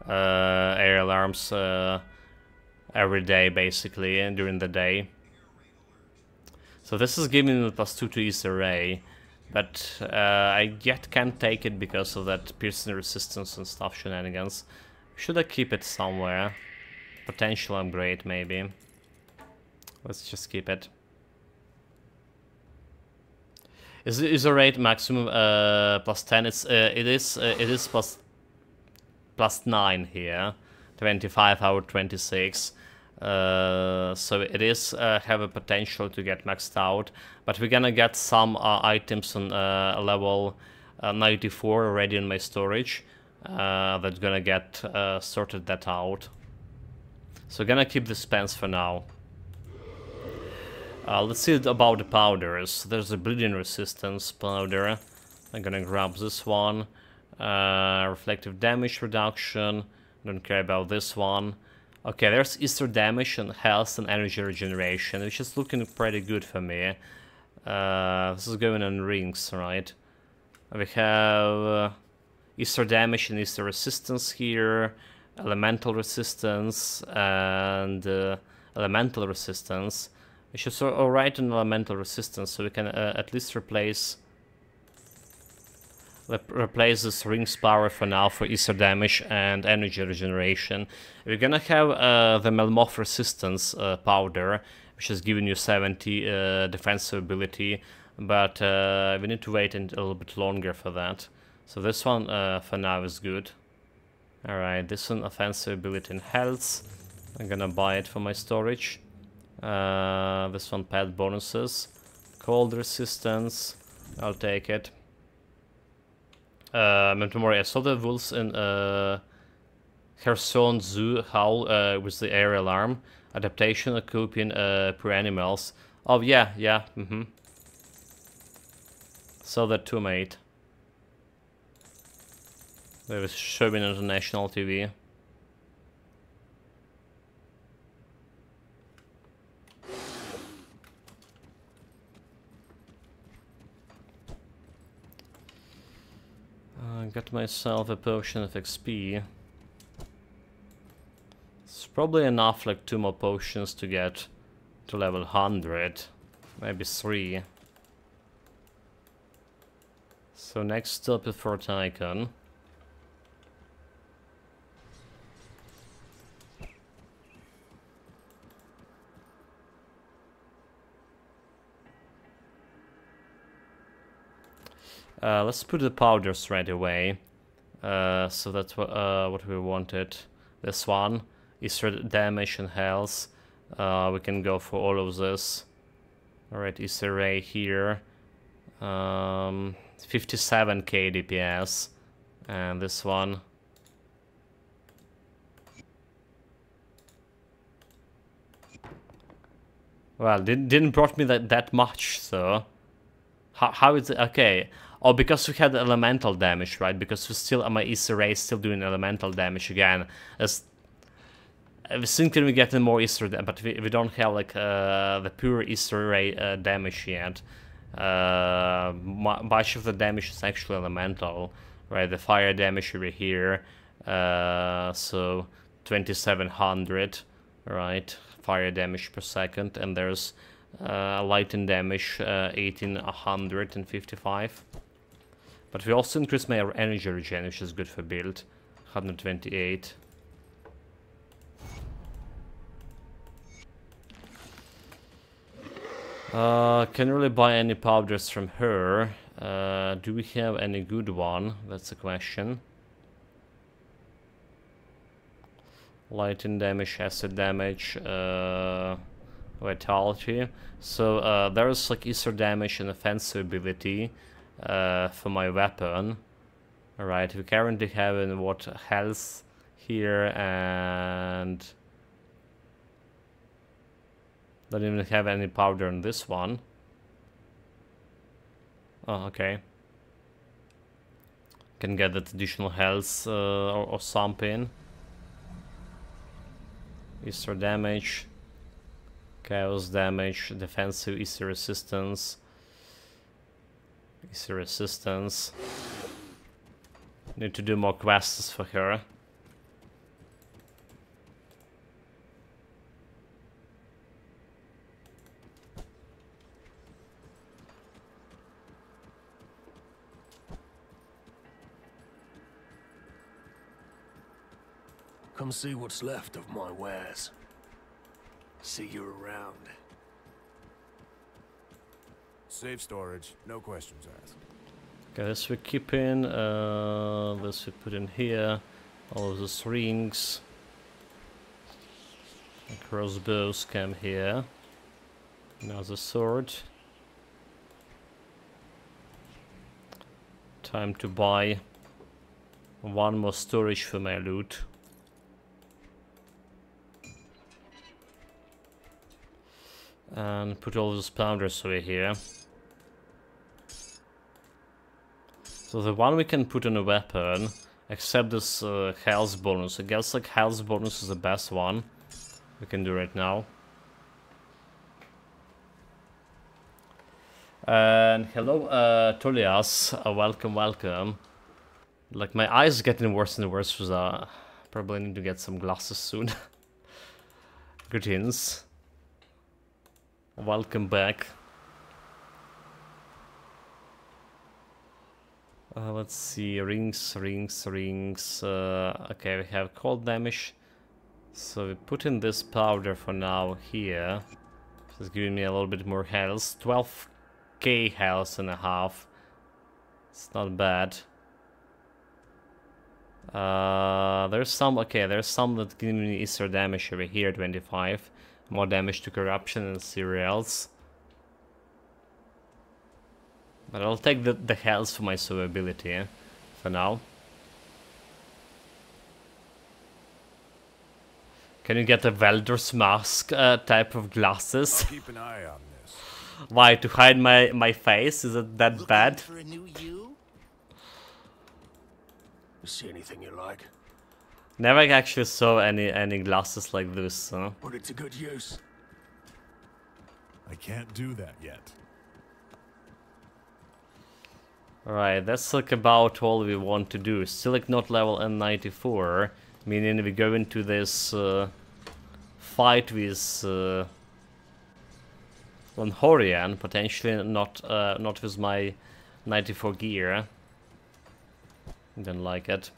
air alarms every day, basically, and during the day. So this is giving me +2 to Aether Ray, but I yet can't take it because of that piercing resistance and stuff shenanigans. Should I keep it somewhere? Potential upgrade, maybe. Let's just keep it. Is the rate maximum +10? It is plus 9 here. 25 out of 26. So it is have a potential to get maxed out, but we're gonna get some items on level 94 already in my storage. that's gonna get sorted that out. So gonna keep the spans for now. Let's see about the powders. There's a bleeding resistance powder. I'm gonna grab this one. Reflective damage reduction. Don't care about this one. Okay, there's Aether damage and health and energy regeneration, which is looking pretty good for me. This is going on rings, right? We have Aether damage and Aether resistance here, elemental resistance and elemental resistance. We should alright on elemental resistance, so we can at least replace this ring's power for now for Aether damage and energy regeneration. We're gonna have the Melmoth resistance powder, which is giving you 70 defensive ability, but we need to wait a little bit longer for that. So this one for now is good. Alright, this one offensive ability and health. I'm gonna buy it for my storage. This one pet bonuses. Cold resistance. I'll take it. Memory, I saw the wolves in Kherson Zoo howl with the air alarm. Adaptation of Copian per animals. Oh yeah, Saw that too, mate. They was showing on the national TV. I got myself a potion of XP. It's probably enough, like 2 more potions to get to level 100. Maybe 3. So next stop is Fort Icon. Let's put the powders right away. So that's what we wanted. This one is for damage and health. We can go for all of this. Alright, Aether Ray here. 57k DPS. And this one. Well, didn't brought me that much, so... How is it? Okay. Oh, because we had elemental damage, right? Because we still, my Aether Ray is still doing elemental damage again. I was thinking we get more Aether, but we don't have like the pure Aether Ray damage yet. Much of the damage is actually elemental, right? The fire damage over here, so 2700, right? Fire damage per second, and there's lightning damage 1855. But we also increase my energy regen, which is good for build. 128. Can't really buy any powders from her. Do we have any good one? That's the question. Lightning damage, acid damage, vitality. So there is like Aether damage and offensive ability for my weapon. Alright, we currently have in what health here and don't even have any powder on this one. Oh, okay. Can get that additional health or something. Aether damage, chaos damage, defensive Aether resistance. Aether resistance. Need to do more quests for her. Come see what's left of my wares. See you around. Safe storage, no questions asked. Okay, this we keep in, this we put in here, all of those rings. The crossbows come here. Another sword. Time to buy One more storage for my loot. And put all those powders over here. So the one we can put on a weapon, except this health bonus. I guess like health bonus is the best one we can do right now. And hello, Tolias. Welcome, welcome. Like my eyes are getting worse and worse, so probably need to get some glasses soon. Greetings. Welcome back. Let's see, rings. Okay, we have cold damage. So we put in this powder for now here. It's giving me a little bit more health. 12k health and a half. It's not bad. There's some that give me Aether damage over here, 25. More damage to corruption and cereals. But I'll take the health for my survivability for now. Can you get a welder's mask type of glasses? I'll keep an eye on this. Why, to hide my face? Is it that bad? For a new you? See anything you like? Never actually saw any glasses like this, huh? Put it to good use. I can't do that yet. Alright, that's like about all we want to do. Still like not level N94, meaning we go into this fight with Lanhorian, potentially not with my 94 gear. Don't like it.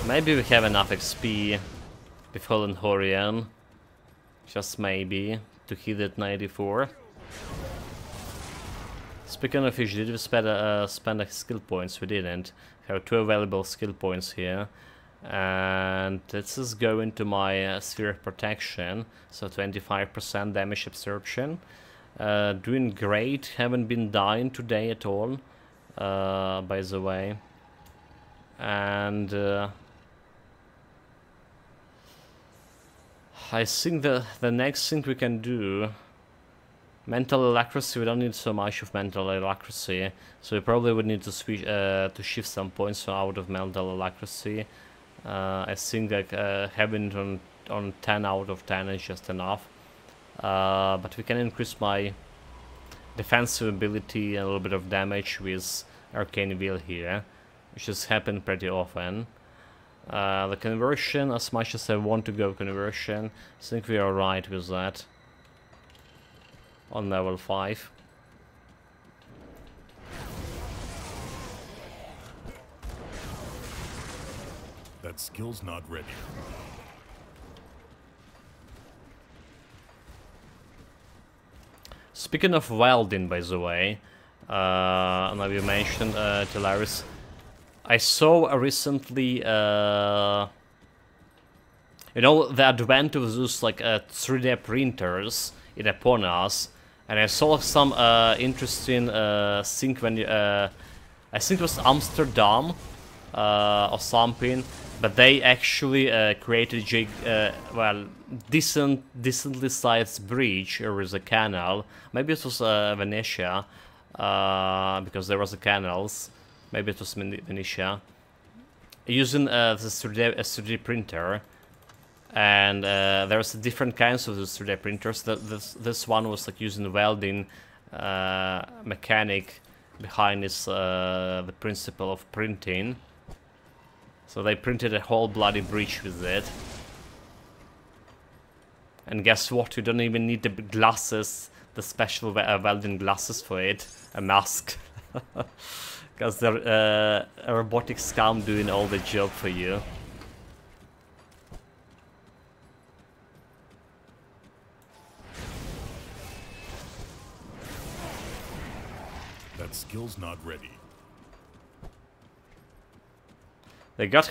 Maybe we have enough XP before Lanhorian, just maybe, to hit at 94. Speaking of which, did we spend skill points? We didn't. We have 2 available skill points here. And let's just go into my sphere of protection. So 25% damage absorption. Doing great. Haven't been dying today at all, by the way. And I think the next thing we can do, mental accuracy. We don't need so much of mental accuracy, so we probably would need to switch to shift some points out of mental accuracy. I think like having it on 10 out of 10 is just enough. But we can increase my defensive ability and a little bit of damage with Arcane Wheel here, which has happened pretty often. The conversion, as much as I want to go conversion, I think we are right with that. On level 5. That skill's not ready. Speaking of welding, by the way, now you mentioned Telaris, I saw recently, you know, the advent of those like 3D printers in upon us, and I saw some interesting thing when you, I think it was Amsterdam or something, but they actually created well, decently sized bridge over the canal. Maybe it was Venetia, because there was the canals. Maybe it was Venetia, using the 3D printer. And there's different kinds of those 3D printers. This one was like using welding mechanic behind this, the principle of printing. So they printed a whole bloody bridge with it. And guess what? You don't even need the glasses, the special welding glasses for it. A mask. Because the robotic scum doing all the job for you. That skill's not ready. They got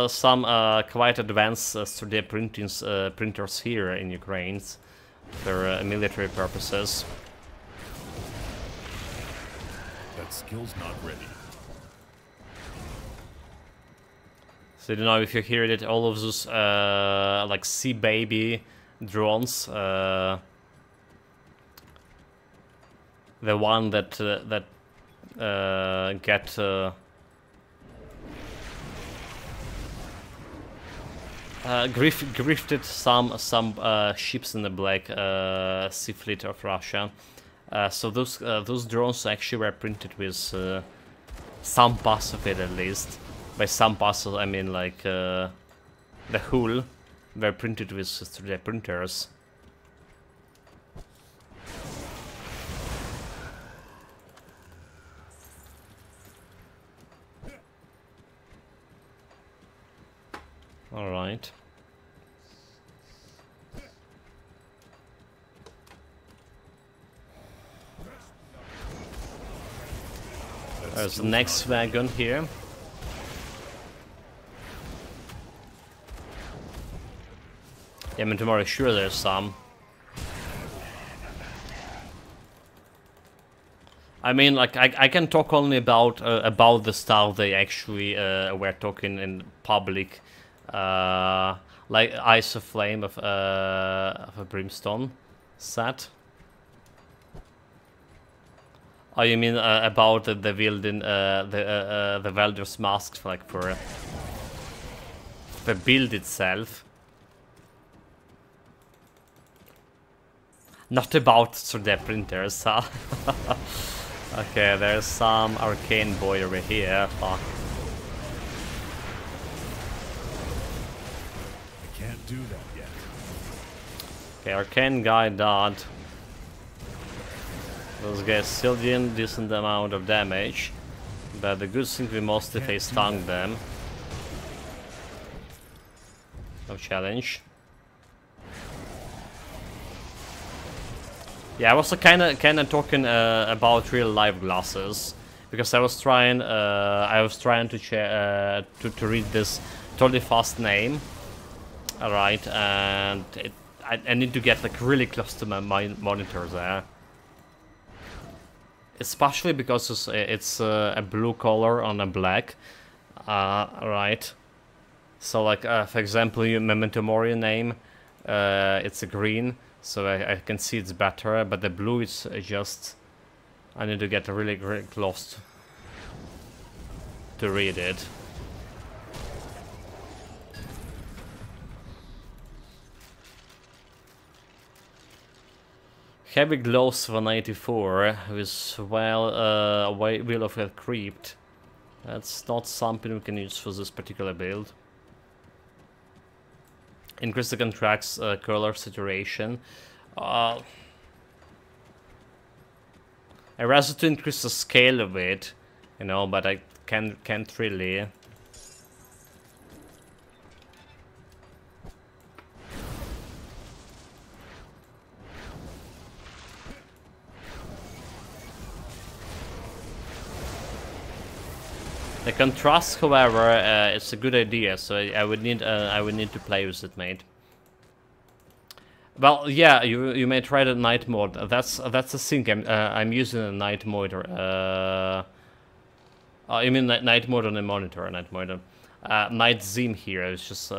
some quite advanced 3D printers here in Ukraine for military purposes. That skill's not ready. So I don't know if you hear it, all of those like sea baby drones, the one that get grifted some ships in the Black Sea Fleet of Russia. So those drones actually were printed with some parts of it, at least. By some parts, I mean like the hull were printed with 3D printers. All right. There's the next wagon here. Yeah, I mean, tomorrow, sure, there's some. I mean, like, I can talk only about the stuff they actually were talking in public, like Ice of Flame of a Brimstone set. Oh, you mean about the wielding the Welder's masks, like for the build itself? Not about 3D printers, huh? Okay, there's some arcane boy over here. Fuck. I can't do that yet. Okay, arcane guy died. Those guys still did a decent amount of damage, but the good thing we mostly face stung them. No challenge. Yeah, I was kind of talking about real life glasses, because I was trying to read this totally fast name. All right, and I need to get like really close to my monitor there. Especially because it's a blue color on a black, right? So like, for example, your Memento Mori name, it's a green, so I can see it's better, but the blue is just, I need to get really, really close to read it. Heavy gloves 184 with Wheel of Earth creeped. That's not something we can use for this particular build. Increase the contract's color saturation. I rather to increase the scale of it, you know, but I can't really. The contrast, however, it's a good idea, so I would need to play with it, mate. Well, yeah, you may try the night mode. That's the thing. I'm using a night mode. You mean night mode on the monitor? Night mode. Night Zim here. It's just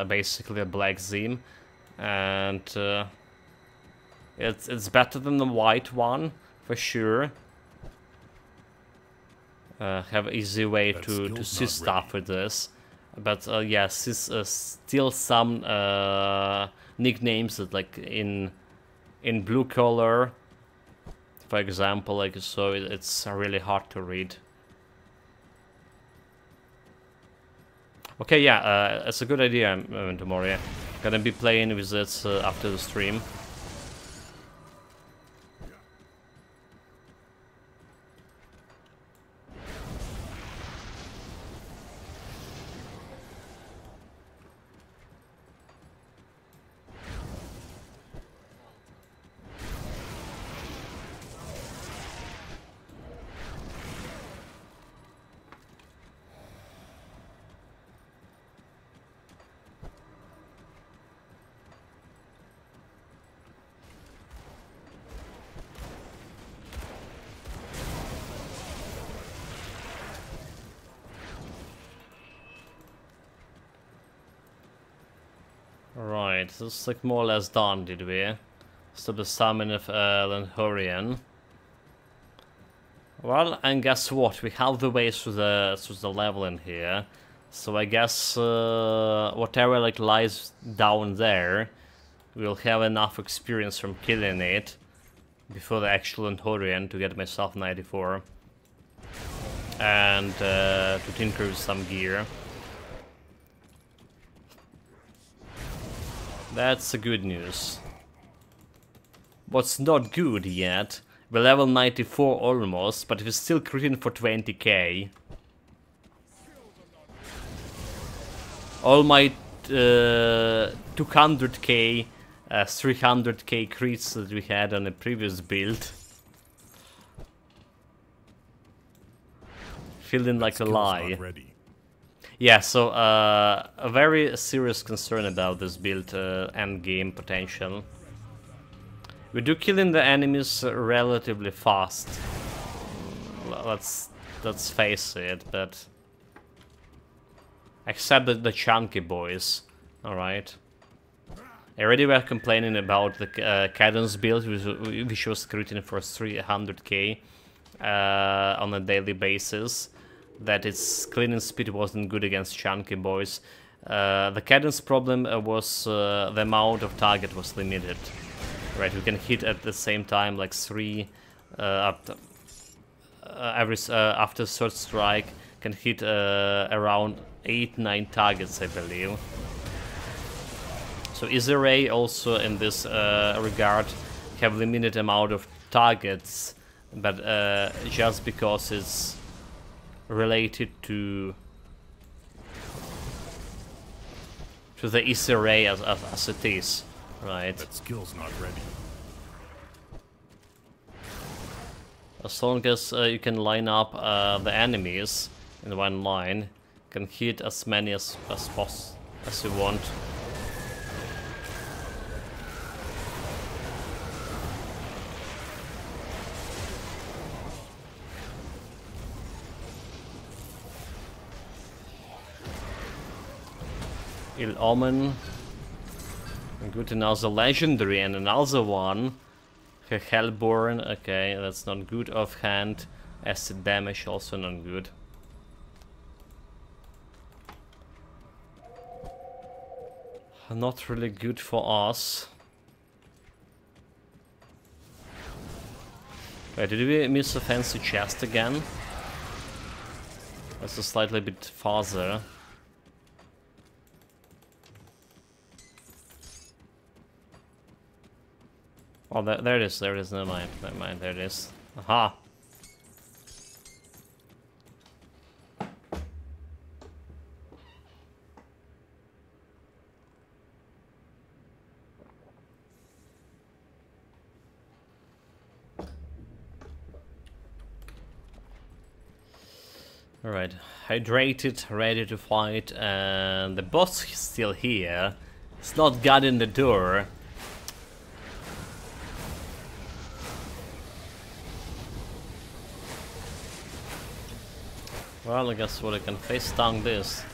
basically a black Zim, and it's better than the white one for sure. Have an easy way to see stuff with this, but yes, still some nicknames that like in blue color, for example, like so it's really hard to read. Okay, yeah, it's a good idea. Tomorrow, gonna be playing with it after the stream. Right, this is like more or less done, did we? Stop the summon of Lenhorian. Well, and guess what? We have the way through the level in here. So I guess whatever like lies down there, we'll have enough experience from killing it before the actual Lenhorian to get myself 94. And to tinker with some gear. That's the good news. What's not good yet, we're level 94 almost, but we're still critting for 20k. All my 200k, 300k crits that we had on the previous build. Feeling like a lie. Yeah, so a very serious concern about this build end game potential. We do killing the enemies relatively fast. Let's face it, but except the chunky boys. All right. Already were complaining about the cadence build, which was critting for 300k on a daily basis. That its cleaning speed wasn't good against chunky boys. The cadence problem was the amount of target was limited. Right, we can hit at the same time like 3 after third strike can hit around 8-9 targets, I believe. So Easy Ray also in this regard have limited amount of targets, but just because it's related to the Easy Ray as it is, right? That skill's not ready. As long as you can line up the enemies in one line, you can hit as many as you want. Ill Omen. Good, another legendary and another one. Hellborn, okay, that's not good. Offhand. Acid damage, also not good. Not really good for us. Wait, did we miss a fancy chest again? That's a slightly bit farther. Oh, there it is, never mind, there it is. Aha! Alright, hydrated, ready to fight, and the boss is still here. It's not guarding the door. Well, I guess what I can face down this.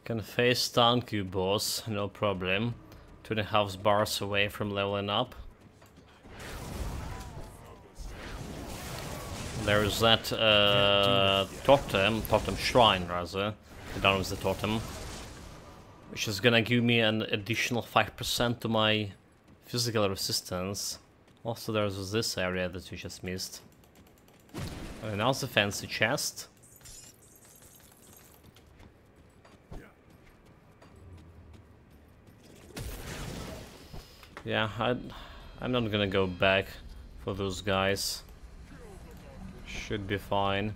Can face tank you, boss, no problem. 2.5 bars away from leveling up. There's that totem shrine rather. Down with the totem, which is gonna give me an additional 5% to my physical resistance. Also there's this area that we just missed. And now the fancy chest. Yeah, I'm not gonna go back for those guys. Should be fine.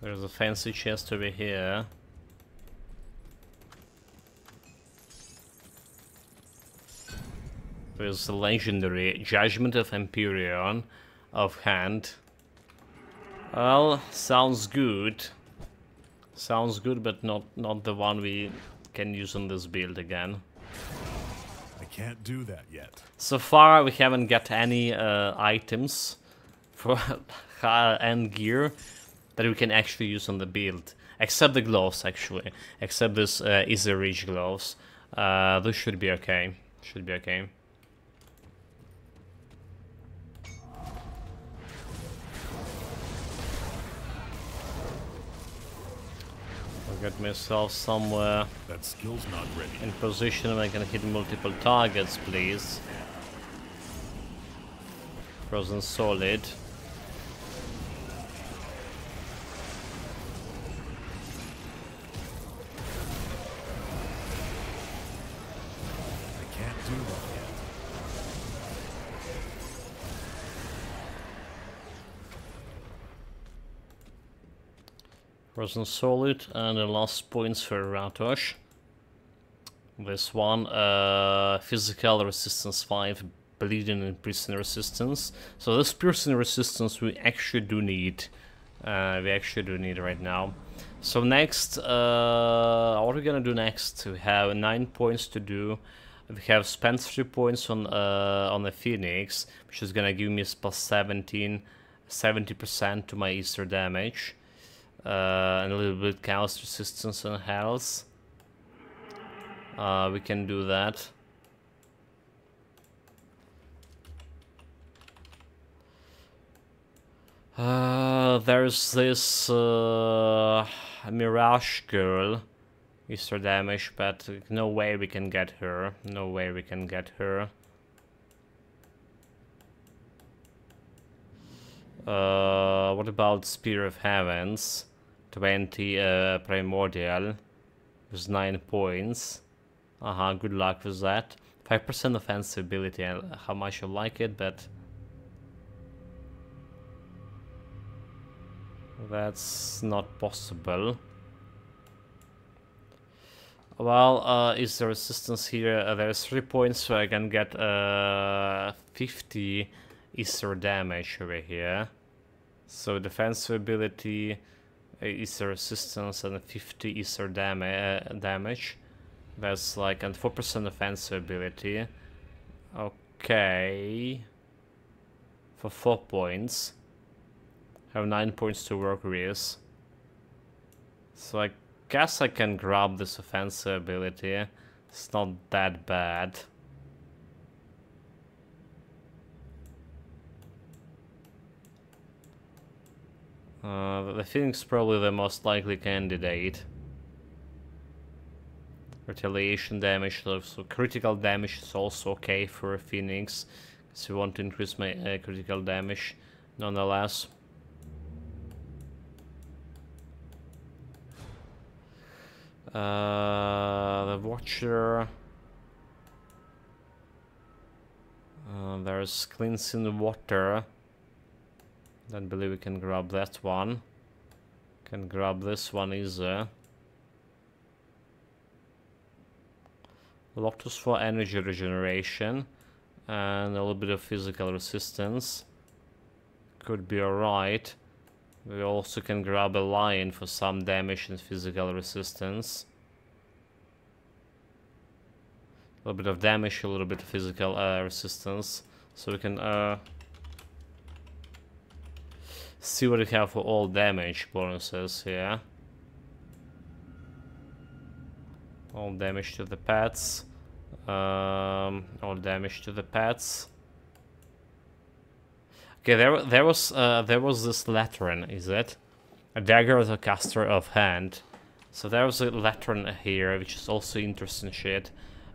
There's a fancy chest over here. There's a legendary Judgment of Empyrean offhand. Well, sounds good. Sounds good, but not the one we can use on this build again. I can't do that yet. So far, we haven't got any items for high-end gear that we can actually use on the build. Except the gloves, actually. Except this easy reach gloves. This should be okay. Should be okay. I'll get myself somewhere That skill's not ready. in position where I can hit multiple targets, please. Frozen solid. I can't do that yet. Frozen solid, and the last points for Ratosh. This one, physical resistance 5, bleeding and piercing resistance. So this piercing resistance we actually do need. Right now. So next, what are we gonna do next? We have 9 points to do. We have spent 3 points on the Phoenix, which is gonna give me plus 70% to my Aether damage. And a little bit chaos resistance and health. We can do that. There's this Mirage girl, Aether damage, but no way we can get her. No way we can get her. What about Spear of Heavens? 20 Primordial with 9 points. Good luck with that. 5% offensive ability, and how much I like it, but that's not possible. Well, is the resistance here? There's 3 points, so I can get 50 Aether damage over here. So defensive ability, Aether resistance, and 50 Aether damage. That's like, and 4% offensive ability. Okay. For 4 points. I have 9 points to work with. So I guess I can grab this offensive ability. It's not that bad. The Phoenix is probably the most likely candidate. Retaliation damage, so critical damage is also okay for a Phoenix, because we want to increase my critical damage nonetheless. The Watcher. There's Cleansing Water. Don't believe we can grab that one. Can grab this one easy. Lotus for energy regeneration and a little bit of physical resistance. Could be alright. We also can grab a lion for some damage and physical resistance. A little bit of damage, a little bit of physical resistance. So we can see what we have for all damage bonuses here. All damage to the pets. All damage to the pets. Okay, there was this Latran, is it? A dagger of the caster of hand. So there was a Latran here, which is also interesting shit.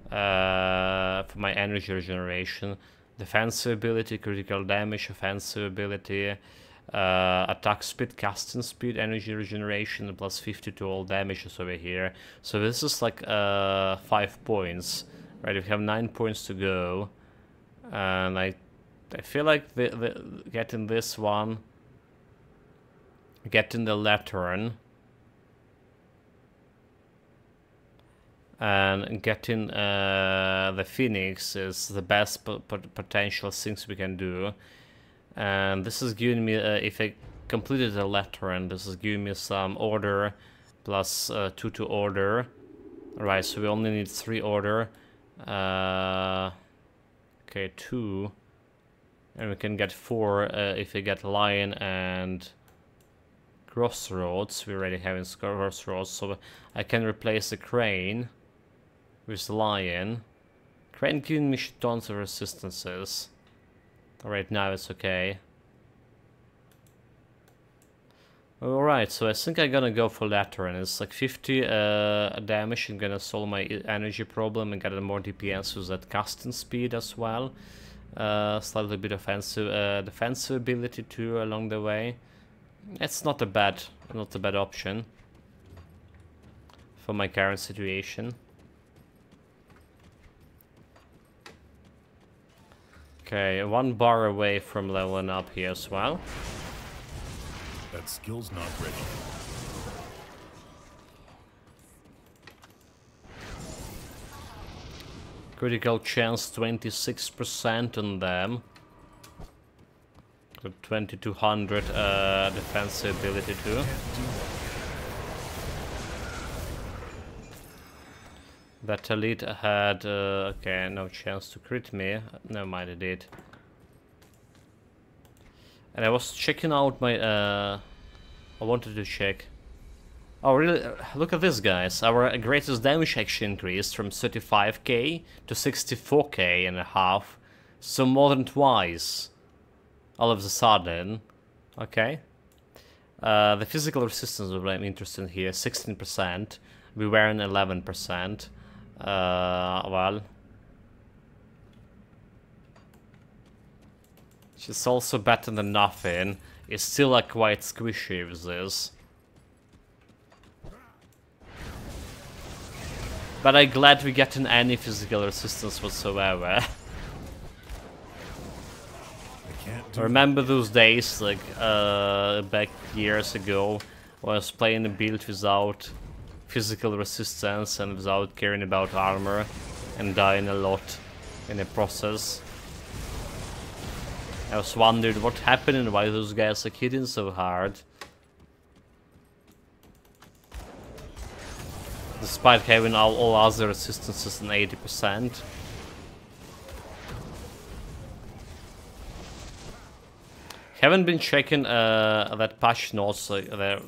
For my energy regeneration. Defensive ability, critical damage, offensive ability, attack speed, casting speed, energy regeneration, plus 50 to all damages over here. So this is like 5 points, right? We have 9 points to go, and I feel like getting this one, getting the Latran, and getting the Phoenix is the best potential things we can do. And this is giving me, if I completed the Latran, this is giving me some order, plus 2 to order. Right, so we only need 3 order. Okay, 2. And we can get 4 if we get Lion and Crossroads. We already have in Crossroads, so I can replace the Crane with Lion. Crane giving me tons of resistances. Right now it's okay. Alright, so I think I'm gonna go for Aether, and it's like 50 damage. I'm gonna solve my energy problem and get a more DPS with that casting speed as well. Slightly bit offensive, defensive ability too along the way. It's not a bad option for my current situation. Okay, 1 bar away from leveling up here as well. That skill's not ready. Critical chance 26% on them. 2200 defensive ability too. That elite had okay, no chance to crit me. Never mind, it did. And I was checking out my I wanted to check. Oh really, look at this guys. Our greatest damage actually increased from 35k to 64k and a half. So more than twice. All of a sudden. Okay. The physical resistance was I'm interested here, 16%. We were in 11%. Well. Which is also better than nothing. It's still like quite squishy with this. But I'm glad we getting any physical resistance whatsoever. I remember those days, like back years ago, when I was playing a build without physical resistance and without caring about armor, and dying a lot in the process. I was wondering what happened and why those guys are hitting so hard. Despite having all other resistances in 80%. Haven't been checking that patch notes there.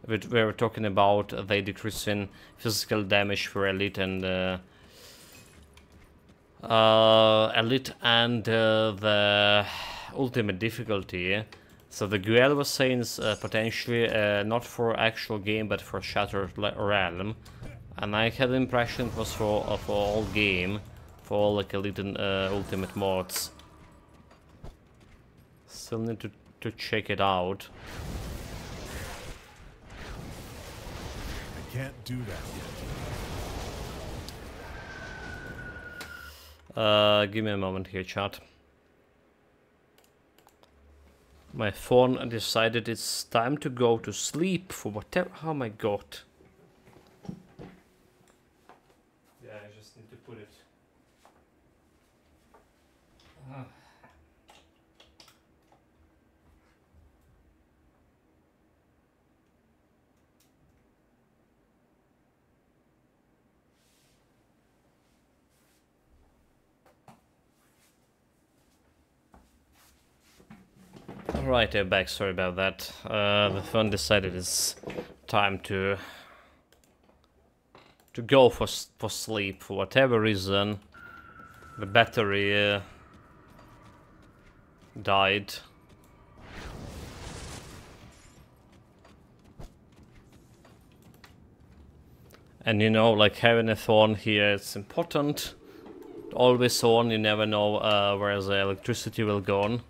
We were talking about they decreasing physical damage for elite and the ultimate difficulty. So the Guel was saying is potentially not for actual game but for Shattered Realm, and I had the impression it was for all game, for all like elite and ultimate mods. Still need to check it out. I can't do that yet. Give me a moment here, chat. My phone decided it's time to go to sleep for whatever. Oh my god. Yeah, I just need to put it. Alright, I'm back, sorry about that. The phone decided it's time to go for sleep for whatever reason. The battery died. And you know, like having a phone here, it's important. Always on, you never know where the electricity will go on.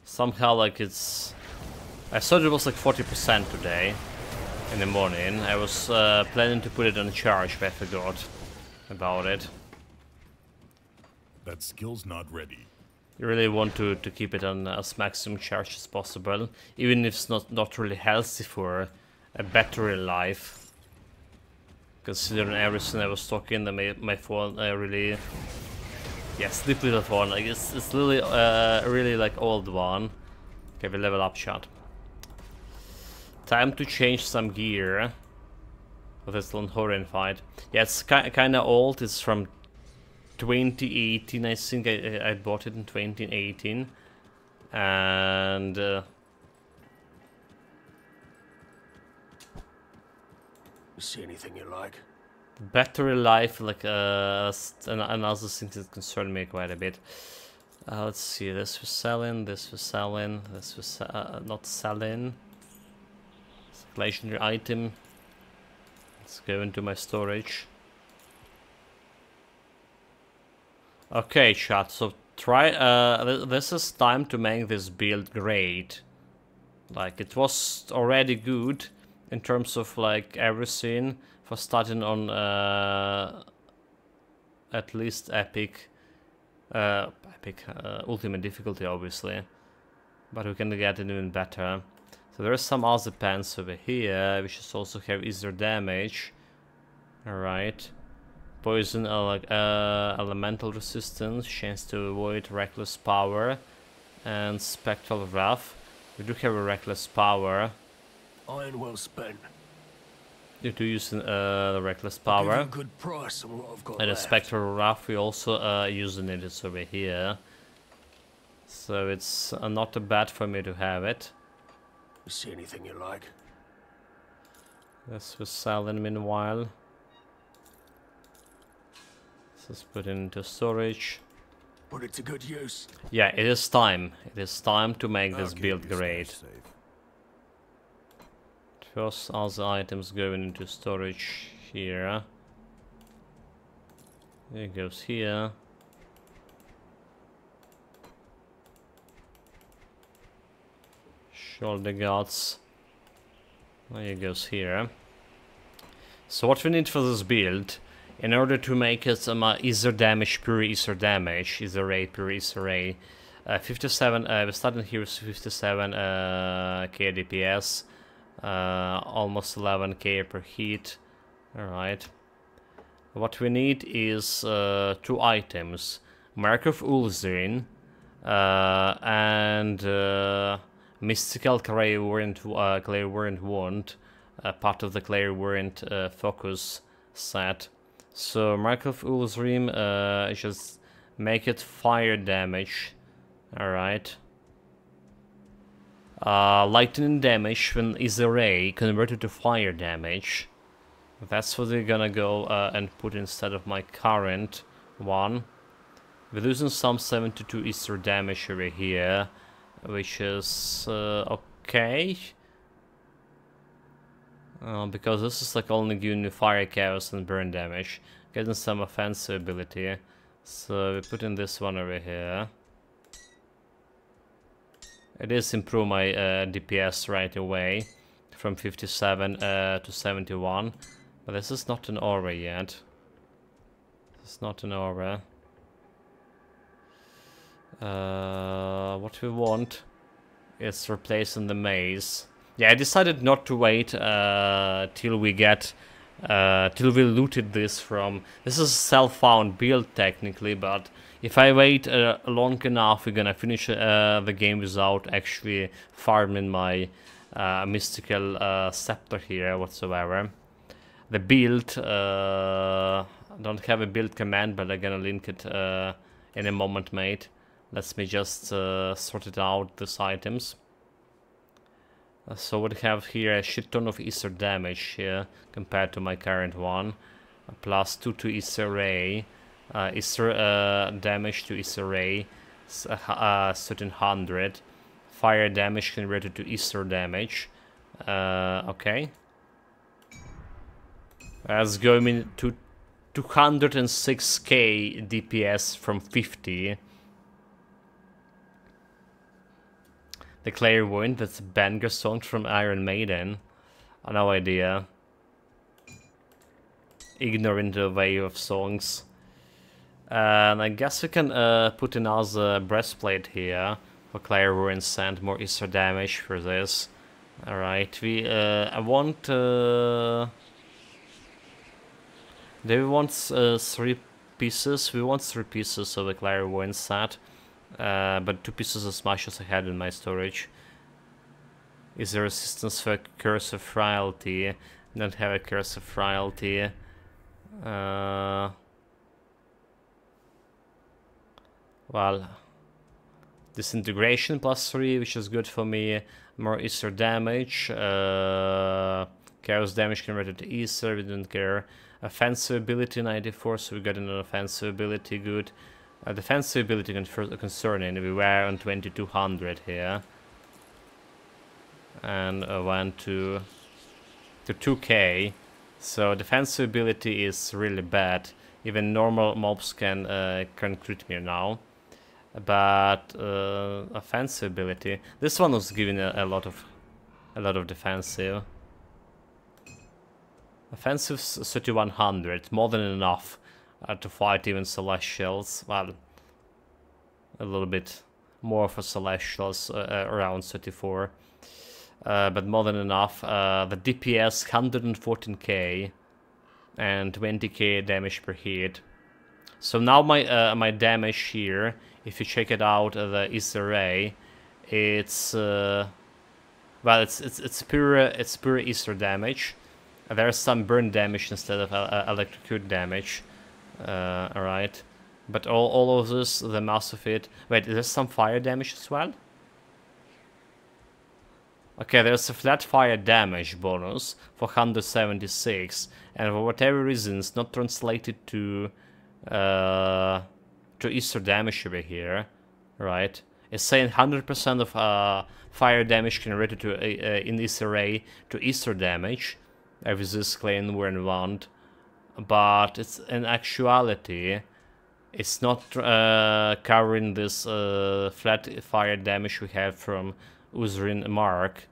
Somehow, like it's... I thought it was like 40% today, in the morning. I was planning to put it on charge, but I forgot about it. That skill's not ready. You really want to keep it on as maximum charge as possible, even if it's not really healthy for a battery life. Considering everything I was talking, my phone really... Yeah, sleep little phone, like it's really really like old one. Okay, we level up shot. Time to change some gear for this Longhorian fight. Yeah, it's kinda old, it's from 2018. I think I bought it in 2018. And You see anything you like? battery life, like another thing that concerned me quite a bit. Let's see, this was selling, this was selling, this was not selling. It's a legendary item. Let's go into my storage. Okay, chat, so try, this is time to make this build great. Like, it was already good in terms of, like, everything for starting on, at least epic, ultimate difficulty, obviously. But we can get it even better. So there are some other pants over here, we should also have Aether damage. Alright. Poison, elemental resistance, chance to avoid reckless power, and spectral wrath. We do have a reckless power. Iron well spent. You do use the reckless I'll give you power. a good price on what I've got And the left. spectral wrath we also using it, it's over here. So it's not too bad for me to have it. You see anything you like? This was selling meanwhile. Let's put it into storage. Put it to good use. Yeah, it is time. It is time to make this I'll build keep your great. stash safe. First, all the items going into storage here. It goes here. Shoulder guards. There it goes here. So what we need for this build, in order to make it Aether damage, pure Aether damage, Aether ray, pure Aether ray, 57, we're starting here with 57 k DPS, almost 11k per hit. Alright. What we need is 2 items, Mark of Ulzrin and Mystical Clairvoyant Wand, part of the Clairvoyant focus set. So Mark of Ulzrim, just make it fire damage. Alright. Lightning damage when Aether ray converted to fire damage. That's what we're gonna go and put instead of my current one. We're losing some 72 Aether damage over here, which is okay. Because this is like only giving me fire, chaos and burn damage. Getting some offensive ability. So we put in this one over here. It is improve my DPS right away from 57 to 71. But this is not an aura yet. This is not an aura. What we want is replacing the maze. Yeah, I decided not to wait till we get till we looted this from. This is a self-found build technically, but if I wait long enough, we're gonna finish the game without actually farming my mystical scepter here whatsoever. The build, I don't have a build command, but I'm gonna link it in a moment, mate. Let me just sort it out, these items. So what we have here, a shit ton of Aether damage here compared to my current one. Plus 2 to Aether ray. Aether damage to Aether ray, 1300. Fire damage converted to Aether damage. Okay. That's going to 206k DPS from 50. The Clairvoyant, that's a banger song from Iron Maiden. No idea. Ignoring the way of songs. And I guess we can put another breastplate here for Clairvoyance and more Aether damage for this. Alright, I want... do we want 3 pieces? We want 3 pieces of the Clairvoyance set. But 2 pieces as much as I had in my storage. Is there resistance for Curse of Frailty? Don't have a Curse of Frailty. Well, disintegration +3, which is good for me. More Aether damage. Chaos damage converted to Aether, we didn't care. Offensive ability 94, so we got an offensive ability, good. Defensive ability concerning, we were on 2200 here. And went to 2k. So defensive ability is really bad. Even normal mobs can crit me now. But offensive ability, this one was giving a lot of defensive. Offensive 3100, more than enough to fight even Celestials. Well, a little bit more for Celestials, around 34. But more than enough. The DPS 114k and 20k damage per hit. So now my damage here, if you check it out, the Aether ray, it's well, it's pure Aether damage. There's some burn damage instead of electrocute damage. Alright, but all of this, the mass of it. Wait, there's some fire damage as well. Okay, there's a flat fire damage bonus for 176, and for whatever reason, it's not translated to Aether damage over here, right? It's saying 100% of fire damage converted to in this array to Aether damage, with this claim we're in wand, but it's in actuality, it's not covering this flat fire damage we have from Uzrin Mark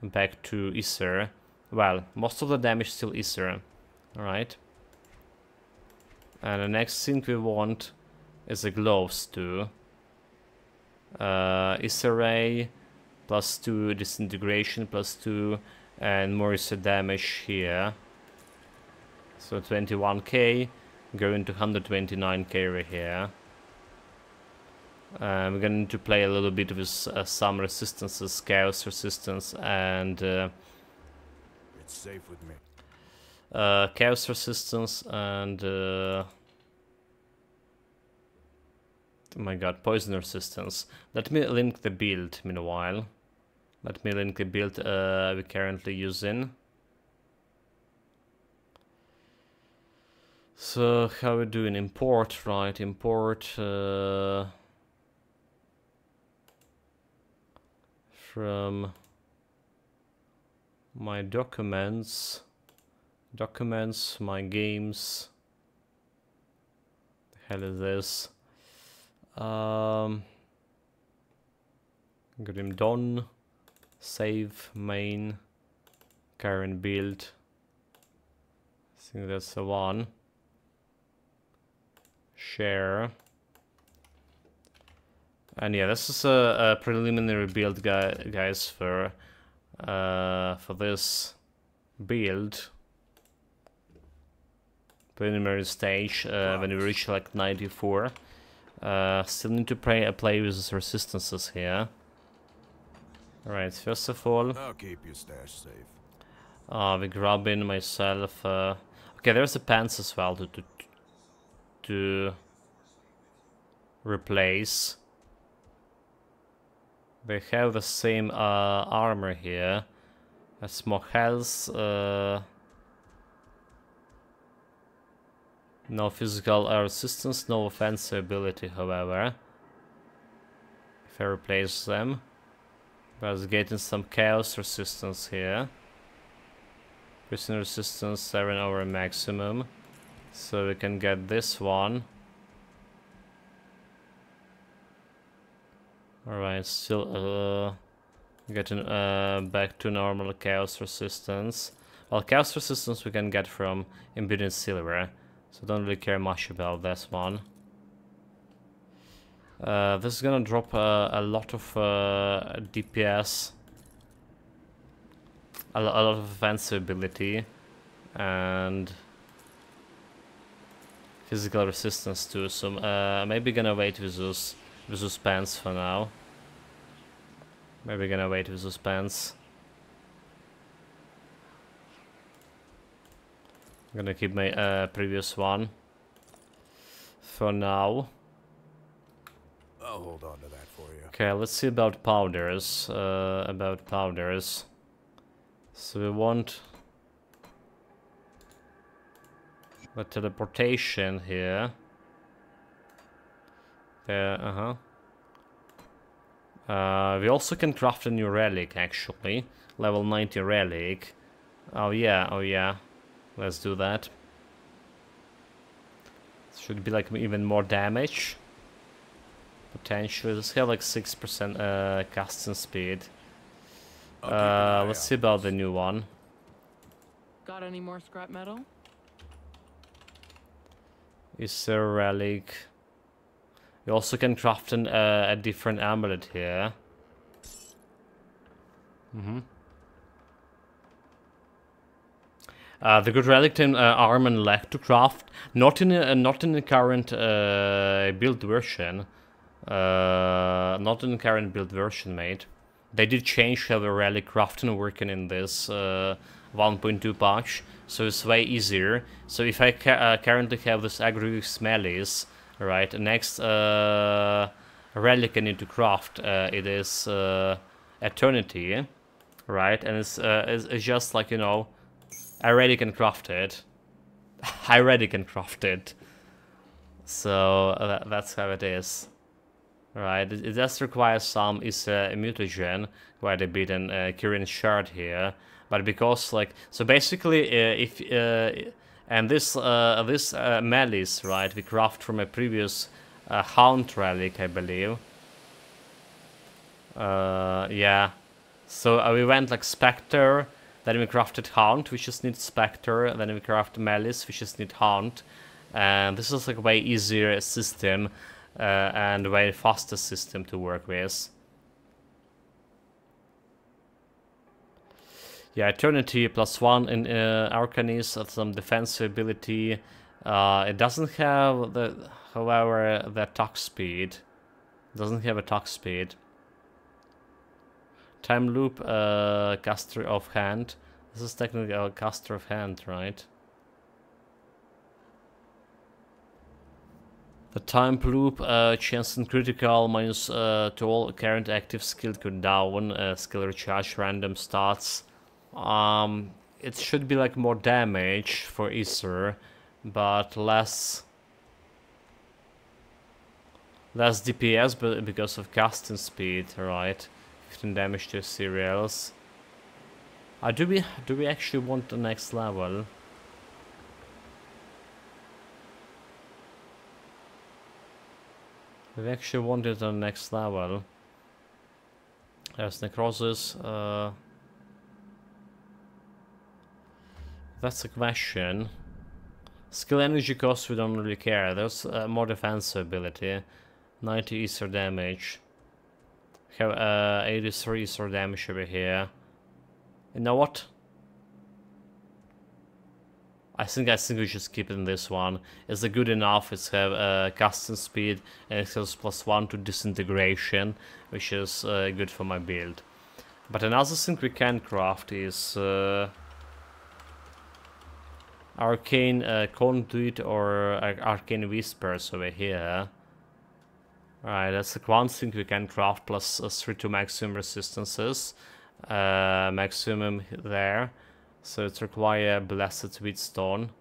back to Aether. Well, most of the damage still Aether, alright? And the next thing we want is the gloves too. Aether ray, +2, disintegration +2, and more Aether damage here. So 21k, going to 129k right here. We're going to play a little bit with some resistances, chaos resistance, and It's safe with me. chaos resistance, and oh my god, poison resistance. Let me link the build meanwhile. Let me link the build we're currently using. So how we doing? Import, right? Import from my documents, my games. The hell is this? Got him done. Save main current build. I think that's the one. Share. And yeah, this is a preliminary build, guys, for this build. Preliminary stage when we reach like 94. Still need to play with the resistances here. Alright, first of all, I'll keep your stash safe. we're grabbing myself. Okay, there's the pants as well to replace. They have the same armor here. That's more health. No physical resistance, no offensive ability, however. If I replace them. But getting some chaos resistance here. Prison resistance 7 over maximum. So we can get this one. Alright, still getting back to normal chaos resistance. Well, chaos resistance we can get from imbued silver, so don't really care much about this one. This is gonna drop a lot of DPS, a lot of offensive ability, and physical resistance too. So maybe gonna wait with those pants for now. Maybe gonna wait with those pants. I'm gonna keep my previous one for now. I'll hold on to that for you. Okay, let's see about powders. So we want the teleportation here. We also can craft a new relic, actually. Level 90 relic. Oh yeah. Let's do that. Should be like even more damage. Potentially. Let's have like 6% casting speed. Let's see about the new one. Got any more scrap metal? Is there a relic? We also can craft a different amulet here. The good relic in arm and leg to craft, not in the current build version. Not in the current build version, mate. They did change how the relic crafting working in this 1.2 patch, so it's way easier. So if I currently have this Agrius Smellies, right, the next relic I need to craft, it is Eternity, right, and it's just like, you know, I already can craft it. I already can craft it. So that's how it is. Right, it does require some mutagen, quite a bit, and Kirin shard here. But because like, so basically, if and this malice, right, we craft from a previous Hound relic, I believe. Yeah. So we went like Spectre, then we crafted Hound, which just needs Spectre, then we crafted Malice, which just needs Hound. And this is like a way easier system and a way faster system to work with. Yeah, Eternity +1 in Arcanis, some defensive ability. It doesn't have the, however, the attack speed. It doesn't have attack speed. Time loop, caster of hand. This is technically a caster of hand, right? The time loop, chance and critical, minus to all current active skill cooldown, skill recharge, random stats. It should be like more damage for Aether, but less DPS, but because of casting speed, right? 15 damage to cereals. Do we actually want the next level? We actually want it on the next level. There's necrosis. That's a question. Skill energy cost, we don't really care. There's more defensive ability. 90 Aether damage. We have 83 Aether damage over here. You know what? I think we should keep it in this one. It's good enough. It's have casting speed and it has +1 to disintegration, which is good for my build. But another thing we can craft is Arcane Conduit or Arcane Whispers over here. Alright, that's like one thing we can craft, +3 to maximum resistances. Maximum there. So it requires Blessed Wheatstone.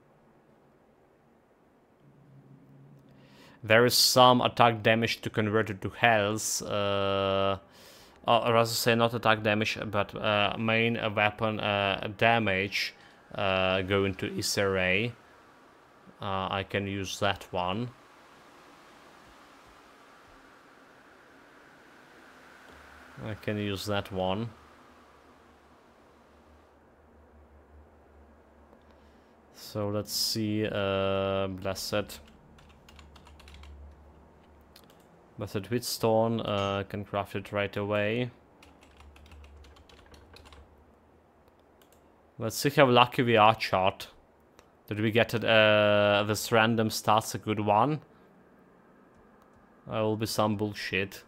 There is some attack damage to convert it to health. Or rather say not attack damage, but main weapon damage going to Aether Ray. I can use that one. I can use that one. So let's see, Blessed Wheatstone, can craft it right away. Let's see how lucky we are, chat. Did we get it, this random stats a good one? Will be some bullshit.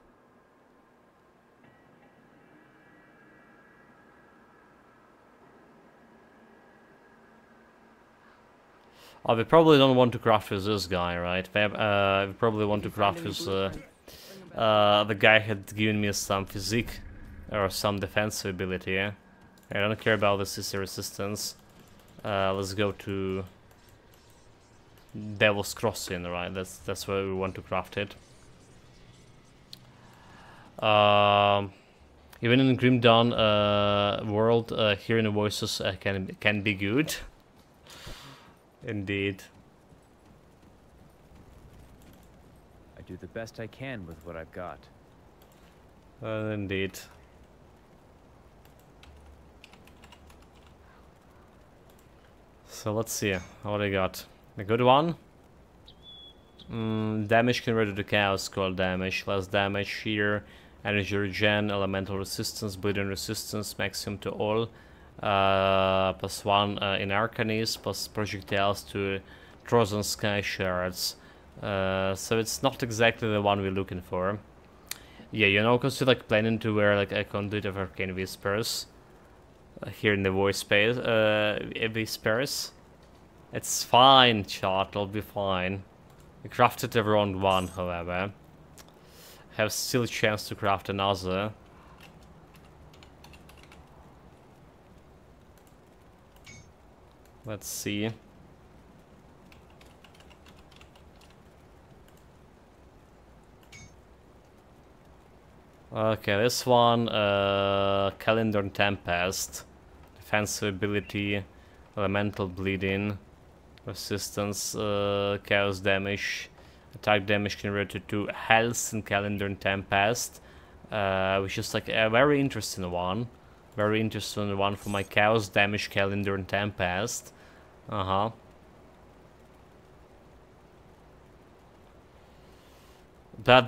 We probably don't want to craft with this guy, right? We probably want to craft with the guy had given me some physique or some defensive ability. Yeah? I don't care about the CC resistance. Let's go to Devil's Crossing, right? That's where we want to craft it. Even in Grim Dawn world, hearing the voices can be good. Indeed. I do the best I can with what I've got. Indeed. So let's see what I got. A good one. Damage converted to chaos cold damage. Less damage here. Energy regen, elemental resistance, bleeding resistance, maximum to all. +1 in Arcanis, plus projectiles to Trojan Sky Shards. So it's not exactly the one we're looking for. Yeah, you know, because you're like planning to wear like a Conduit of Arcane Whispers here in the voice space, Whispers. It's fine, chat, it'll be fine. I crafted the wrong one, however. Have still a chance to craft another. Let's see. Okay, this one, Calendar Tempest. Defensive ability, elemental bleeding, resistance, chaos damage, attack damage converted to health in Calendar Tempest, which is like a very interesting one. Very interesting one for my chaos damage Calendar Tempest. But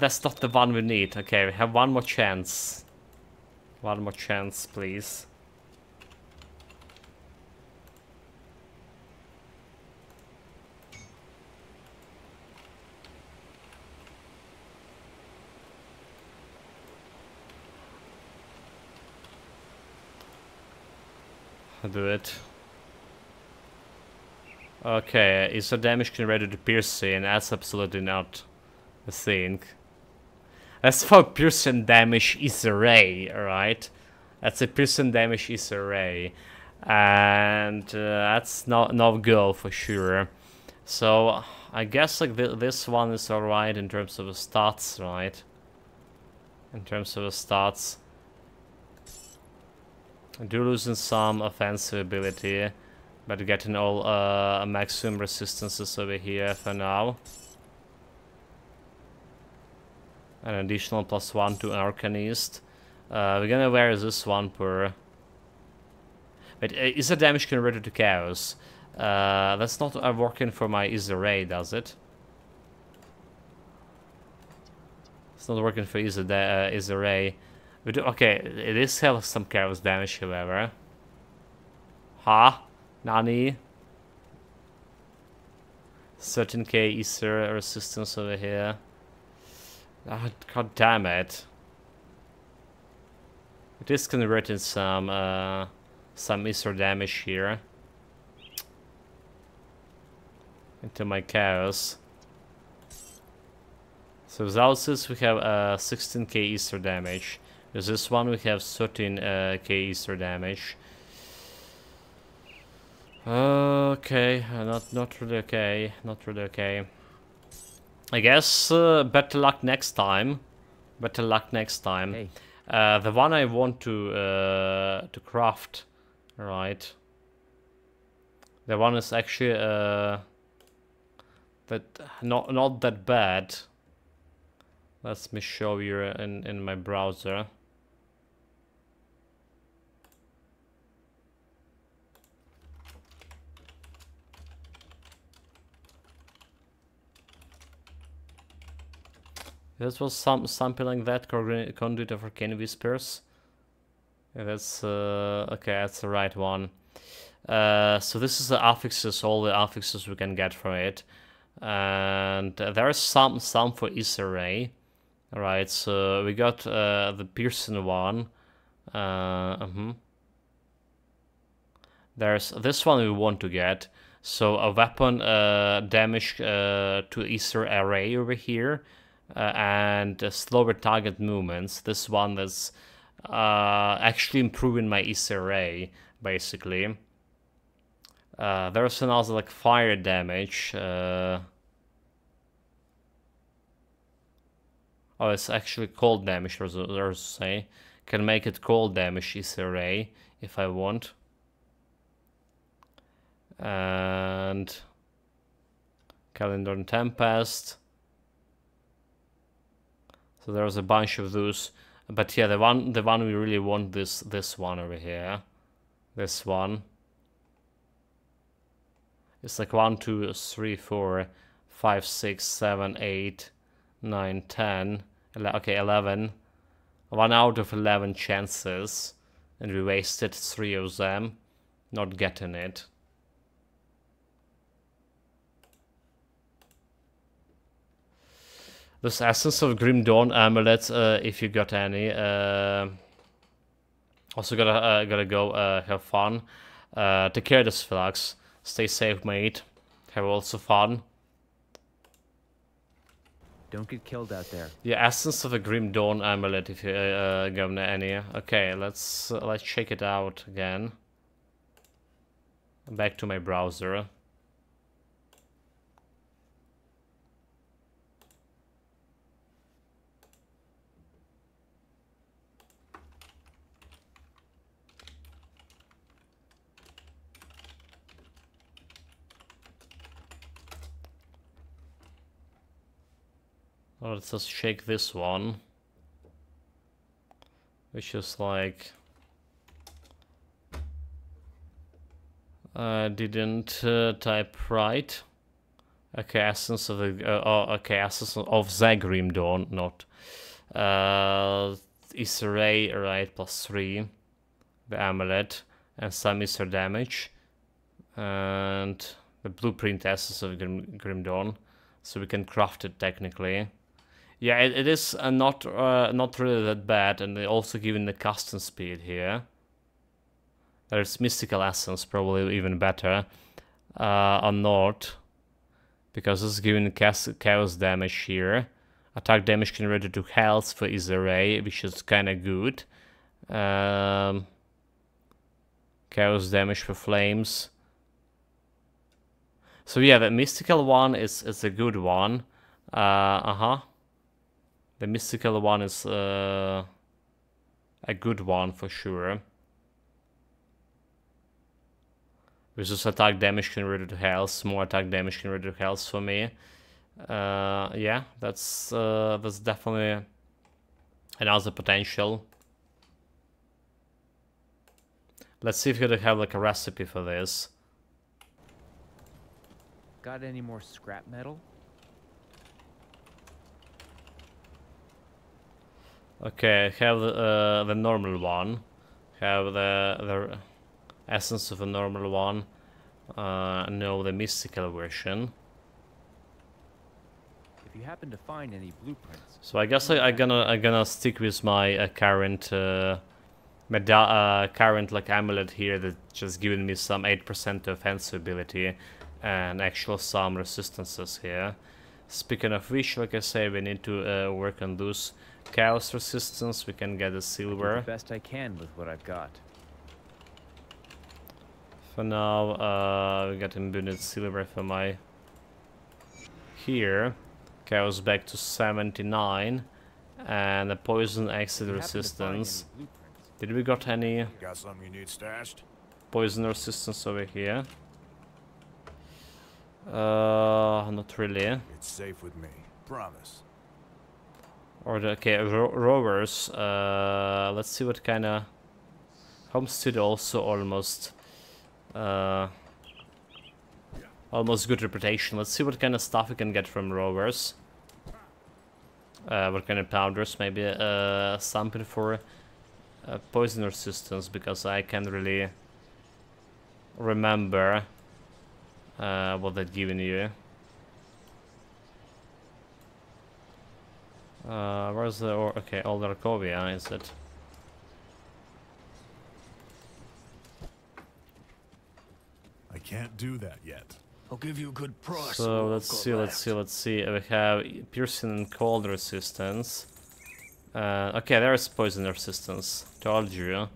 that's not the one we need. Okay, we have one more chance. One more chance, please. I'll do it. Okay, is the damage converted to piercing? That's absolutely not a thing. That's for piercing damage is a ray, alright? That's a piercing damage is a ray. And that's no go for sure. So I guess like this one is alright in terms of the stats, right? In terms of the stats. I do losing some offensive ability, but getting all maximum resistances over here for now. An additional +1 to Arcanist. We're gonna wear this one per. But is the damage converted to chaos? That's not working for my Aether Ray, does it? It's not working for Aether Ray. Okay, it is have some chaos damage, however. Nani? 13k Aether resistance over here. God damn it. It is converting some Aether damage here into my chaos. So without this we have 16k Aether damage. With this one we have 13k Aether damage. Okay, not really okay. Not really okay. I guess better luck next time. Better luck next time. Hey. The one I want to craft, right? The one is actually that not that bad. Let me show you in my browser. This was something like that, Conduit of Arcane Whispers. Yeah, that's okay, that's the right one. So this is the affixes, all the affixes we can get from it. And there are some for Aether Ray. Alright, so we got the piercing one. There's this one we want to get. So a weapon damage to Aether Array over here. and slower target movements. This one is actually improving my Aether ray, basically. There's another like fire damage. Oh, it's actually cold damage, there's say. Can make it cold damage Aether ray if I want. And Calendar and Tempest. So there's a bunch of those. But yeah, the one we really want, this one over here. This one. It's like 1, 2, 3, 4, 5, 6, 7, 8, 9, 10. Okay, 11. 1 out of 11 chances. And we wasted 3 of them. Not getting it. This Essence of Grim Dawn amulet, if you got any. Also gotta go have fun. Take care of this flux. Stay safe, mate. Have also fun. Don't get killed out there. Yeah, Essence of a Grim Dawn amulet if you got any. Okay, let's check it out again. Back to my browser. Let's just shake this one, which is like didn't type right. Okay, Essence of the okay, Essence of the Grim Dawn, not Aether ray, right? +3, the amulet, and some Aether damage, and the blueprint Essence of Grim Dawn, so we can craft it technically. Yeah, it is not really that bad, and they also given the custom speed here. There's Mystical Essence, probably even better, or not, because it's giving chaos damage here. Attack damage converted to health for Aether ray, which is kind of good. Chaos damage for flames. So yeah, the mystical one is a good one. The mystical one is a good one for sure. Which is attack damage converted to health, more attack damage converted to health for me. Yeah, that's definitely another potential. Let's see if we have like a recipe for this. Got any more scrap metal? Okay, have the normal one. Have the essence of a normal one. No, the mystical version. If you happen to find any blueprints. So I guess I'm gonna stick with my current current like amulet here that just giving me some 8% offensive ability and actual some resistances here. Speaking of which, like I say, we need to work on those chaos resistance. We can get the silver. Do the best I can with what I've got. For now, we got imbued silver for my here. Chaos back to 79, and the poison exit resistance. Did we got any Got something you need stashed? poison resistance over here? Not really. It's safe with me. Promise. Or the okay, rovers. Let's see what kind of homestead also almost almost good reputation. Let's see what kind of stuff we can get from rovers. What kind of powders? Maybe something for poison resistance, because I can't really remember what they've given you. Where's the okay, Oldarkovia, is it? I can't do that yet. I'll give you a good price. So let's see. We have piercing and cold resistance. Okay, there is poison resistance. Told you.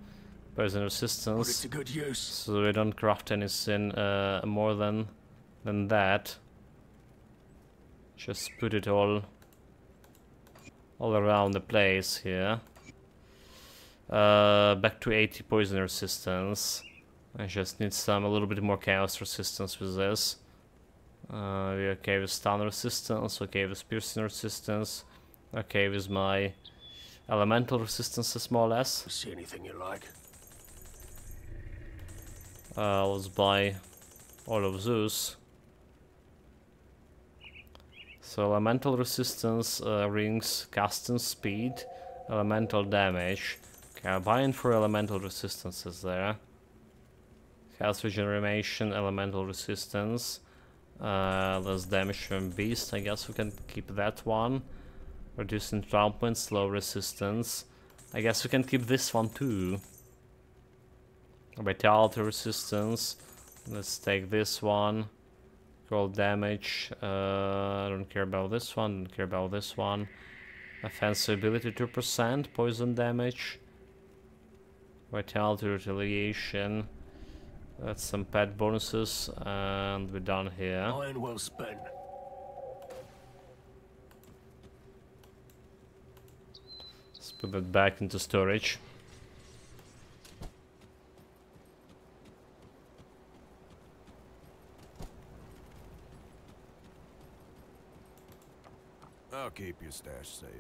Poison Put it resistance. to good use. So we don't craft anything more than that. Just put it all around the place here. Back to 80 poison resistance. I just need a little bit more chaos resistance with this. We're okay with stun resistance, okay with piercing resistance, okay with my elemental resistances more or less. See anything you like? Let's buy all of those. So elemental resistance, rings, casting speed, elemental damage. Okay, I'm buying for elemental resistances there. Health regeneration, elemental resistance. Less damage from beast, I guess we can keep that one. Reduce entrampment, slow resistance. I guess we can keep this one too. Vitality resistance. Let's take this one. Cold damage. I don't care about this one, don't care about this one. Offensive ability 2%, poison damage. Vitality retaliation. That's some pet bonuses, and we're done here. Iron well spent. Let's put that back into storage. I'll keep your stash safe.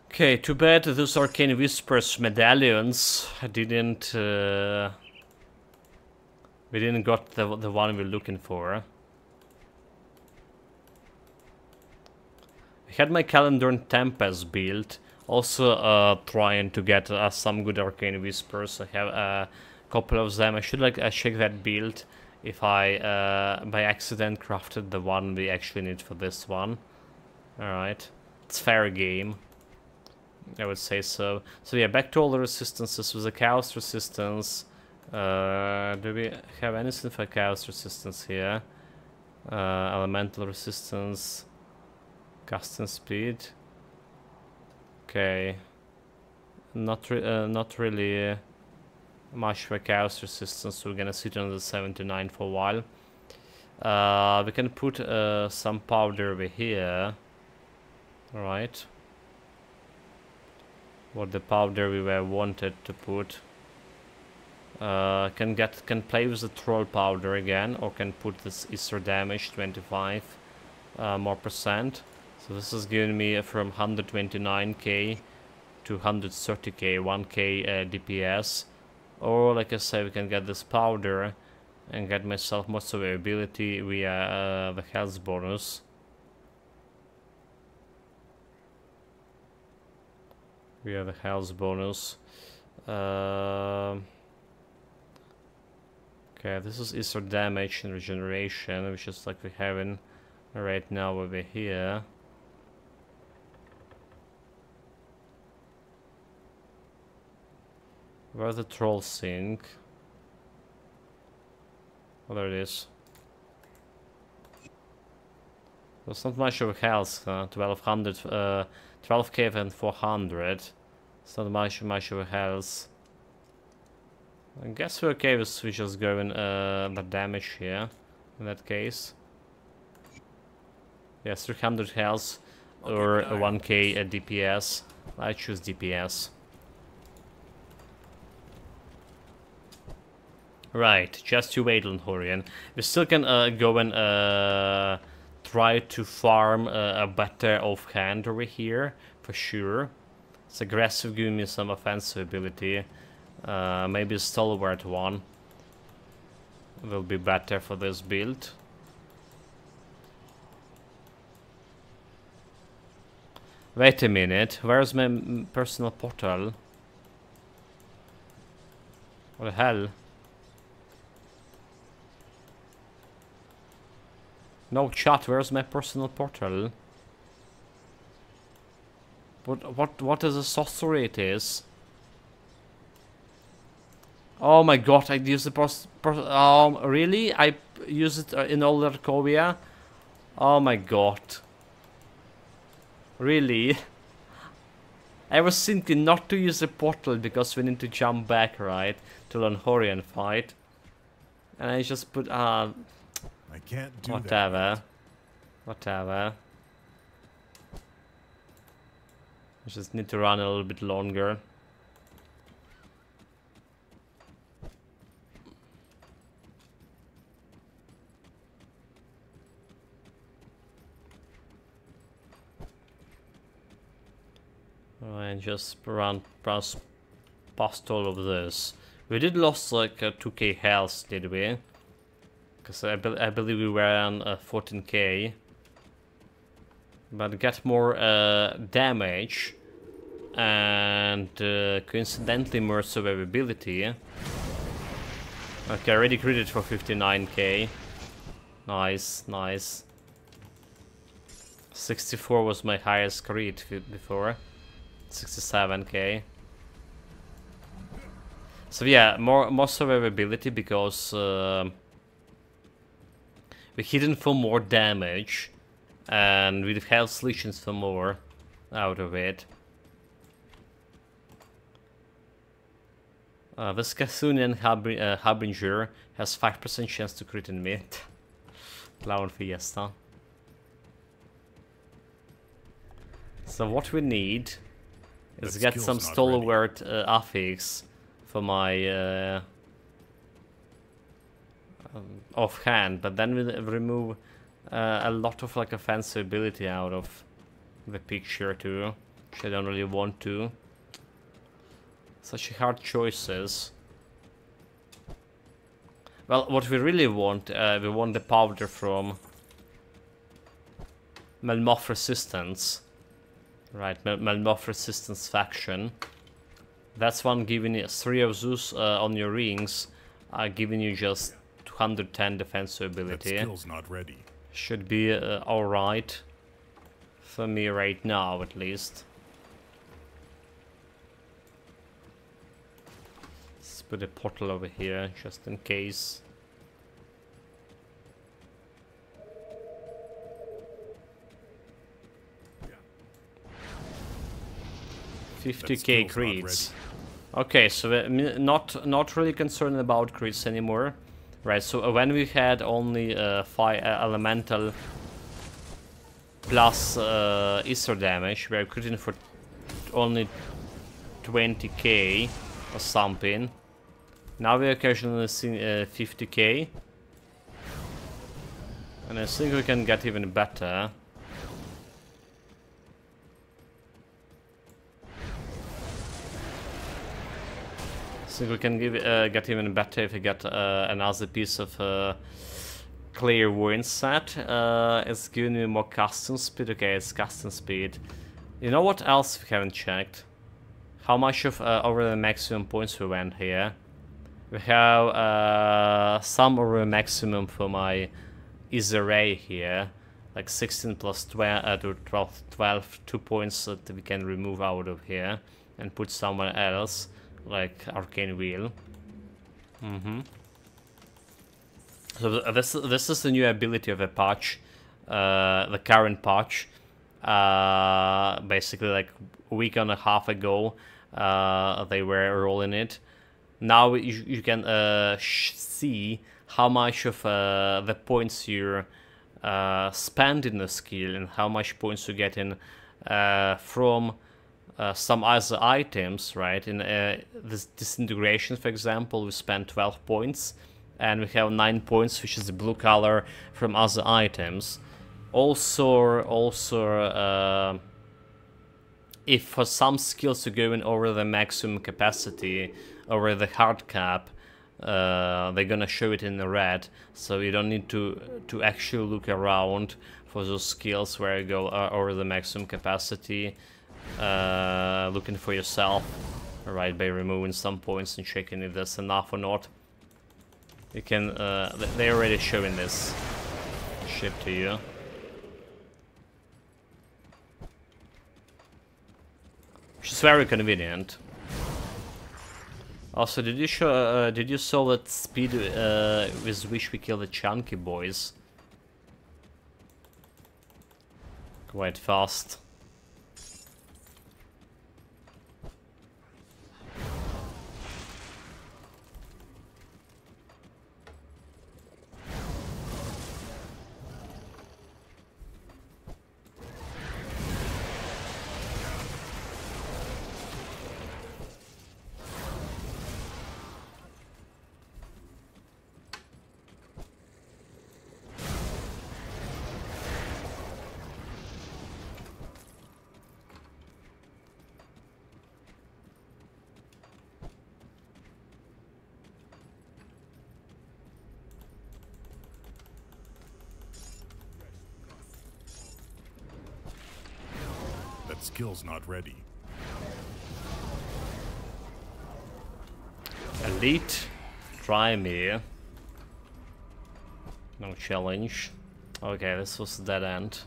Okay, too bad those Arcane Whispers medallions didn't... we didn't got the one we're looking for. I had my Calendar Tempest built, also trying to get some good Arcane Whispers. I have a couple of them. I should check that build if I by accident crafted the one we actually need for this one. Alright, it's fair game, I would say so. So yeah, back to all the resistances with the chaos resistance. Do we have anything for chaos resistance here? Elemental resistance, casting speed. Okay, not really much for chaos resistance. So we're gonna sit on the 79 for a while. We can put some powder over here. All right. What the powder we were wanted to put. Can play with the troll powder again, or can put this Aether damage 25 more percent. So this is giving me from 129k to 130k, 1k DPS. Or like I said, we can get this powder and get myself more survivability via the health bonus. Via the health bonus. Okay, this is Aether damage and regeneration, which is like we're having right now over here. Where's the troll sink? Oh, there it is. There's not much of health, huh? 1200, 12k and 400. It's not much of health. I guess we're okay with we just going the damage here, in that case. Yes, 300 health or 1k DPS. I choose DPS. Right, just you wait, Lanhorian. We still can go and try to farm a better offhand over here, for sure. It's aggressive, giving me some offensive ability. Maybe a stalwart one will be better for this build. Wait a minute, where's my personal portal? What the hell? No chat, where's my personal portal? What is a sorcery it is? Oh my god, I use the really? I use it in Older Kovia? Oh my god. Really? I was thinking not to use the portal because we need to jump back, right? To Longhorian fight. And I just put, I can't do whatever. that. Whatever. I just need to run a little bit longer. And just run past all of this. We did lost like 2k health, did we? Because I believe we were on 14k. But get more damage and coincidentally more survivability. Okay, I already critted for 59k. Nice, nice. 64 was my highest crit before. 67k. So yeah, more survivability because we're hidden for more damage, and we have solutions for more out of it. This Cathunian Harbinger has 5% chance to crit in me. Clown Fiesta. So what we need is get some stalwart affix for my offhand, but then we remove a lot of like offensive ability out of the picture too, which I don't really want to. Such hard choices. Well, what we really want, we want the powder from Melmoth Resistance. Right, Melmoth Resistance faction. That's one giving you 3 of those on your rings, giving you just 210 defensive ability. That skill's not ready. Should be alright for me right now, at least. Let's put a portal over here, just in case. That 50k skill's not crits. Okay, so we're not really concerned about crits anymore. Right, so when we had only 5 elemental plus Aether damage, we are critting for only 20k or something. Now we occasionally see 50k. And I think we can get even better. I think we can get even better if we get another piece of clear wound set. It's giving me more custom speed. Okay, it's custom speed. You know what else we haven't checked? How much of over the maximum points we went here? We have some over the maximum for my Aether Ray here. Like 16 plus 12 to 12, 2 points that we can remove out of here and put somewhere else. Like Arcane Wheel. So this is the new ability of the patch, the current patch. Basically, like a week and a half ago, they were rolling it. Now you can see how much of the points you spend in the skill and how much points you get in from some other items, right? In this disintegration, for example, we spend 12 points, and we have 9 points, which is the blue color from other items. Also, if for some skills you're going over the maximum capacity, over the hard cap, they're gonna show it in the red, so you don't need to actually look around for those skills where you go over the maximum capacity. Looking for yourself, right, by removing some points and checking if that's enough or not. You can, they're already showing this shit to you. which is very convenient. Also, did you saw that speed with which we kill the chunky boys? Quite fast. That skill's not ready. Elite, try me. No challenge. Okay, this was a dead end.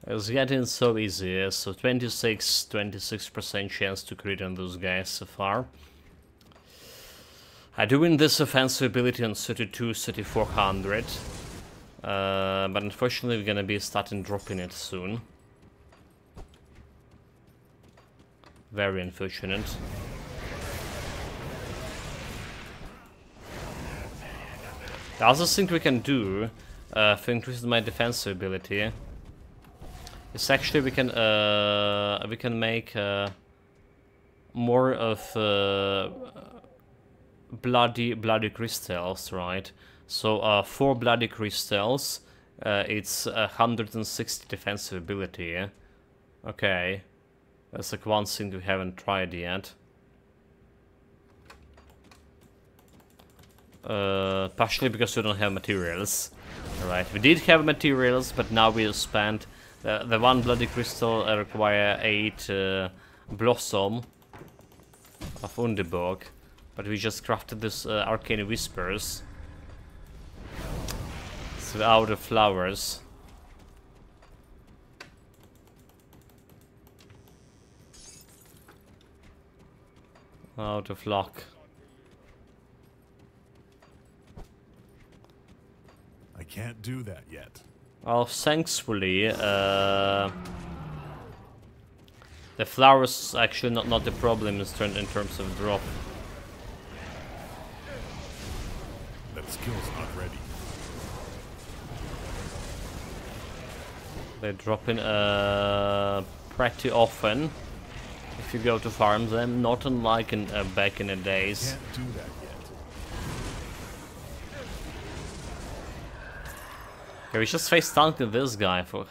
It's getting so easy, so 26% chance to crit on those guys so far. I do win this offensive ability on 3400, but unfortunately we're gonna be starting dropping it soon. Very unfortunate. The other thing we can do to increase my defensive ability is actually we can make more of bloody crystals, right? So 4 bloody crystals, it's 160 defensive ability. Okay, that's like one thing we haven't tried yet. Partially because we don't have materials. Alright, we did have materials, but now we'll spend the one bloody crystal require 8 blossom of Underborg. But we just crafted this arcane whispers. So out of flowers. Out of luck. I can't do that yet. Well, thankfully, the flowers actually not the problem in terms of drop. That skill's not ready. They drop in pretty often if you go to farm them, not unlike in back in the days. Can't do that yet. Okay, we just face tanked this guy for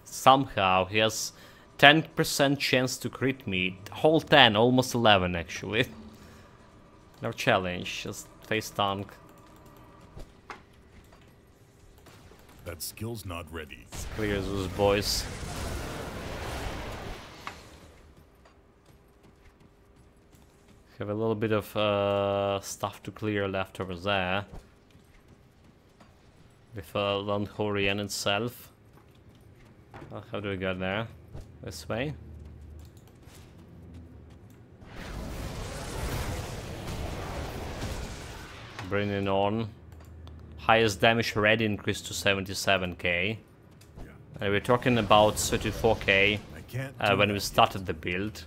somehow he has 10% chance to crit me. Whole 10, almost 11 actually. No challenge, just face tank. That skill's not ready. Clear those boys. Have a little bit of stuff to clear left over there. With Londhorian itself. How do we get there? This way? Bring it on. Highest damage already increased to 77k. And we're talking about 34k when we started the build.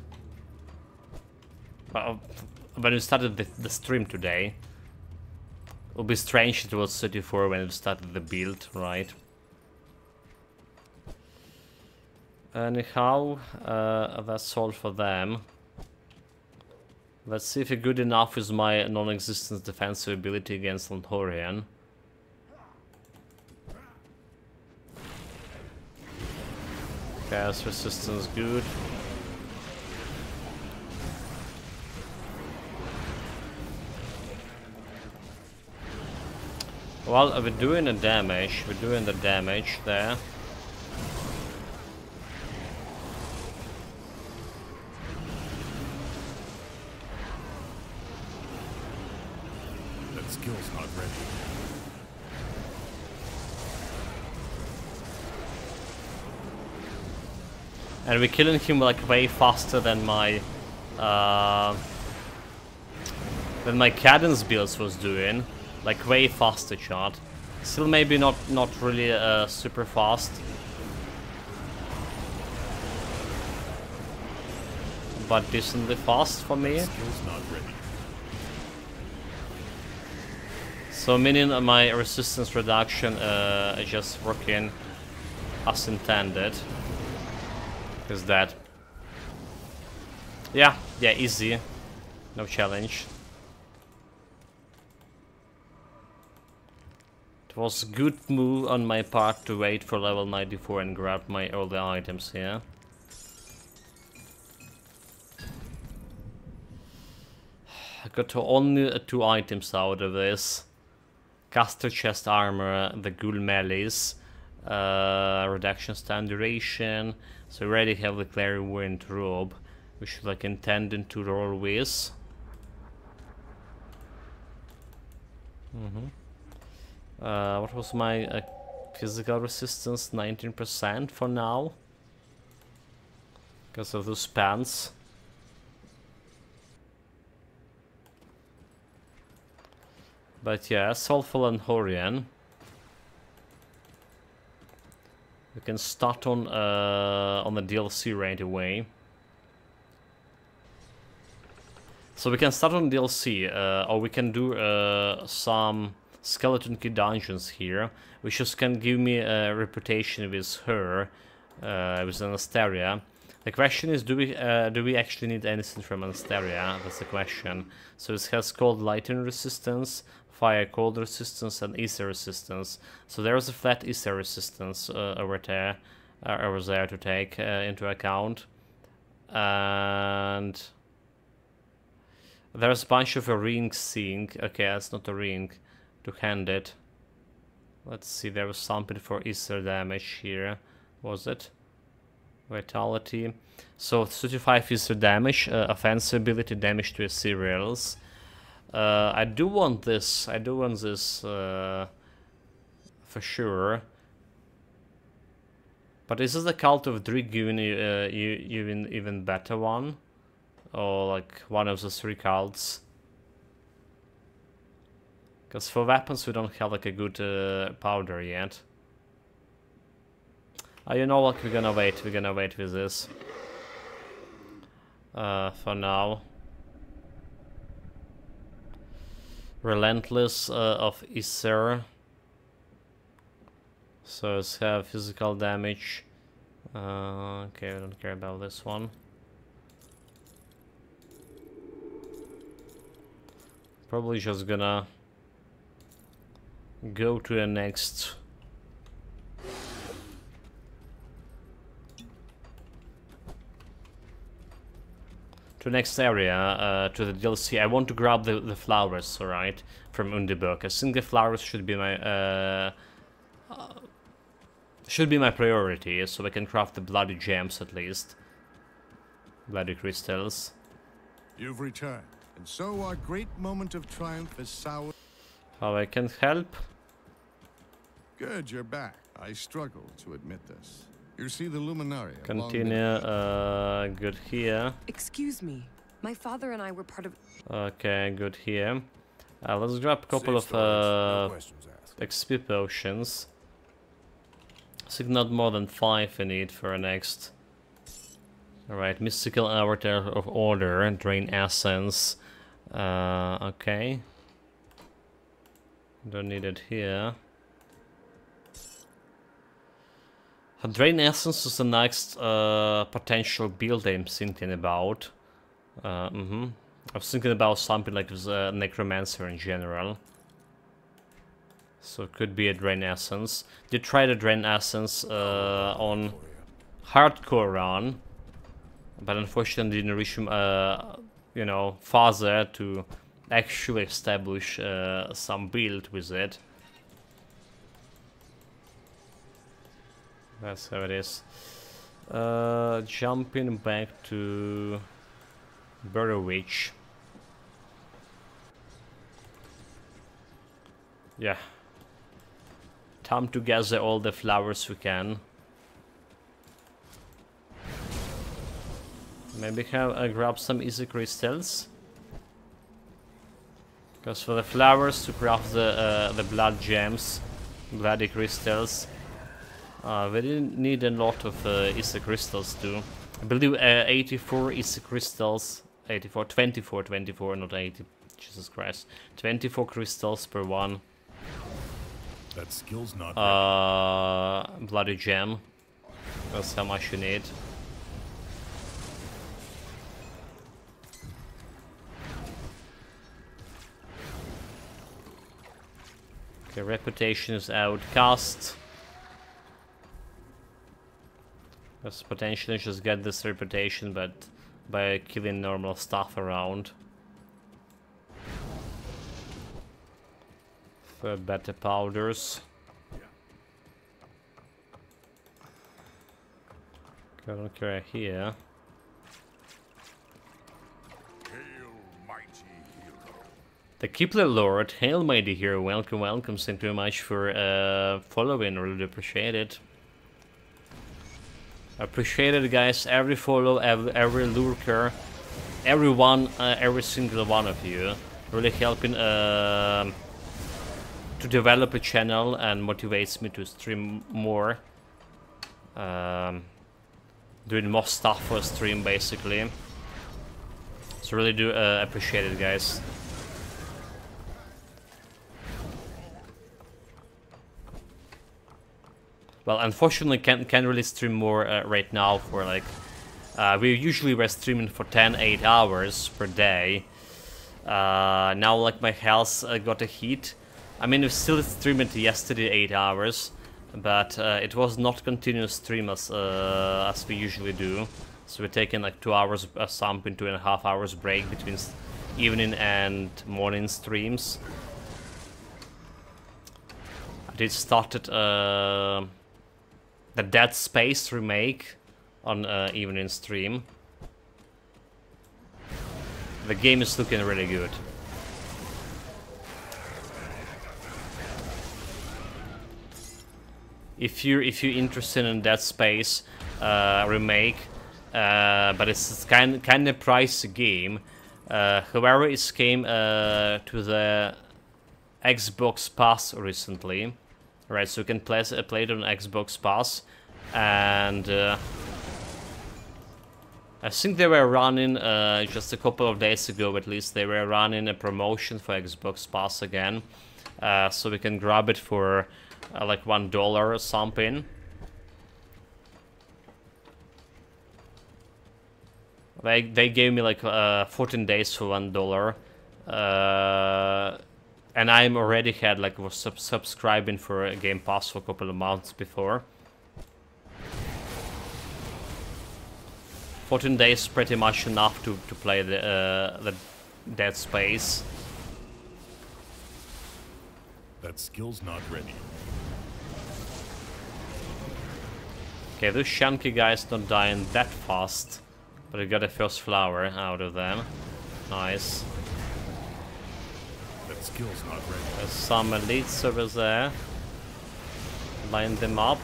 When we started the stream today. It would be strange it was 34 when we started the build, right? Anyhow, that's all for them. Let's see if it's good enough with my non-existent defensive ability against Londhorian. Chaos resistance good. Well, we're doing the damage. We're doing the damage there. That skill's not ready. And we're killing him like way faster than my cadence builds was doing. Like way faster, chat. Still maybe not really super fast. But decently fast for me. Skill's not ready. So meaning my resistance reduction is just working as intended. Is that? Yeah, easy. No challenge. It was a good move on my part to wait for level 94 and grab my early items here. I got only 2 items out of this. Caster chest armor, the ghoul melees, reduction stand duration. So we already have the clairvoyant robe, which is like intended to roll with. What was my physical resistance? 19% for now, because of those pants. But yeah, Soulful and Horian. We can start on the DLC right away. So we can start on DLC, or we can do some skeleton key dungeons here, which just can give me a reputation with her, with Anastasia. The question is, do we actually need anything from Anastasia? That's the question. So it has cold lightning resistance, fire cold resistance, and ether resistance. So there's a flat ether resistance over there to take into account, and there's a bunch of a ring seeing. Okay, that's not a ring to hand it. Let's see, there was something for ether damage here. Was it? Vitality. So 35 ether damage, offensive ability, damage to cereals. I do want this. I do want this for sure. But is this the Cult of Drig giving you even better one, or like one of the 3 cults? Because for weapons we don't have like a good powder yet. You know what? We're gonna wait. We're gonna wait with this for now. Relentless of Ether. So let's have physical damage. Okay, I don't care about this one. Probably just gonna go to the next. To the next area, to the DLC. I want to grab the flowers, alright, from Undibuk. I think the flowers should be my priority, so I can craft the bloody gems at least. Bloody crystals. You've returned, and so our great moment of triumph is sour. How I can help? Good, you're back. I struggle to admit this. You see the Luminaria. Continue, good here. Excuse me. My father and I were part of... Okay, good here. Let's grab a couple of XP potions. I think not more than 5 I need for a next. Alright, Mystical Avatar of Order, Drain Essence. Okay. Don't need it here. Drain Essence is the next potential build I'm thinking about. I was thinking about something like this, Necromancer in general. So it could be a Drain Essence. Did try the Drain Essence on hardcore run, but unfortunately didn't reach you know, farther to actually establish some build with it. That's how it is. Jumping back to Burrowitch. Yeah. Time to gather all the flowers we can. Maybe grab some easy crystals. Because for the flowers to craft the blood gems, bloody crystals, we didn't need a lot of easy crystals too. I believe 84 easy crystals, 24, not 80. Jesus Christ, 24 crystals per one. That skill's not Bloody gem. That's how much you need. Okay, reputation is outcast. Let's potentially just get this reputation, but by killing normal stuff around. For better powders. Okay, I don't care here. The Kipler Lord, hail mighty hero, welcome, welcome, thank you very much for following, really appreciate it. Appreciate it guys, every follow, every lurker, everyone, every single one of you, really helping to develop a channel and motivates me to stream more. Doing more stuff for a stream basically. So really do appreciate it guys. Well, unfortunately, can't really stream more right now for like... we usually were streaming for 8 hours per day. Now, like, my health got a hit. I mean, we still streamed yesterday 8 hours, but it was not continuous stream as we usually do. So we're taking like 2 hours something, 2.5 hours break between evening and morning streams. I did started the Dead Space remake on evening stream. The game is looking really good. If you're interested in Dead Space remake, but it's kind of pricey game. However, it came to the Xbox Pass recently. Right, so you can play it on Xbox Pass, and I think they were running just a couple of days ago, at least they were running a promotion for Xbox Pass again, so we can grab it for like $1 or something. They gave me like 14 days for $1. And I'm already had like was subscribing for a Game Pass for a couple of months before. 14 days pretty much enough to play the Dead Space. That skill's not ready. Okay, those chunky guys don't dying that fast, but we got a first flower out of them. Nice. That skill's not ready. There's some elites over there. Line them up.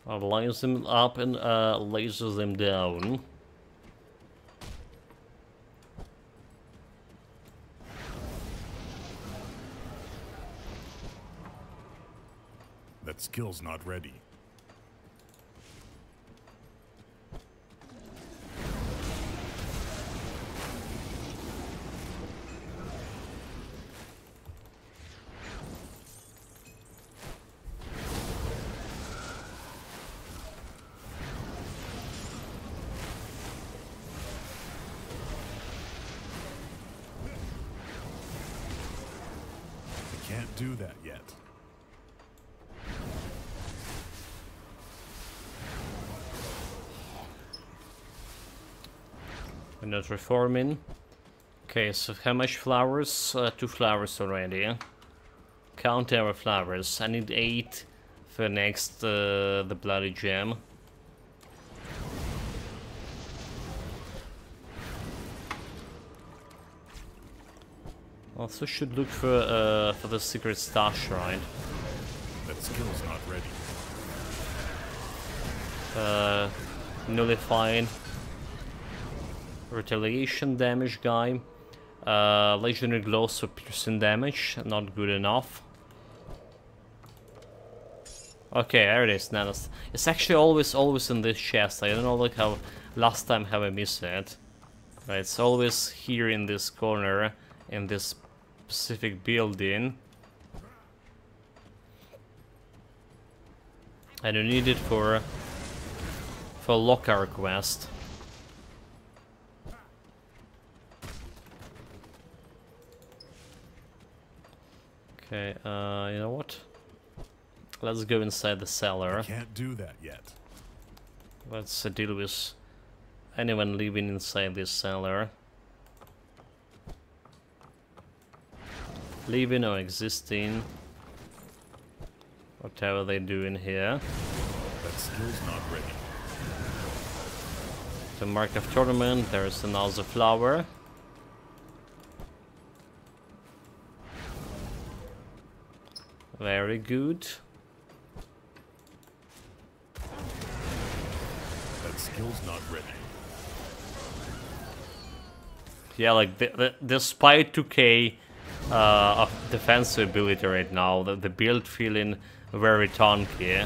I'll line them up and laser them down. That skill's not ready. I can't do that yet. We're not reforming. Okay, so how much flowers? 2 flowers already. Count our flowers. I need 8 for next the bloody gem. Also should look for the secret stash, right? That skill's not ready. Nullifying. Retaliation damage guy. Legendary glows for piercing damage, not good enough. Okay, there it is, Nanos. It's actually always in this chest. I don't know like how last time have I missed it. Right, it's always here in this corner, in this specific building. And you need it for Locker quest. Okay, you know what? Let's go inside the cellar. I can't do that yet. Let's deal with anyone living inside this cellar. Living or existing. Whatever they do in here. That skill's not ready. The mark of tournament, there is another flower. Very good. That skill's not ready. Yeah, like despite 2k of defensive ability right now, the build feeling very tanky.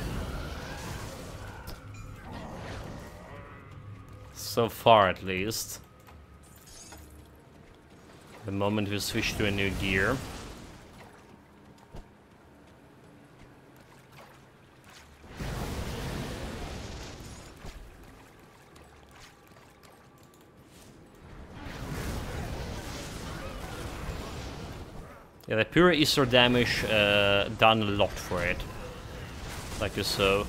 So far, at least. The moment we switch to a new gear. Yeah, the pure Aether damage done a lot for it. Like you saw.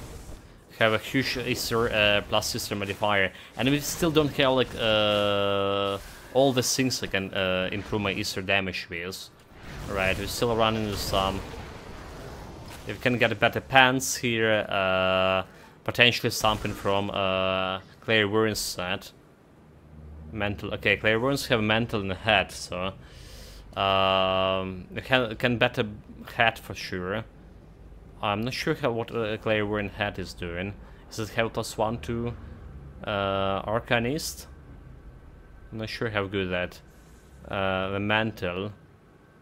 Have a huge Aether plus Aether modifier. And we still don't have like all the things I can improve my Aether damage with. Right, we're still running into some. If we can get better pants here, potentially something from Clairvoyance set. Mental, okay, Clairvoyance have mental in the head, so can better head for sure. I'm not sure how what Clairvoyant head is doing. Is it health plus 1 to Arcanist? I'm not sure how good that. The mental.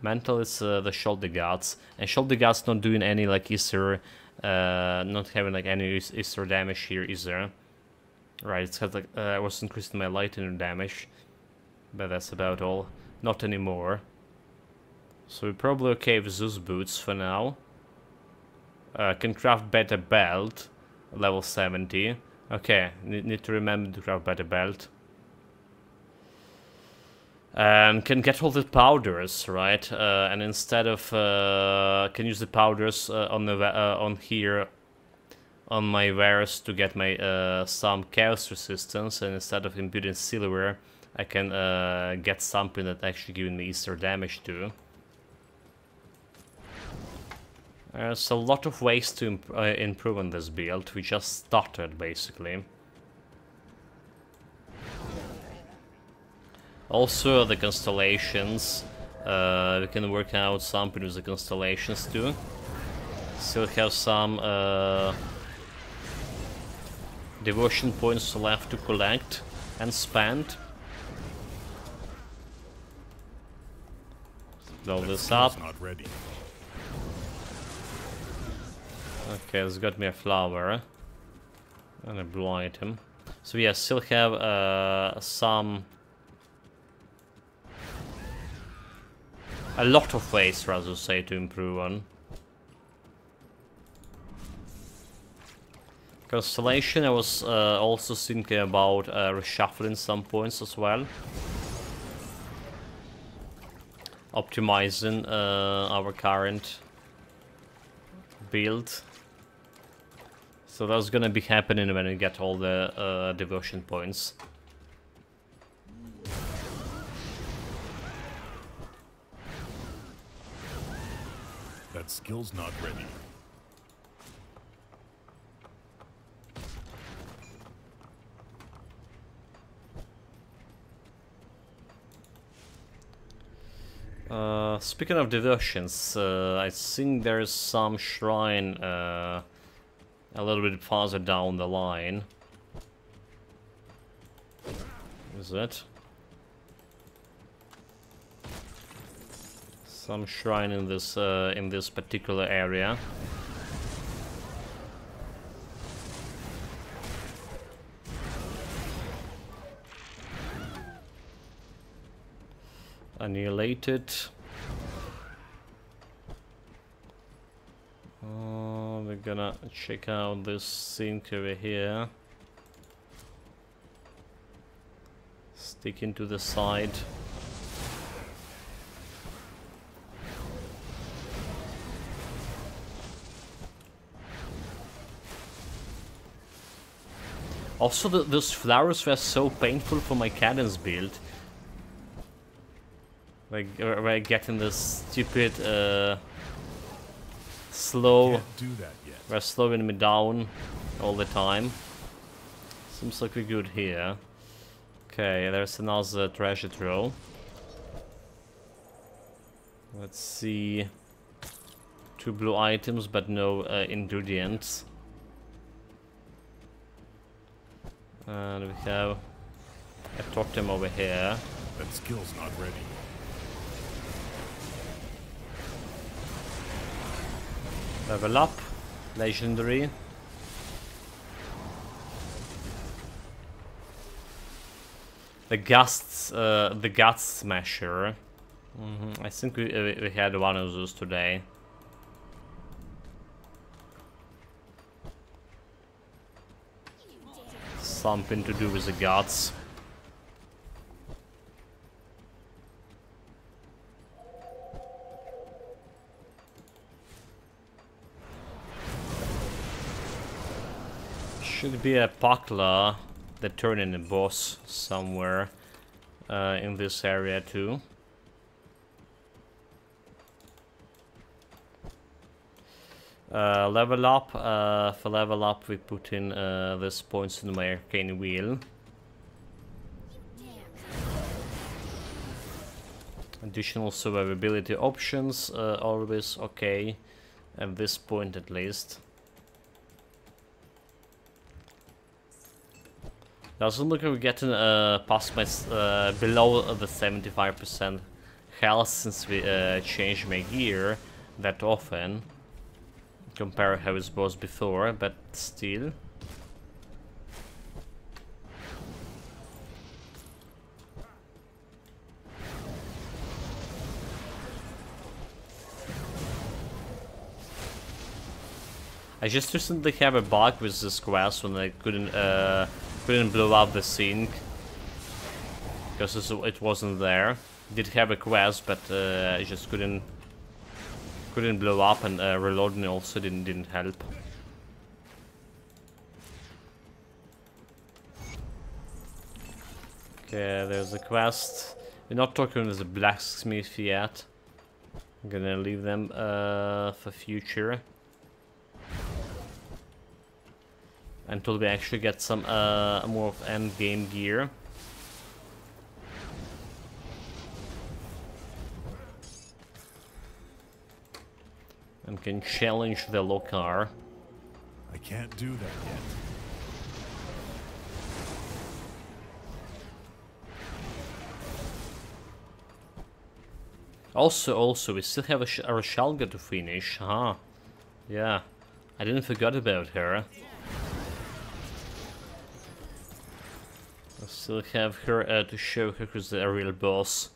Mental is the shoulder guards, and shoulder guards not doing any like Aether, not having like any Aether damage here either. Right, it's got like I was increasing my lightning damage, but that's about all. Not anymore. So we're probably okay with those boots for now. Can craft better belt, level 70. Okay, need to remember to craft better belt. And can get all the powders, right? And instead of can use the powders on the on here on my wares to get my some chaos resistance, and instead of imbuing silver, I can get something that actually gives me Aether damage too. There's a lot of ways to improve on this build. We just started basically. Also the constellations, we can work out something with the constellations too. Still have some devotion points left to collect and spend. Blow this up. Not ready. Okay, it's got me a flower and a blue item. So yeah, still have some. A lot of ways, rather say, to improve on. Constellation, I was also thinking about reshuffling some points as well. Optimizing our current build. So that's gonna be happening when we get all the devotion points. That skill's not ready. Speaking of diversions, I think there's some shrine a little bit farther down the line. Is it? Some shrine in this particular area. Annihilated. We're gonna check out this sink over here. Sticking to the side. Also, those flowers were so painful for my cadence build. Like, we're getting this stupid, slow. Can't do that yet. We're slowing me down all the time. Seems like we're good here. Okay, there's another treasure trove. Let's see. 2 blue items, but no ingredients. And we have a totem over here. That skill's not ready. Level up, legendary. The guts smasher. I think we had one of those today. Something to do with the guts. Should be a buckler that turn in a boss somewhere in this area too. Level up. For level up, we put in this points in my arcane wheel. Additional survivability options, always okay at this point at least. Doesn't look like we're getting past my below the 75% health since we changed my gear that often. Compare how it was before, but still. I just recently have a bug with this quest when I couldn't blow up the sink because it wasn't there. Did have a quest, but I just couldn't blow up, and reloading also didn't help. Okay, there's a quest. We're not talking with the blacksmith yet. I'm gonna leave them for future. Until we actually get some more of end game gear. And can challenge the Lokar. I can't do that yet. Also, we still have a Shalga to finish, huh? Yeah, I didn't forget about her. I still have her to show her who's the real boss.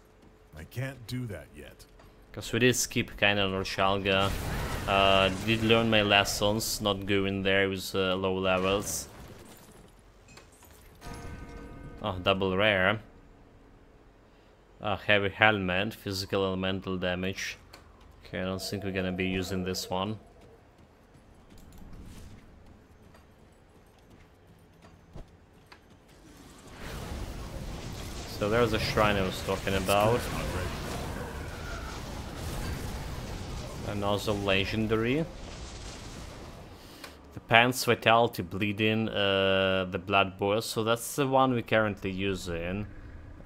I can't do that yet. Because we did skip kind of Shalga. Did learn my lessons, not going there with low levels. Oh, double rare. Heavy helmet, physical elemental damage. Okay, I don't think we're gonna be using this one. So there's a shrine I was talking about. Another legendary. The Pants Vitality Bleeding, the Blood Boils. So that's the one we're currently using.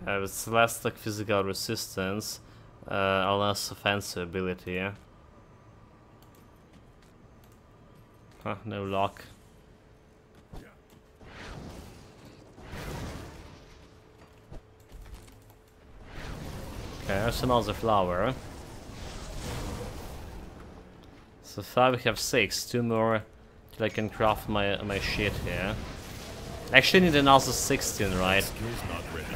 It's less like physical resistance, A less offensive ability, yeah. Huh, no luck. Okay, there's another flower. So far we have 6, 2 more till I can craft my shit here. Actually need another 16, right? Skill's not ready.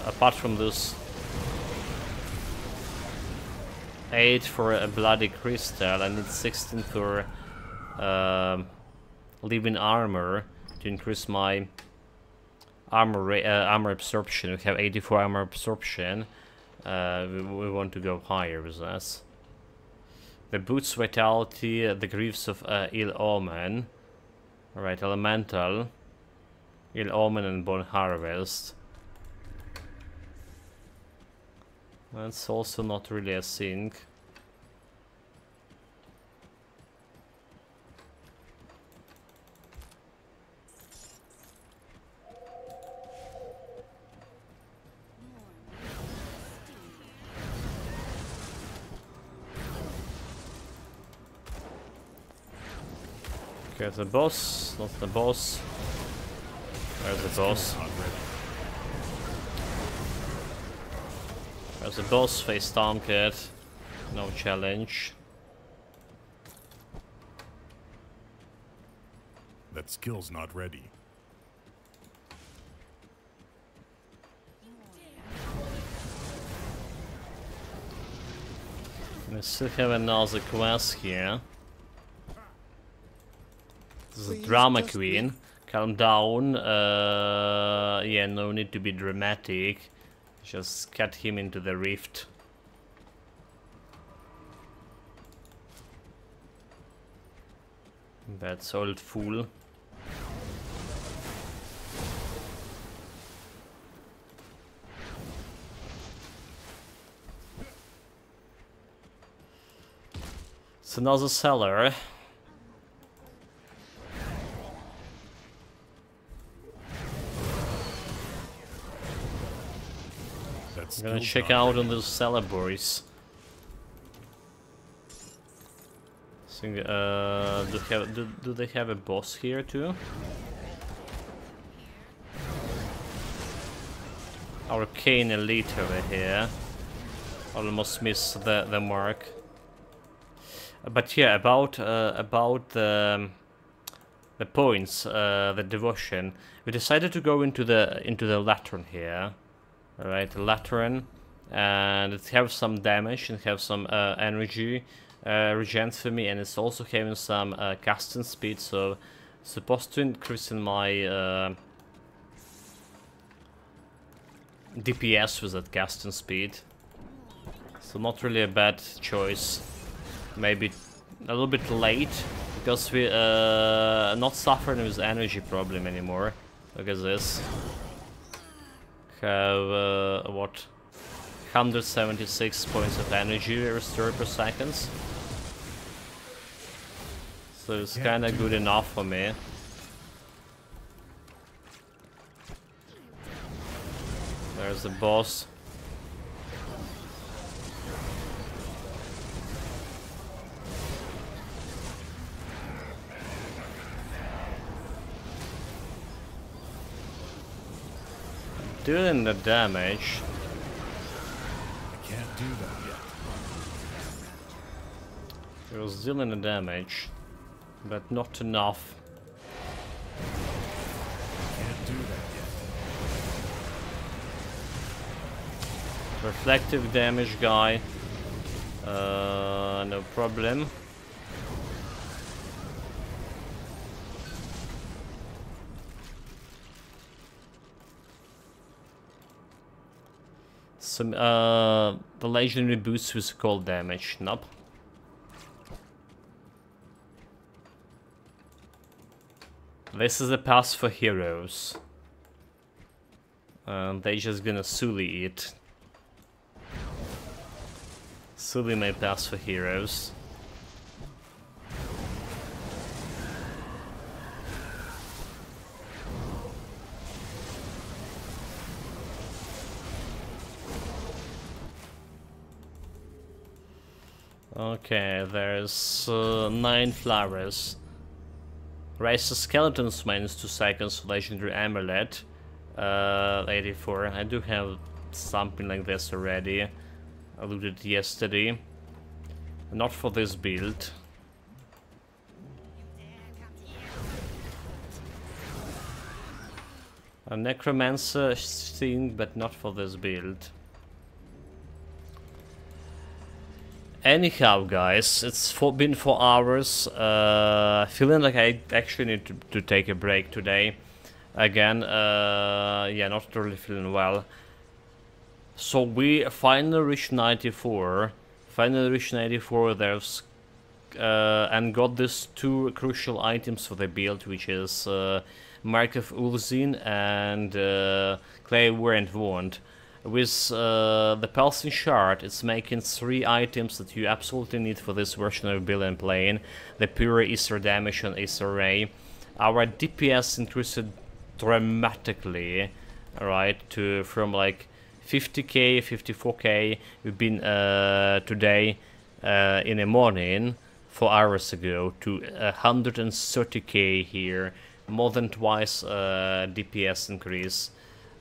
Apart from this 8 for a bloody crystal, I need 16 for living armor to increase my armor absorption. We have 84 armor absorption. We want to go higher with this. The boots vitality, the greaves of ill omen. Alright, elemental, ill omen, and bone harvest. That's also not really a thing. Okay, the boss, not the boss. Where's the boss? There's a boss, face down kid. No challenge. That skill's not ready. We still have another quest here. This is a drama queen. Calm down. Yeah, no need to be dramatic. Just cut him into the rift. That's old fool. It's another cellar. I'm gonna check out on those cellar boys. So, do they have a boss here too? Arcane elite over here. Almost missed the mark. But yeah, about the points, the devotion. We decided to go into the Lateran here. Alright, Lateran, and it has some damage and have some energy regen for me, and it's also having some casting speed, so it's supposed to increase in my DPS with that casting speed. So not really a bad choice. Maybe a little bit late, because we not suffering with energy problem anymore. Look at this. Have what, 176 points of energy restored per second. So it's kind of good enough for me. There's the boss. Doing the damage. I can't do that yet. It was dealing the damage, but not enough. Can't do that yet. Reflective damage guy. No problem. Some the legendary boosts with cold damage. Nope. This is a pass for heroes. They just gonna Sully it. Sully may pass for heroes. Okay, there's 9 flowers. Raise the skeleton's minus 2 seconds, legendary amulet. 84. I do have something like this already. I looted yesterday. Not for this build. A necromancer thing, but not for this build. Anyhow, guys, it's been 4 hours. Feeling like I actually need to take a break today. Again, yeah, not really feeling well. So we finally reached 94. There's and got these 2 crucial items for the build, which is Mark of Ulzin and Clay Warrant Wand. With the Pulsing Shard, it's making 3 items that you absolutely need for this version of build and playing. The pure Aether damage and Aether ray. Our DPS increased dramatically, right, from like 50k, 54k. We've been today in the morning, 4 hours ago, to 130k here, more than twice DPS increase.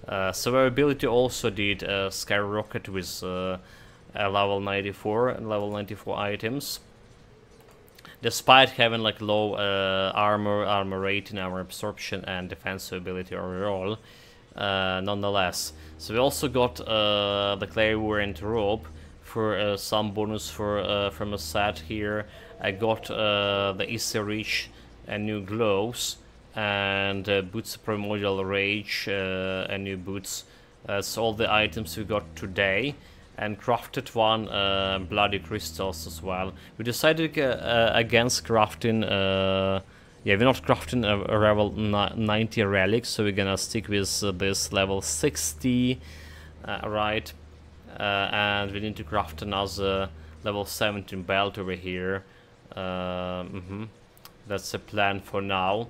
Survivability also did skyrocket with level 94 and level 94 items. Despite having like low armor rating, armor absorption and defensive ability overall, nonetheless. So we also got the Clay Warrant robe for some bonus for from a set here. I got the Aether Reach and new gloves. And boots primordial rage and new boots. That's all the items we got today, and crafted 1 bloody crystals as well. We decided against crafting. Yeah, we're not crafting a level 90 relic, so we're gonna stick with this level 60, right? And we need to craft another level 17 belt over here. That's the plan for now.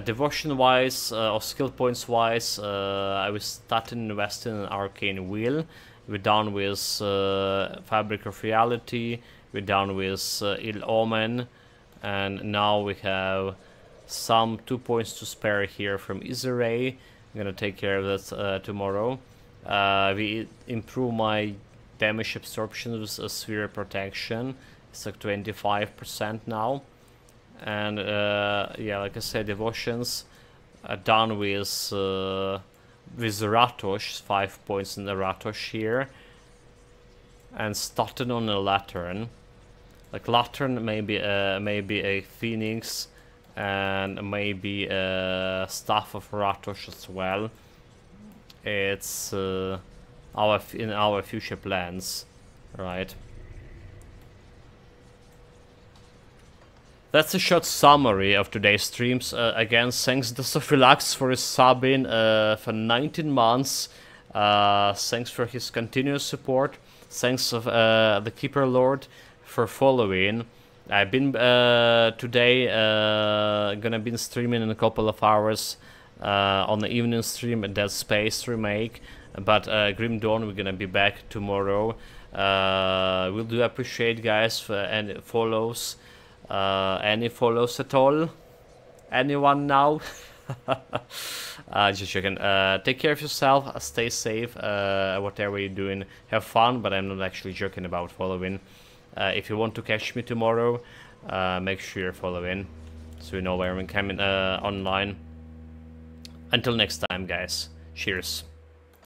Devotion wise, or skill points wise, I was starting investing in Arcane Wheel. We're done with Fabric of Reality, we're done with Ill Omen, and now we have some 2 points to spare here from Aether ray. I'm gonna take care of that tomorrow. We improve my damage absorption with a Sphere Protection. It's like 25% now. And yeah, like I said, devotions are done with Ratosh, 5 points in the Ratosh here, and started on a Lantern. Like Lantern, maybe a Phoenix, and maybe a Staff of Ratosh as well. It's in our future plans, right? That's a short summary of today's streams. Again, thanks to Sophilax for his subbing for 19 months. Thanks for his continuous support. Thanks of the Keeper Lord for following. I've been today gonna be streaming in a couple of hours on the evening stream at Dead Space remake. But Grim Dawn, we're gonna be back tomorrow. We'll do appreciate guys for any follows. Any follows at all? Anyone now? Just joking. Take care of yourself, stay safe, whatever you're doing, have fun, but I'm not actually joking about following. If you want to catch me tomorrow, make sure you're following, so you know where I'm coming online. Until next time, guys. Cheers.